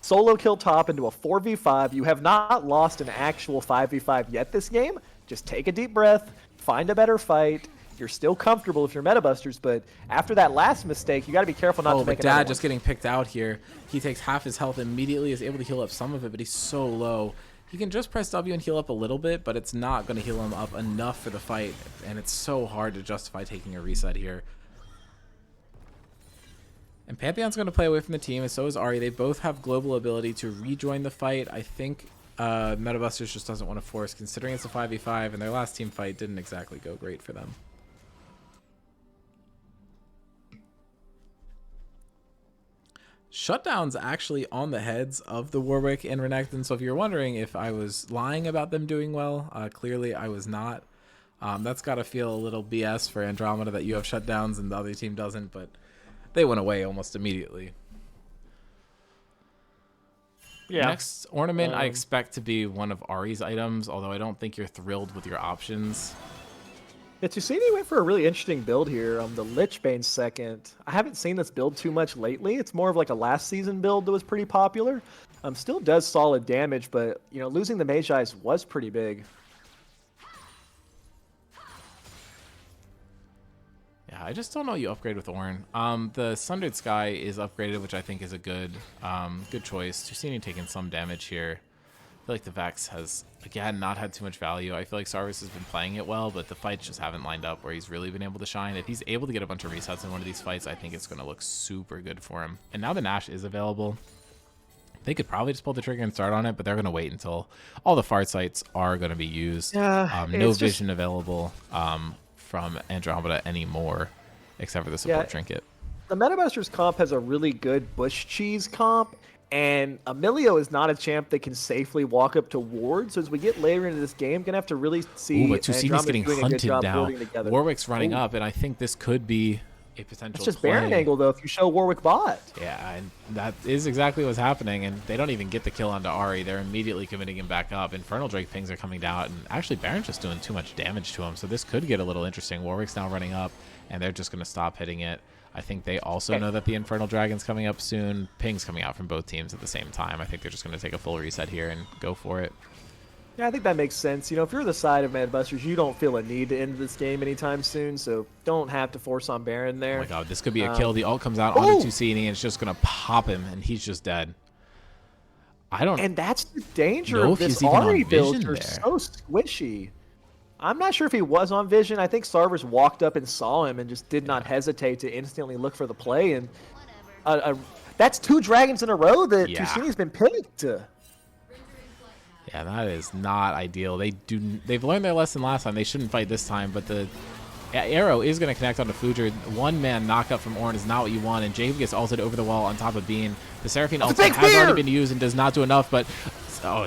solo kill top into a 4v5. You have not lost an actual 5v5 yet this game. Just take a deep breath, find a better fight. You're still comfortable if you're Metabusters, but after that last mistake, you got to be careful not to make another one. Just getting picked out here. He takes half his health immediately, is able to heal up some of it, but he's so low. He can just press W and heal up a little bit, but it's not going to heal him up enough for the fight, and it's so hard to justify taking a reset here. And Pantheon's going to play away from the team, and so is Ahri. They both have global ability to rejoin the fight. I think Metabusters just doesn't want to force, considering it's a 5v5, and their last team fight didn't exactly go great for them. Shutdown's actually on the heads of the Warwick and Renekton, so if you're wondering if I was lying about them doing well, clearly I was not. That's got to feel a little BS for Andromeda that you have shutdowns and the other team doesn't, but they went away almost immediately. Yeah. Next ornament I expect to be one of Ahri's items, although I don't think you're thrilled with your options. Yeah, Tusini went for a really interesting build here. The Lichbane second. I haven't seen this build too much lately. It's more of like a last season build that was pretty popular. Still does solid damage, but you know, losing the Mage Eyes was pretty big. Yeah, I just don't know you upgrade with Ornn. The Sundered Sky is upgraded, which I think is a good choice. Tusini taking some damage here. I feel like the Vex has, again, not had too much value. I feel like Sarvis has been playing it well, but the fights just haven't lined up where he's really been able to shine. If he's able to get a bunch of resets in one of these fights, I think it's going to look super good for him. And now the Nash is available. They could probably just pull the trigger and start on it, but they're going to wait until all the fart sites are going to be used. No vision available from Andromeda anymore, except for the support trinket. The Metabusters comp has a really good bush cheese comp, and Emilio is not a champ that can safely walk up to wards. So as we get later into this game, gonna have to really see. But Tusini's getting hunted now. Warwick's running up, and I think this could be a potential. It's just Baron angle though. If you show Warwick bot. Yeah, and that is exactly what's happening. And they don't even get the kill onto Ahri. They're immediately committing him back up. Infernal Drake pings are coming down, and actually Baron's just doing too much damage to him. So this could get a little interesting. Warwick's now running up, and they're just gonna stop hitting it. I think they also know that the Infernal Dragon's coming up soon. Ping's coming out from both teams at the same time. I think they're just going to take a full reset here and go for it. Yeah, I think that makes sense. You know, if you're the side of Metabusters, you don't feel a need to end this game anytime soon, so don't have to force on Baron there. Oh my god, this could be a kill. The ult comes out onto Tusini, and it's just going to pop him, and he's just dead. And that's the danger of this Ahri build. They're so squishy. I'm not sure if he was on vision. I think Sarvers walked up and saw him and just did not hesitate to instantly look for the play. And that's 2 dragons in a row that Tusini's been picked. Yeah, that is not ideal. They've learned their lesson last time. They shouldn't fight this time, but the arrow is going to connect onto Fujer. One-man knockup from Ornn is not what you want, and Jacob gets ulted over the wall on top of Bean. The Seraphine ult has already been used and does not do enough, but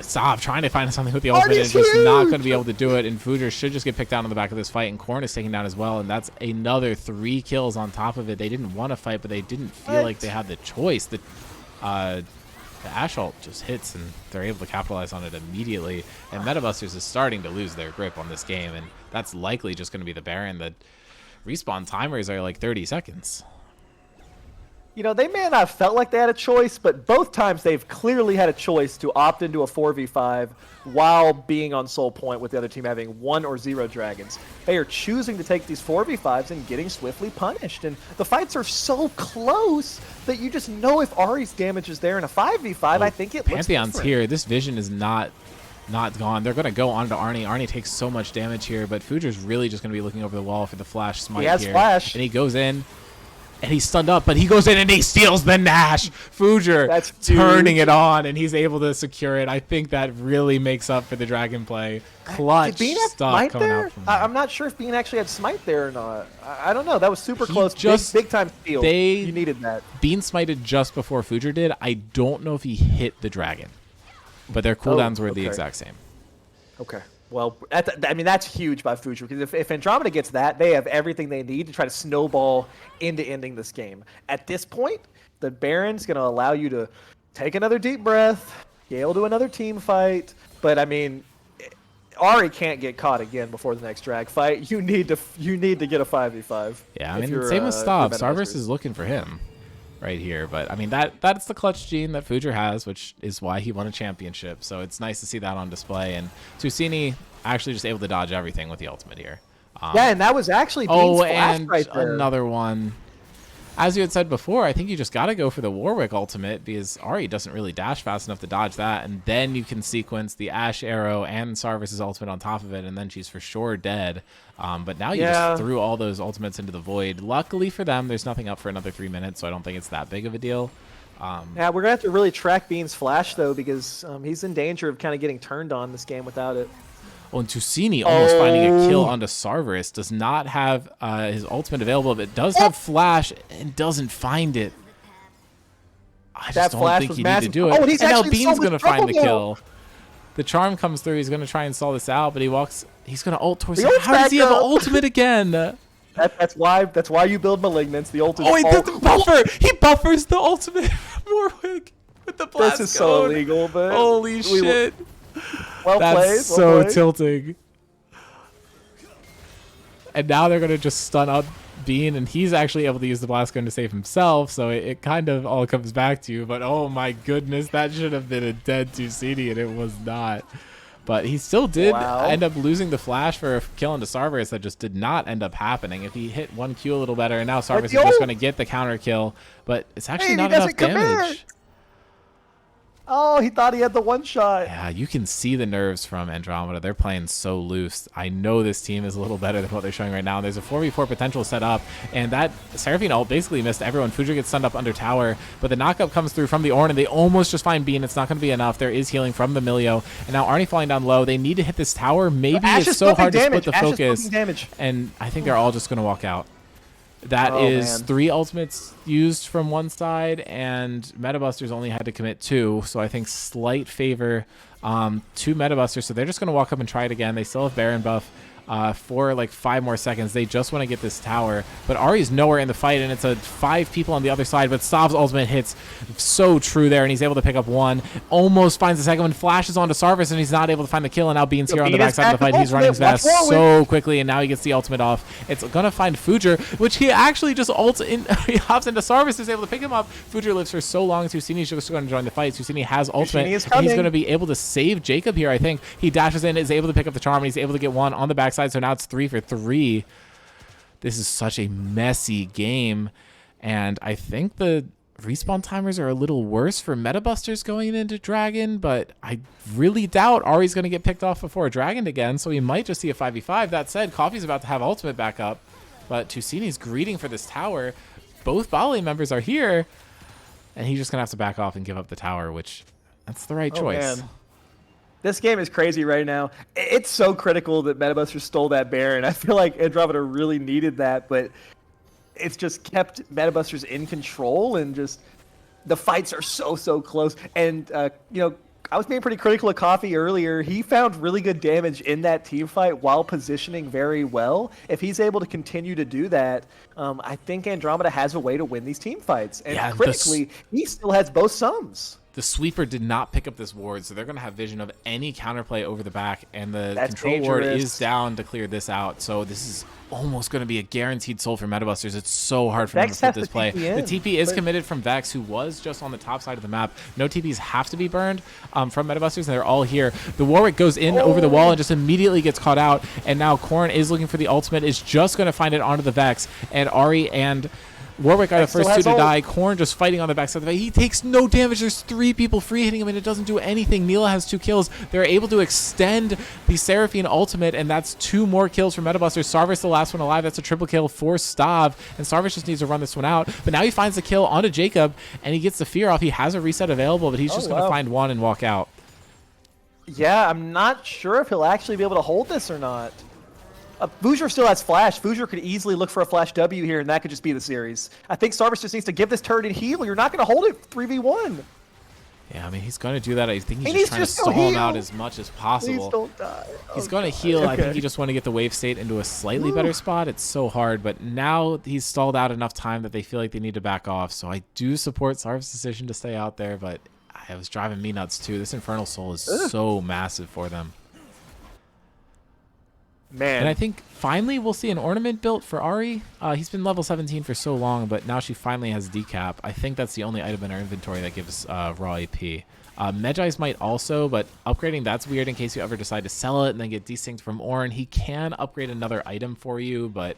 stop trying to find something with the ultimate and just not going to be able to do it, and Fujer should just get picked down on the back of this fight, and Korn is taken down as well, and that's another 3 kills on top of it. They didn't want to fight, but they didn't feel like they had the choice. the Ash ult just hits, and they're able to capitalize on it immediately. And MetaBusters is starting to lose their grip on this game, and that's likely just going to be the Baron. The respawn timers are like 30 seconds. You know, they may not have felt like they had a choice, but both times they've clearly had a choice to opt into a 4v5 while being on Soul Point with the other team having 1 or 0 dragons. They are choosing to take these 4v5s and getting swiftly punished. And the fights are so close that you just know if Ahri's damage is there in a 5v5, I think it looks Pantheon's different. here. This vision is not gone. They're going to go on to Arnie. Arnie takes so much damage here, but Fujer's really just going to be looking over the wall for the flash smite He has here. flash. And he goes in. And he's stunned up, but he goes in and he steals the Nash. Fujer That's turning huge. it on, and he's able to secure it. I think that really makes up for the dragon play. Clutch Did Bean have stuff smite coming there? out from I'm not sure if Bean actually had smite there or not. I don't know. That was super He close. just- Big time steal. they- You needed that. Bean smited just before Fujer did. I don't know if he hit the dragon, but their cooldowns were the okay. exact same. Okay. Well, I mean, that's huge by Fuji, because if Andromeda gets that, they have everything they need to try to snowball into ending this game. At this point, the Baron's going to allow you to take another deep breath, scale to another team fight. But, I mean, Ahri can't get caught again before the next drag fight. You need to get a 5v5. Yeah, I if mean, you're, same with if Stav. you're Starburst Metaverse. is looking for him right here. But, I mean, that's the clutch gene that Fujer has, which is why he won a championship. So it's nice to see that on display. And Tusini actually just able to dodge everything with the ultimate here. Yeah, and that was actually Bean's flash and right there. another one. As you had said before, I think you just got to go for the Warwick ultimate because Ahri doesn't really dash fast enough to dodge that. And then you can sequence the Ash arrow and Sarvis's ultimate on top of it, and then she's for sure dead. But now you just threw all those ultimates into the void. Luckily for them, there's nothing up for another 3 minutes, so I don't think it's that big of a deal. Yeah, we're going to have to really track Bean's flash, though, because he's in danger of kind of getting turned on this game without it. Oh, and Tusini almost finding a kill onto Sarvis. Does not have his ultimate available, but does have flash and doesn't find it. I just That don't flash think was he need to massive. do it. Oh, and he's and now actually Bean's solved going to his find the trouble kill. The charm comes through. He's going to try and stall this out, but he walks. He's going to ult towards The it. ult's How does he have back an up. ultimate again? That's why you build Malignants. The ult is Oh, he doesn't buffer. He buffers the ultimate Warwick with the blast This is so cone. illegal, but Holy shit. Well That's played. so Well played. tilting. And now they're going to just stun up Bean, and he's actually able to use the blast gun to save himself, so it kind of all comes back to you. But oh my goodness, that should have been a dead Tusini, and it was not. But he still did end up losing the flash for a kill into Sarvis that just did not end up happening. If he hit 1Q a little better, and now Sarvis is just going to get the counter kill, but it's actually not enough damage. Oh, he thought he had the one shot. Yeah, you can see the nerves from Andromeda. They're playing so loose. I know this team is a little better than what they're showing right now. And there's a 4v4 potential set up, and that Seraphine ult basically missed everyone. Fujer gets stunned up under tower, but the knockup comes through from the Ornn, and they almost just find Bean. It's not going to be enough. There is healing from the Milio, and now Arnie falling down low. They need to hit this tower. Maybe it's so hard to split the focus, and I think they're all just going to walk out. That is 3 ultimates used from one side, and Metabusters only had to commit 2, so I think slight favor to Metabusters. So they're just going to walk up and try it again. They still have Baron buff for like 5 more seconds. They just want to get this tower, but Ahri's nowhere in the fight, and it's a 5 people on the other side, but Stav's ultimate hits so true there, and he's able to pick up 1. Almost finds the second one, flashes onto Sarvis, and he's not able to find the kill, and now Bean's here on the backside of the fight. He's running his fast so quickly, and now he gets the ultimate off. It's going to find Fujer, which he actually just ults in. He hops into Sarvis, is able to pick him up. Fujer lives for so long. Tusini's just going to join the fight. Tusini has ultimate, and he's going to be able to save Jacob here, I think. He dashes in, is able to pick up the charm, and he's able to get 1 on the backside. So now it's 3 for 3. This is such a messy game, and I think the respawn timers are a little worse for Metabusters going into Dragon, but I really doubt Ahri's going to get picked off before Dragon again, so we might just see a 5v5. That said, Coffee's about to have ultimate back up, but Tusini's greeting for this tower. Both Bali members are here, and he's just going to have to back off and give up the tower, which that's the right choice. Man. This game is crazy right now. It's so critical that Metabusters stole that Baron. I feel like Andromeda really needed that, but it's just kept Metabusters in control, and just the fights are so close. And you know, I was being pretty critical of Coffee earlier. He found really good damage in that team fight while positioning very well. If he's able to continue to do that, I think Andromeda has a way to win these team fights. And critically, he still has both sums. The sweeper did not pick up this ward, so they're going to have vision of any counterplay over the back, and the That's control ward dangerous. is down to clear this out. So this is almost going to be a guaranteed soul for Metabusters. It's so hard for them to Vex put has this to play. TP in, The TP is but- committed from Vex, who was just on the top side of the map. No TPs have to be burned from Metabusters, and they're all here. The Warwick goes in over the wall and just immediately gets caught out, and now Corrin is looking for the ultimate, is just going to find it onto the Vex, and Ahri and Warwick are the Vex still first two has to ult. die. Corrin just fighting on the backside of the fight. He takes no damage. There's 3 people free hitting him, and it doesn't do anything. Neela has 2 kills. They're able to extend the Seraphine ultimate, and that's 2 more kills for Metabusters. Sarvis the last one alive. That's a triple kill for Stav, and Sarvis just needs to run this one out. But now he finds the kill onto Jacob, and he gets the fear off. He has a reset available, but he's just going to find one and walk out. Yeah, I'm not sure if he'll actually be able to hold this or not. Fougere still has flash. Fougere could easily look for a flash W here, and that could just be the series. I think Sarvis just needs to give this turret a heal. You're not going to hold it 3v1. Yeah, I mean, he's going to do that. I think he's He just needs trying to to just go stall him out heal. as much as Please possible. don't die. He's Oh, going to God. heal. I think Okay. he just want to get the wave state into a slightly better spot. It's so hard, but now he's stalled out enough time that they feel like they need to back off. So I do support Sarv's decision to stay out there, but it was driving me nuts too. This Infernal Soul is so massive for them. Man. And I think finally we'll see an ornament built for Ahri. He's been level 17 for so long, but now she finally has decap. I think that's the only item in our inventory that gives raw AP. Medjai's might also, but upgrading that's weird in case you ever decide to sell it and then get desynced from Ornn. He can upgrade another item for you, but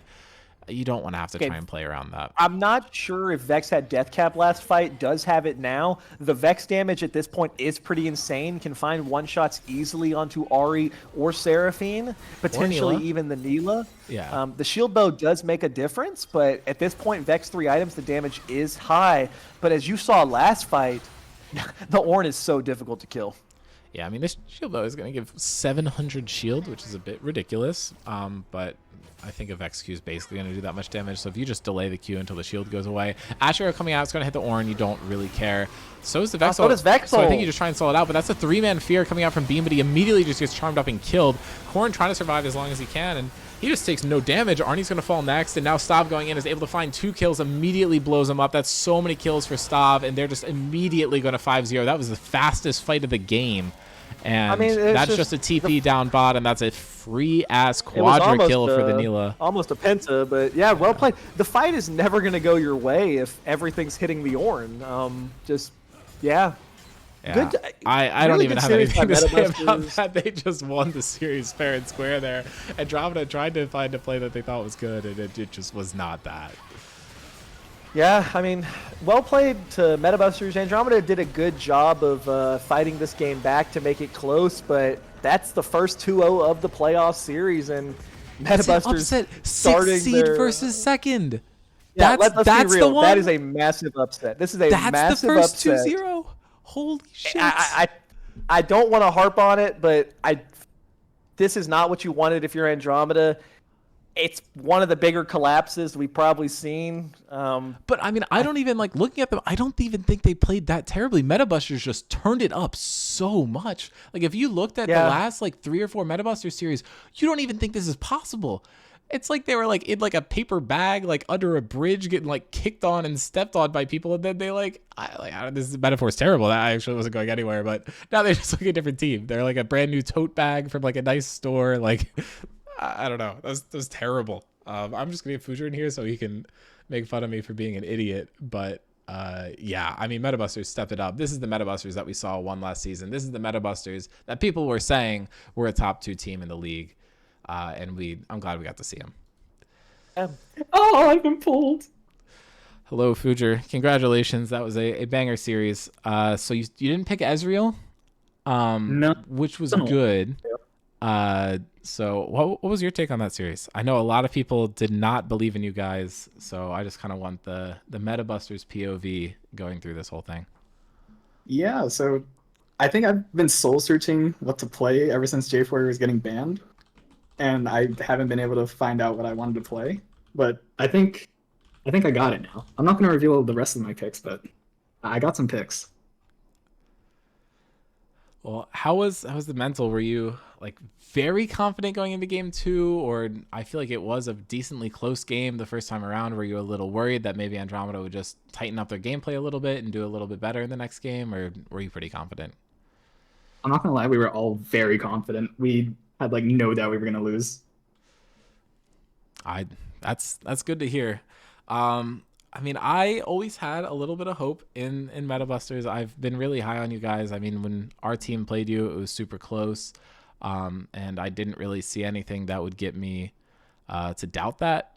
you don't want to have to Okay. try and play around that. I'm not sure if Vex had death cap last fight, does have it now. The Vex damage at this point is pretty insane. Can find one-shots easily onto Ahri or Seraphine, potentially Neela. even the Neela. Yeah. The shield bow does make a difference, but at this point, Vex 3 items, the damage is high. But as you saw last fight, the Ornn is so difficult to kill. Yeah, I mean, this shield though is going to give 700 shield, which is a bit ridiculous. But I think a Vex Q is basically going to do that much damage. So if you just delay the Q until the shield goes away, Asher coming out is going to hit the Ornn. You don't really care. So is the Vex. So does Vexel. So I think you just try and stall it out. But that's a 3-man fear coming out from Beam, but he immediately just gets charmed up and killed. Corrin trying to survive as long as he can, and he just takes no damage. Arnie's going to fall next, and now Stav going in is able to find 2 kills, immediately blows him up. That's so many kills for Stav, and they're just immediately going to 5-0. That was the fastest fight of the game. And I mean, it's that's just a TP down bot, and that's a free-ass It was quadra almost kill for the a- Neela. Almost a penta, but yeah, well played. The fight is never going to go your way if everything's hitting the Ornn. Yeah. Yeah. Good- I don't really even good have series anything by to say about Metabusters. that. They just won the series fair and square there. Andromeda tried to find a play that they thought was good, and it just was not that. Yeah, I mean, well played to Metabusters. Andromeda did a good job of fighting this game back to make it close, but that's the first 2-0 of the playoff series, and It's an Metabusters upset. starting 6 seed their... versus second. Yeah, That's let's be real. the one. That is a massive upset. This is a That's massive the first upset. 2-0. Holy shit. I don't want to harp on it, but this is not what you wanted if you're Andromeda. It's one of the bigger collapses we've probably seen. But I mean, I don't even like looking at them. I don't even think they played that terribly. Metabusters just turned it up so much. Like if you looked at the last like 3 or 4 Metabusters series, you don't even think this is possible. It's like they were like in like a paper bag, like under a bridge, getting like kicked on and stepped on by people, and then they this metaphor is terrible. That actually wasn't going anywhere. But now they're just like a different team. They're like a brand new tote bag from like a nice store. Like I don't know. That was terrible. I'm just gonna get Fougere in here so he can make fun of me for being an idiot. But yeah, I mean, Metabusters stepped it up. This is the Metabusters that we saw one last season. This is the Metabusters that people were saying were a top 2 team in the league. And I'm glad we got to see him. Oh, I've been pulled. Hello, Fougere. Congratulations. That was a banger series. So you didn't pick Ezreal, No. which was No. good. So what was your take on that series? I know a lot of people did not believe in you guys, so I just kind of want the Metabusters POV going through this whole thing. Yeah, so I think I've been soul searching what to play ever since J4 was getting banned, and I haven't been able to find out what I wanted to play. But I think I got it now. I'm not going to reveal the rest of my picks, but I got some picks. Well, how was the mental? Were you like very confident going into game 2, or I feel like it was a decently close game the first time around? Were you a little worried that maybe Andromeda would just tighten up their gameplay a little bit and do a little bit better in the next game, or were you pretty confident? I'm not gonna lie, we were all very confident. We had like no doubt we were gonna lose. I that's good to hear. I mean, I always had a little bit of hope in Meta Busters. I've been really high on you guys. I mean, when our team played you, it was super close, and I didn't really see anything that would get me to doubt that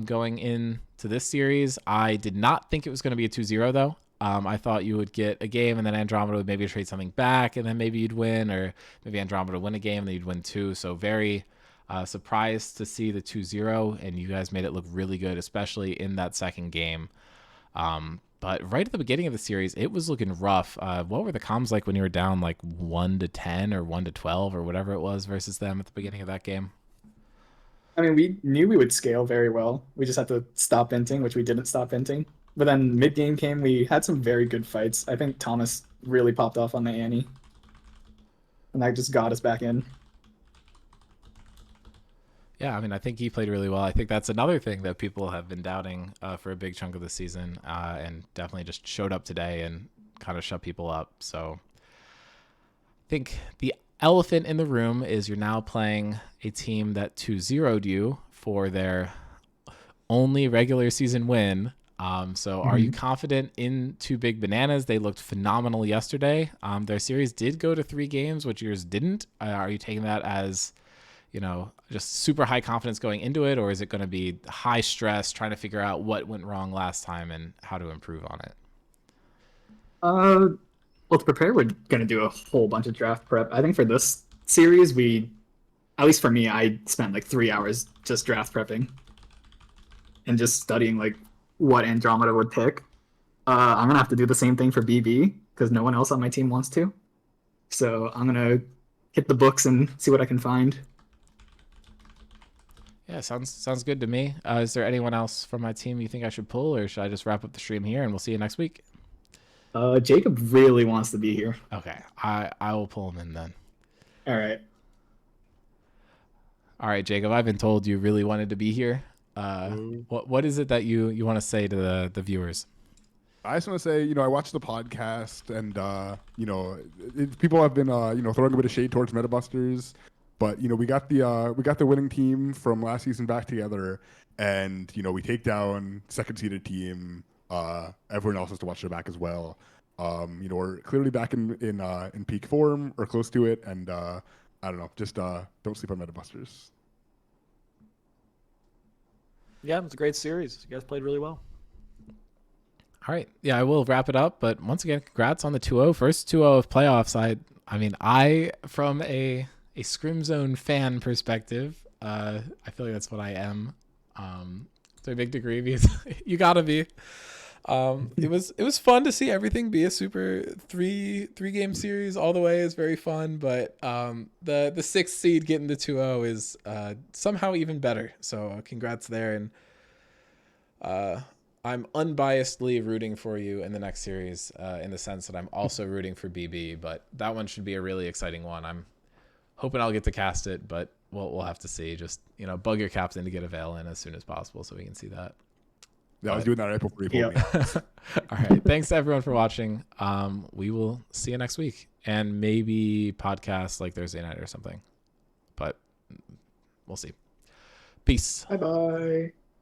going into this series. I did not think it was going to be a 2-0 though. I thought you would get a game and then Andromeda would maybe trade something back and then maybe you'd win, or maybe Andromeda would win a game and then you'd win 2. So very surprised to see the 2-0, and you guys made it look really good, especially in that second game. But right at the beginning of the series, it was looking rough. What were the comms like when you were down like 1-10 or 1-12 or whatever it was versus them at the beginning of that game? I mean, we knew we would scale very well. We just had to stop venting, which we didn't stop venting. But then mid game came, we had some very good fights. I think Thomas really popped off on the Annie, and that just got us back in. Yeah, I mean, I think he played really well. I think that's another thing that people have been doubting for a big chunk of the season, and definitely just showed up today and kind of shut people up. So I think the elephant in the room is you're now playing a team that 2-0'd you for their only regular season win. So are you confident in Two Big Bananas? They looked phenomenal yesterday. Their series did go to 3 games, which yours didn't. Are you taking that as, just super high confidence going into it, or is it going to be high stress trying to figure out what went wrong last time and how to improve on it? Well, to prepare, we're gonna do a whole bunch of draft prep. I think for this series, at least for me, I spent like 3 hours just draft prepping and just studying like what Andromeda would pick. I'm gonna have to do the same thing for BB because no one else on my team wants to. So I'm gonna hit the books and see what I can find. Yeah, sounds good to me. Is there anyone else from my team you think I should pull, or should I just wrap up the stream here and we'll see you next week? Jacob really wants to be here. Okay, I will pull him in then. All right. All right, Jacob. I've been told you really wanted to be here. What is it that you want to say to the viewers? I just want to say, I watched the podcast, and people have been, throwing a bit of shade towards Metabusters, but we got the winning team from last season back together, and we take down second seeded team. Everyone else has to watch their back as well. We're clearly back in peak form or close to it, and I don't know, just don't sleep on Metabusters. Yeah, it's a great series. You guys played really well. All right. Yeah, I will wrap it up. But once again, congrats on the 2-0. First 2-0 of playoffs. I mean, from a Scrim Zone fan perspective, I feel like that's what I am to a big degree, because you got to be. It was fun to see everything be a super three game series all the way. Is very fun, but the 6th seed getting the 2-0 is somehow even better. So congrats there, and I'm unbiasedly rooting for you in the next series, in the sense that I'm also rooting for BB, but that one should be a really exciting one. I'm hoping I'll get to cast it, but we'll have to see. Just bug your captain to get a veil in as soon as possible so we can see that. Yeah, I was doing that right before you pulled me. All right. Thanks to everyone for watching. We will see you next week, and maybe podcast like Thursday night or something, but we'll see. Peace. Bye bye.